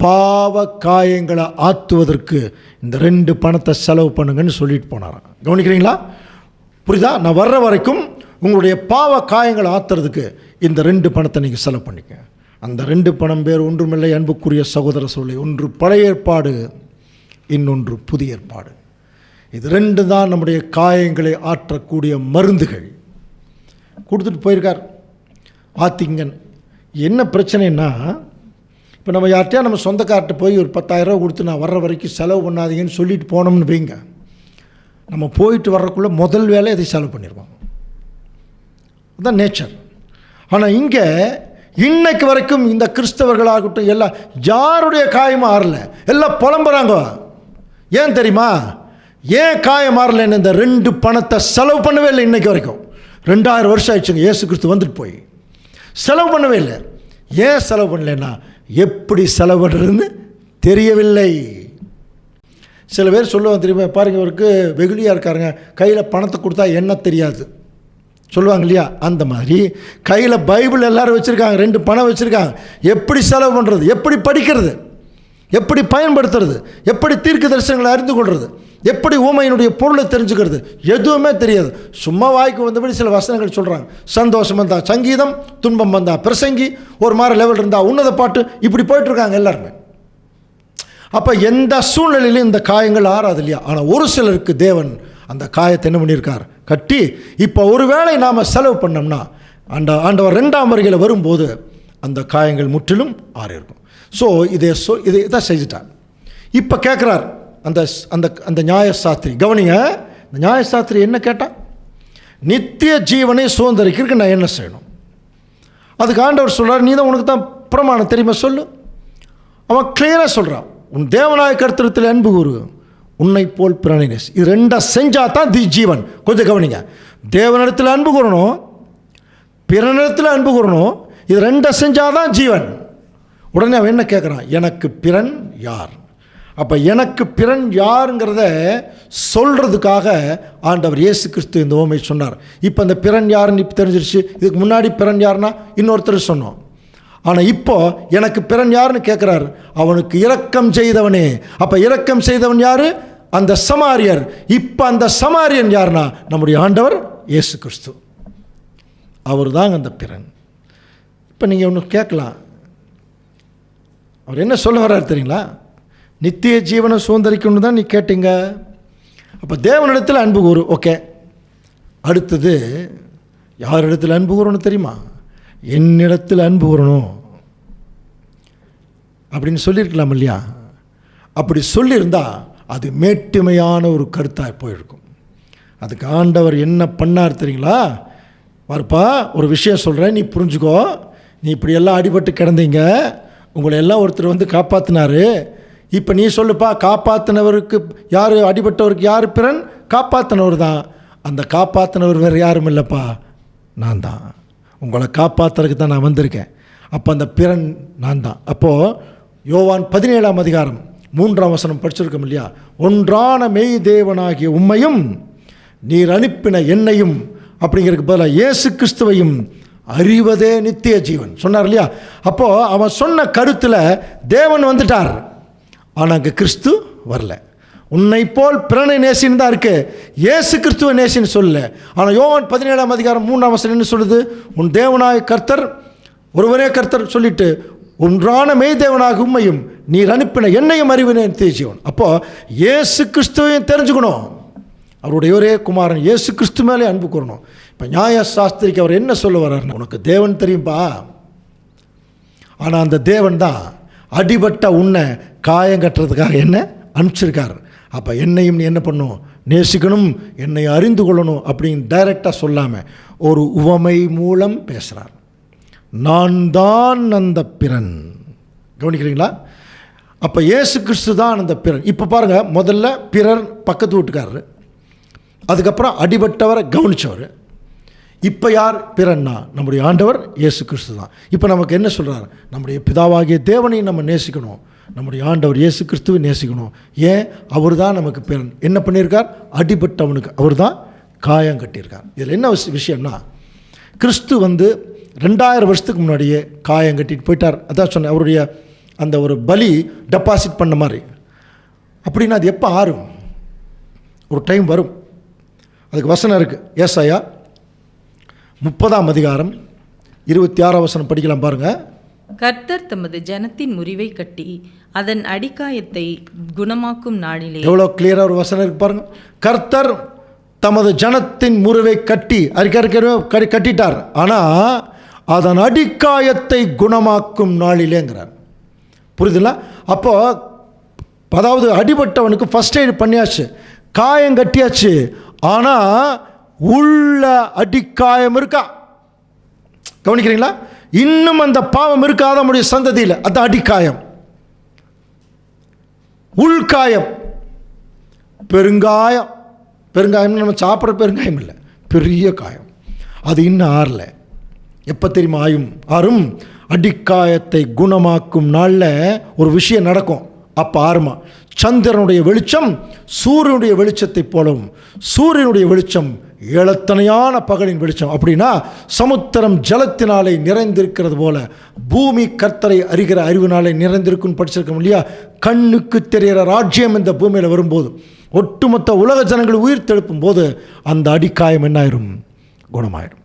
பாவ காயங்களை ஆற்றுவதற்கு இந்த 2 பணத்தை செலவு பண்ணுங்கன்னு சொல்லிட்டு போனாராம். கவனிக்கிறீங்களா? புரியுதா? நான் வர்ற வரைக்கும் உங்களுடைய பாவ காயங்களை ஆற்றுறதுக்கு இந்த 2 பணத்தை நீங்கள் செலவு பண்ணிக்க. அந்த 2 பணம் பேர் ஒன்றுமில்லை அன்புக்குரிய சகோதர சொல்லி, ஒன்று பழைய ஏற்பாடு, இன்னொன்று புதிய ஏற்பாடு. இது 2 தான் நம்முடைய காயங்களை ஆற்றக்கூடிய மருந்துகள். கொடுத்துட்டு போயிருக்கார். ஆத்திங்கன். என்ன பிரச்சனைன்னா, இப்போ நம்ம யார்கிட்டயா நம்ம சொந்தக்கார்ட்ட போய் ஒரு 10,000 ரூபா கொடுத்து நான் வர்ற வரைக்கும் செலவு பண்ணாதீங்கன்னு சொல்லிட்டு போனோம்னு வைங்க, நம்ம போயிட்டு வர்றதுக்குள்ளே முதல் வேலை அதை செலவு பண்ணிடுவோம். அதுதான் நேச்சர். ஆனால் இங்கே இன்னைக்கு வரைக்கும் இந்த கிறிஸ்தவர்களாகட்டும் எல்லாம் யாருடைய காயமும் ஆறல, எல்லாம் புலம்புறாங்க. ஏன் தெரியுமா? ஏன் காயம் ஆறலைன்னு இந்த 2 பணத்தை செலவு பண்ணவே இல்லை. இன்னைக்கு வரைக்கும் 2000 வருஷம் ஆயிடுச்சுங்க இயேசு கிறிஸ்து வந்துட்டு போய். செலவு பண்ணவே இல்லை. ஏன் செலவு பண்ணலைன்னா, எப்படி செலவு பண்ணுறதுன்னு தெரியவில்லை. சில பேர் சொல்லுவாங்க தெரியுமா, பாருங்க இவருக்கு வெகுளியாக இருக்காருங்க, கையில் பணத்தை கொடுத்தா என்ன தெரியாது சொல்லுவாங்க இல்லையா? அந்த மாதிரி கையில் பைபிள் எல்லோரும் வச்சுருக்காங்க, 2 பணம் வச்சுருக்காங்க. எப்படி செலவு பண்ணுறது, எப்படி படிக்கிறது, எப்படி பயன்படுத்துறது, எப்படி தீர்க்க தரிசனங்களை அறிந்து கொள்வது, எப்படி ஊமையினுடைய பொருளை தெரிஞ்சுக்கிறது, எதுவுமே தெரியாது. சும்மா வாய்க்கு வந்தபடி சில வசனங்கள் சொல்கிறாங்க. சந்தோஷம் வந்தால் சங்கீதம், துன்பம் வந்தால் பிரசங்கி, ஒரு மாதிரி லெவல் இருந்தால் உன்னத பாட்டு, இப்படி போயிட்டுருக்காங்க எல்லாருமே. அப்போ எந்த சூழ்நிலையிலும் இந்த காயங்கள் ஆறாது இல்லையா? ஆனால் ஒரு சிலருக்கு தேவன் அந்த காயத்தை என்ன பண்ணியிருக்கார், கட்டி. இப்போ ஒருவேளை நாம் செலவு பண்ணோம்னா ஆண்டவர் 2ஆம் வருகையில் வரும்போது அந்த காயங்கள் முற்றிலும் ஆறியிருக்கும். ஸோ இதை தான் செஞ்சுட்டார். இப்போ கேட்குறார் அந்த அந்த அந்த நியாயசாஸ்திரி. கவனிங்க, இந்த நியாயசாஸ்திரி என்ன கேட்டான்? நித்திய ஜீவனை சுதந்திரிக்கிறதுக்கு நான் என்ன செய்யணும்? அதுக்கு ஆண்டவர் சொல்கிறார், நீ தான், உனக்கு தான் பிரமாணம் தெரியுமா, சொல்லு. அவன் கிளியராக சொல்கிறான், உன் தேவனாய கர்த்தரிடத்தில் அன்பு கூறு, உன்னை போல் பிறனை நேசி. இது 2 செஞ்சால் தான் ஜீவன். கொஞ்சம் கவனிங்க, தேவனிடத்தில் அன்பு கூறணும், பிறனிடத்தில் அன்பு கூறணும். இது 2 செஞ்சால் தான் ஜீவன். உடனே அவன் என்ன கேட்குறான்? எனக்கு பிறன் யார்? அப்போ எனக்கு பிறன் யாருங்கிறத சொல்கிறதுக்காக ஆண்டவர் இயேசு கிறிஸ்து இந்த ஓமை சொன்னார். இப்போ அந்த பிறன் யாருன்னு இப்போ தெரிஞ்சிருச்சு. இதுக்கு முன்னாடி பிறன் யாருன்னா இன்னொருத்தர் சொன்னோம். ஆனால் இப்போ எனக்கு பிறன் யாருன்னு கேட்குறாரு. அவனுக்கு இரக்கம் செய்தவனே. அப்போ இரக்கம் செய்தவன் யார்? அந்த சமாரியர். இப்போ அந்த சமாரியன் யாருன்னா நம்முடைய ஆண்டவர் இயேசு கிறிஸ்து. அவர் தாங்க அந்த பிறன். இப்போ நீங்கள் ஒன்று கேட்கலாம், அவர் என்ன சொல்ல வர்றார் தெரியுங்களா? நித்திய ஜீவனை சுதந்திரிக்கணும்னு தான் நீ கேட்டீங்க. அப்போ தேவனிடத்தில் அன்பு கூறு, ஓகே. அடுத்தது யாரிடத்தில் அன்பு கூறணும் தெரியுமா? என்னிடத்தில் அன்பு கூறணும் அப்படின்னு சொல்லியிருக்கலாம் இல்லையா? அப்படி சொல்லியிருந்தா அது மேட்டுமையான ஒரு கருத்தாக போயிருக்கும். அதுக்கு ஆண்டவர் என்ன பண்ணார் தெரியுங்களா? வரப்பா, ஒரு விஷயம் சொல்கிறேன், நீ புரிஞ்சுக்கோ. நீ இப்படியெல்லாம் அடிபட்டு கிடந்தீங்க, உங்களை எல்லாம் ஒருத்தர் வந்து காப்பாற்றினார். இப்போ நீ சொல்லுப்பா, காப்பாற்றினவருக்கு யார், அடிபட்டவருக்கு யார் பிறன்? காப்பாற்றினவர் தான். அந்த காப்பாற்றினவர் வேறு யாரும் இல்லைப்பா, நான் தான். உங்களை காப்பாற்றுறதுக்கு தான் நான் வந்திருக்கேன். அப்போ அந்த பிறன் நான் தான். அப்போது யோவான் 17ஆம் அதிகாரம் 3ஆம் வசனம் படிச்சிருக்கோம் இல்லையா? ஒன்றான மெய் தேவனாகிய உம்மையும் நீர் அனுப்பின என்னையும் அப்படிங்கிறதுக்கு பதிலாக இயேசு கிறிஸ்துவையும் அறிவதே நித்திய ஜீவன் சொன்னார் இல்லையா? அப்போது அவன் சொன்ன கருத்தில் தேவன் வந்துட்டார். ஆனால் அங்கே கிறிஸ்து வரல. உன்னை போல் பிறனை நேசின்னு தான் இருக்கு, இயேசு கிறிஸ்துவ நேசின்னு சொல்லல. ஆனால் யோவான் 17ஆம் அதிகாரம் 3ஆம் வசனம் என்ன சொல்லுது? உன் தேவனாய கர்த்தர் ஒருவரே கர்த்தர் சொல்லிட்டு ஒன்றான மெய் தேவனாக உம்மையும் நீர் அனுப்பின என்னையும் அறிவினே நித்திய ஜீவன். அப்போது இயேசு கிறிஸ்துவையும் தெரிஞ்சுக்கணும். அவருடைய ஒரே குமாரன் இயேசு கிறிஸ்து மேலே அன்பு கூறணும். இப்போ நியாய சாஸ்திரிக்கு அவர் என்ன சொல்ல வர்றாருன்னா, உனக்கு தேவன் தெரியும்பா, ஆனால் அந்த தேவன் தான் அடிபட்ட உன்னை காயம் கட்டுறதுக்காக என்ன அனுப்பிச்சிருக்கார். அப்போ என்னையும் நீ என்ன பண்ணணும்? நேசிக்கணும், என்னை அறிந்து கொள்ளணும் அப்படின்னு டைரெக்டாக சொல்லாமல் ஒரு உவமை மூலம் பேசுகிறார். நான் தான் அந்த பிறன். கவனிக்கிறீங்களா? அப்போ இயேசு கிறிஸ்து தான் அந்த பிறன். இப்போ பாருங்கள், முதல்ல பிறர் பக்கத்து வீட்டுக்காரர், அதுக்கப்புறம் அடிபட்டவரை கவனித்தவர். இப்போ யார் பிறன்னா? நம்முடைய ஆண்டவர் இயேசு கிறிஸ்து தான். இப்போ நமக்கு என்ன சொல்கிறார்? நம்முடைய பிதாவாகிய தேவனையும் நம்ம நேசிக்கணும், நம்முடைய ஆண்டவர் இயேசு கிறிஸ்துவை நேசிக்கணும். ஏன்? அவர் தான் நமக்கு பிறன். என்ன பண்ணியிருக்கார்? அடிபட்டவனுக்கு அவர் தான் காயம் கட்டியிருக்கார். இதில் என்ன விஷயம்னா, கிறிஸ்து வந்து 2000 வருஷத்துக்கு முன்னாடியே காயம் கட்டிட்டு போயிட்டார். அதான் சொன்னேன், அவருடைய அந்த ஒரு பலி டெபாசிட் பண்ண மாதிரி. அப்படின்னா அது எப்போ ஆறும்? ஒரு டைம் வரும். அதுக்கு வசனம் இருக்குது. ஏசாயா 30ஆம் அதிகாரம் 26ஆம் வசனம் படிக்கலாம் பாருங்கள். கர்த்தர் தமது ஜனத்தின் முறிவை கட்டி அதன் அடிக்காயத்தை குணமாக்கும் நாளிலே. எவ்வளோ கிளியராக ஒரு வசனம் இருக்கு பாருங்க. கர்த்தர் தமது ஜனத்தின் முறிவை கட்டி கட்டிட்டார், ஆனால் அதன் அடிக்காயத்தை குணமாக்கும் நாளிலேங்கிறார். புரியுதுங்களா? அப்போ அதாவது அடிபட்டவனுக்கு ஃபர்ஸ்ட் எய்டு பண்ணியாச்சு, காயம் கட்டியாச்சு, ஆனால் உள்ள அடிக்காயம் இருக்கா? கவனிக்கிறீங்களா? இன்னும் அந்த பாவம் இருக்காத நம்முடைய சந்ததியில். அது அடிக்காயம், உள்காயம், பெருங்காயம். பெருங்காயம் நம்ம சாப்பிட்ற பெருங்காயம் இல்லை, பெரிய காயம். அது இன்னும் ஆறல. எப்போ தெரியுமா ஆறும்? அடிக்காயத்தை குணமாக்கும் நாளில் ஒரு விஷயம் நடக்கும். அப்போ ஆறுமா? சந்திரனுடைய வெளிச்சம் சூரியனுடைய வெளிச்சத்தை போலவும், சூரியனுடைய வெளிச்சம் ஏழத்தனையான பகலின் வெளிச்சம். அப்படின்னா சமுத்திரம் ஜலத்தினாலே நிறைந்திருக்கிறது போல பூமி கர்த்தரை அறிகிற அறிவினாலே நிறைந்திருக்குன்னு படிச்சிருக்கோம் இல்லையா? கண்ணுக்கு தெரிகிற ராஜ்யம் இந்த பூமியில் வரும்போது, ஒட்டுமொத்த உலக ஜனங்கள் உயிர் தெழுப்பும் போது அந்த அடிக்காயம் என்னாயிரும்? குணமாயிடும்.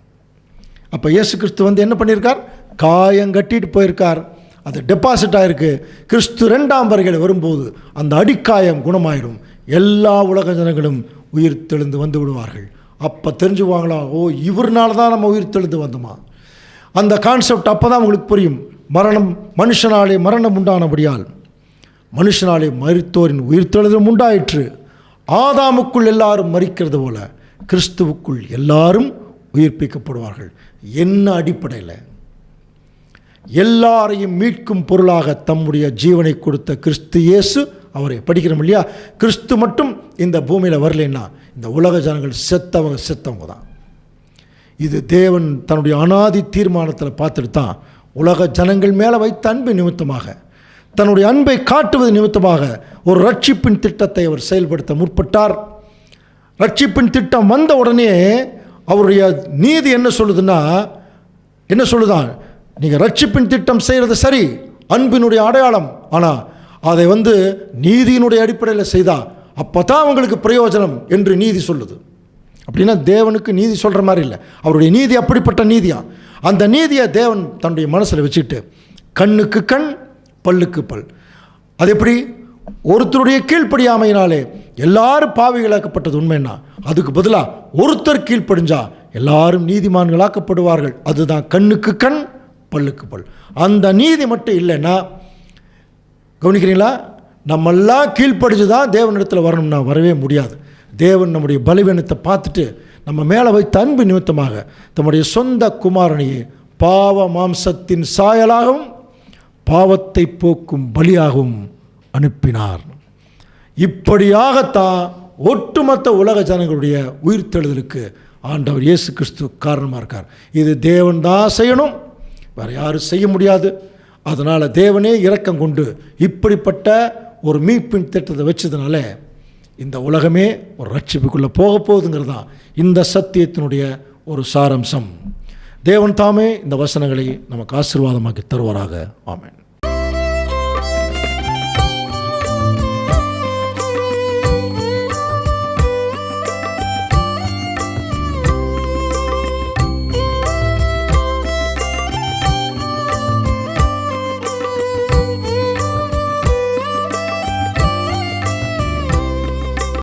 அப்போ இயேசு கிறிஸ்து என்ன பண்ணியிருக்கார்? காயம் கட்டிட்டு போயிருக்கார். அது டெபாசிட் ஆகிருக்கு. கிறிஸ்து 2ஆம் வருகையில் வரும்போது அந்த அடிக்காயம் குணமாயிடும். எல்லா உலக ஜனங்களும் உயிர் தெழுந்து வந்து விடுவார்கள். அப்போ தெரிஞ்சுவாங்களாம், ஓ இவர்னால தான் நம்ம உயிர் தெழுந்து வந்தோமா. அந்த கான்செப்ட் அப்போ தான் உங்களுக்கு புரியும். மரணம், மனுஷனாலே மரணம் உண்டானபடியால் மனுஷனாலே மரித்தோரின் உயிர் தெழுதலும் உண்டாயிற்று. ஆதாமுக்குள் எல்லாரும் மரிக்கிறது போல கிறிஸ்துவுக்குள் எல்லாரும் உயிர்ப்பிக்கப்படுவார்கள். என்ன அடிப்படையில்? எல்லாரையும் மீட்கும் பொருளாக தம்முடைய ஜீவனை கொடுத்த கிறிஸ்து இயேசு, அவரை படிக்கிறோம் இல்லையா? கிறிஸ்து மட்டும் இந்த பூமியில் வரலைன்னா இந்த உலக ஜனங்கள் செத்தவங்க தான். இது தேவன் தன்னுடைய அனாதி தீர்மானத்தில் பார்த்துட்டு தான் உலக ஜனங்கள் மேலே வைத்த அன்பு நிமித்தமாக, தன்னுடைய அன்பை காட்டுவது நிமித்தமாக ஒரு ரட்சிப்பின் திட்டத்தை அவர் செயல்படுத்த முற்பட்டார். ரட்சிப்பின் திட்டம் வந்த உடனே அவருடைய நீதி என்ன சொல்லுதான்? நீங்கள் ரட்சிப்பின் திட்டம் செய்கிறது சரி, அன்பினுடைய அடையாளம், ஆனால் அதை நீதியினுடைய அடிப்படையில் செய்தால் அப்போ தான் அவங்களுக்கு பிரயோஜனம் என்று நீதி சொல்லுது. அப்படின்னா தேவனுக்கு நீதி சொல்கிற மாதிரி இல்லை, அவருடைய நீதி அப்படிப்பட்ட நீதியா. அந்த நீதியை தேவன் தன்னுடைய மனசில் வச்சுக்கிட்டு கண்ணுக்கு கண், பல்லுக்கு பல். அது எப்படி? ஒருத்தருடைய கீழ்ப்படியாமையினாலே எல்லாரும் பாவிகளாக்கப்பட்டது உண்மைன்னா, அதுக்கு பதிலாக ஒருத்தர் கீழ்ப்படிஞ்சா எல்லாரும் நீதிமான்களாக்கப்படுவார்கள். அதுதான் கண்ணுக்கு கண், பல்லுக்கு பல். அந்த நீதி மட்டும் இல்லைன்னா, கவனிக்கிறீங்களா, நம்மெல்லாம் கீழ்ப்படிஞ்சு தான் தேவனிடத்தில் வரணும்னா வரவே முடியாது. தேவன் நம்முடைய பலவீனத்தை பார்த்துட்டு நம்ம மேலே வைத்த அன்பு நிமித்தமாக தம்முடைய சொந்த குமாரனையே பாவ மாம்சத்தின் சாயலாகவும் பாவத்தை போக்கும் பலியாகவும் அனுப்பினார். இப்படியாகத்தான் ஒட்டுமொத்த உலக ஜனங்களுடைய உயிர்த்தெழுதலுக்கு ஆண்டவர் இயேசு கிறிஸ்து காரணமாக இருக்கார். இது தேவன் தான் செய்யணும், வேறு யாரும் செய்ய முடியாது. அதனால் தேவனே இரக்கம் கொண்டு இப்படிப்பட்ட ஒரு மீட்பின் திட்டத்தை வச்சதுனால இந்த உலகமே ஒரு ரட்சிப்புக்குள்ளே போக போகுதுங்கிறது தான் இந்த சத்தியத்தினுடைய ஒரு சாரம்சம். தேவன் தாமே இந்த வசனங்களை நமக்கு ஆசீர்வாதமாக்கி தருவாராக. ஆமென்.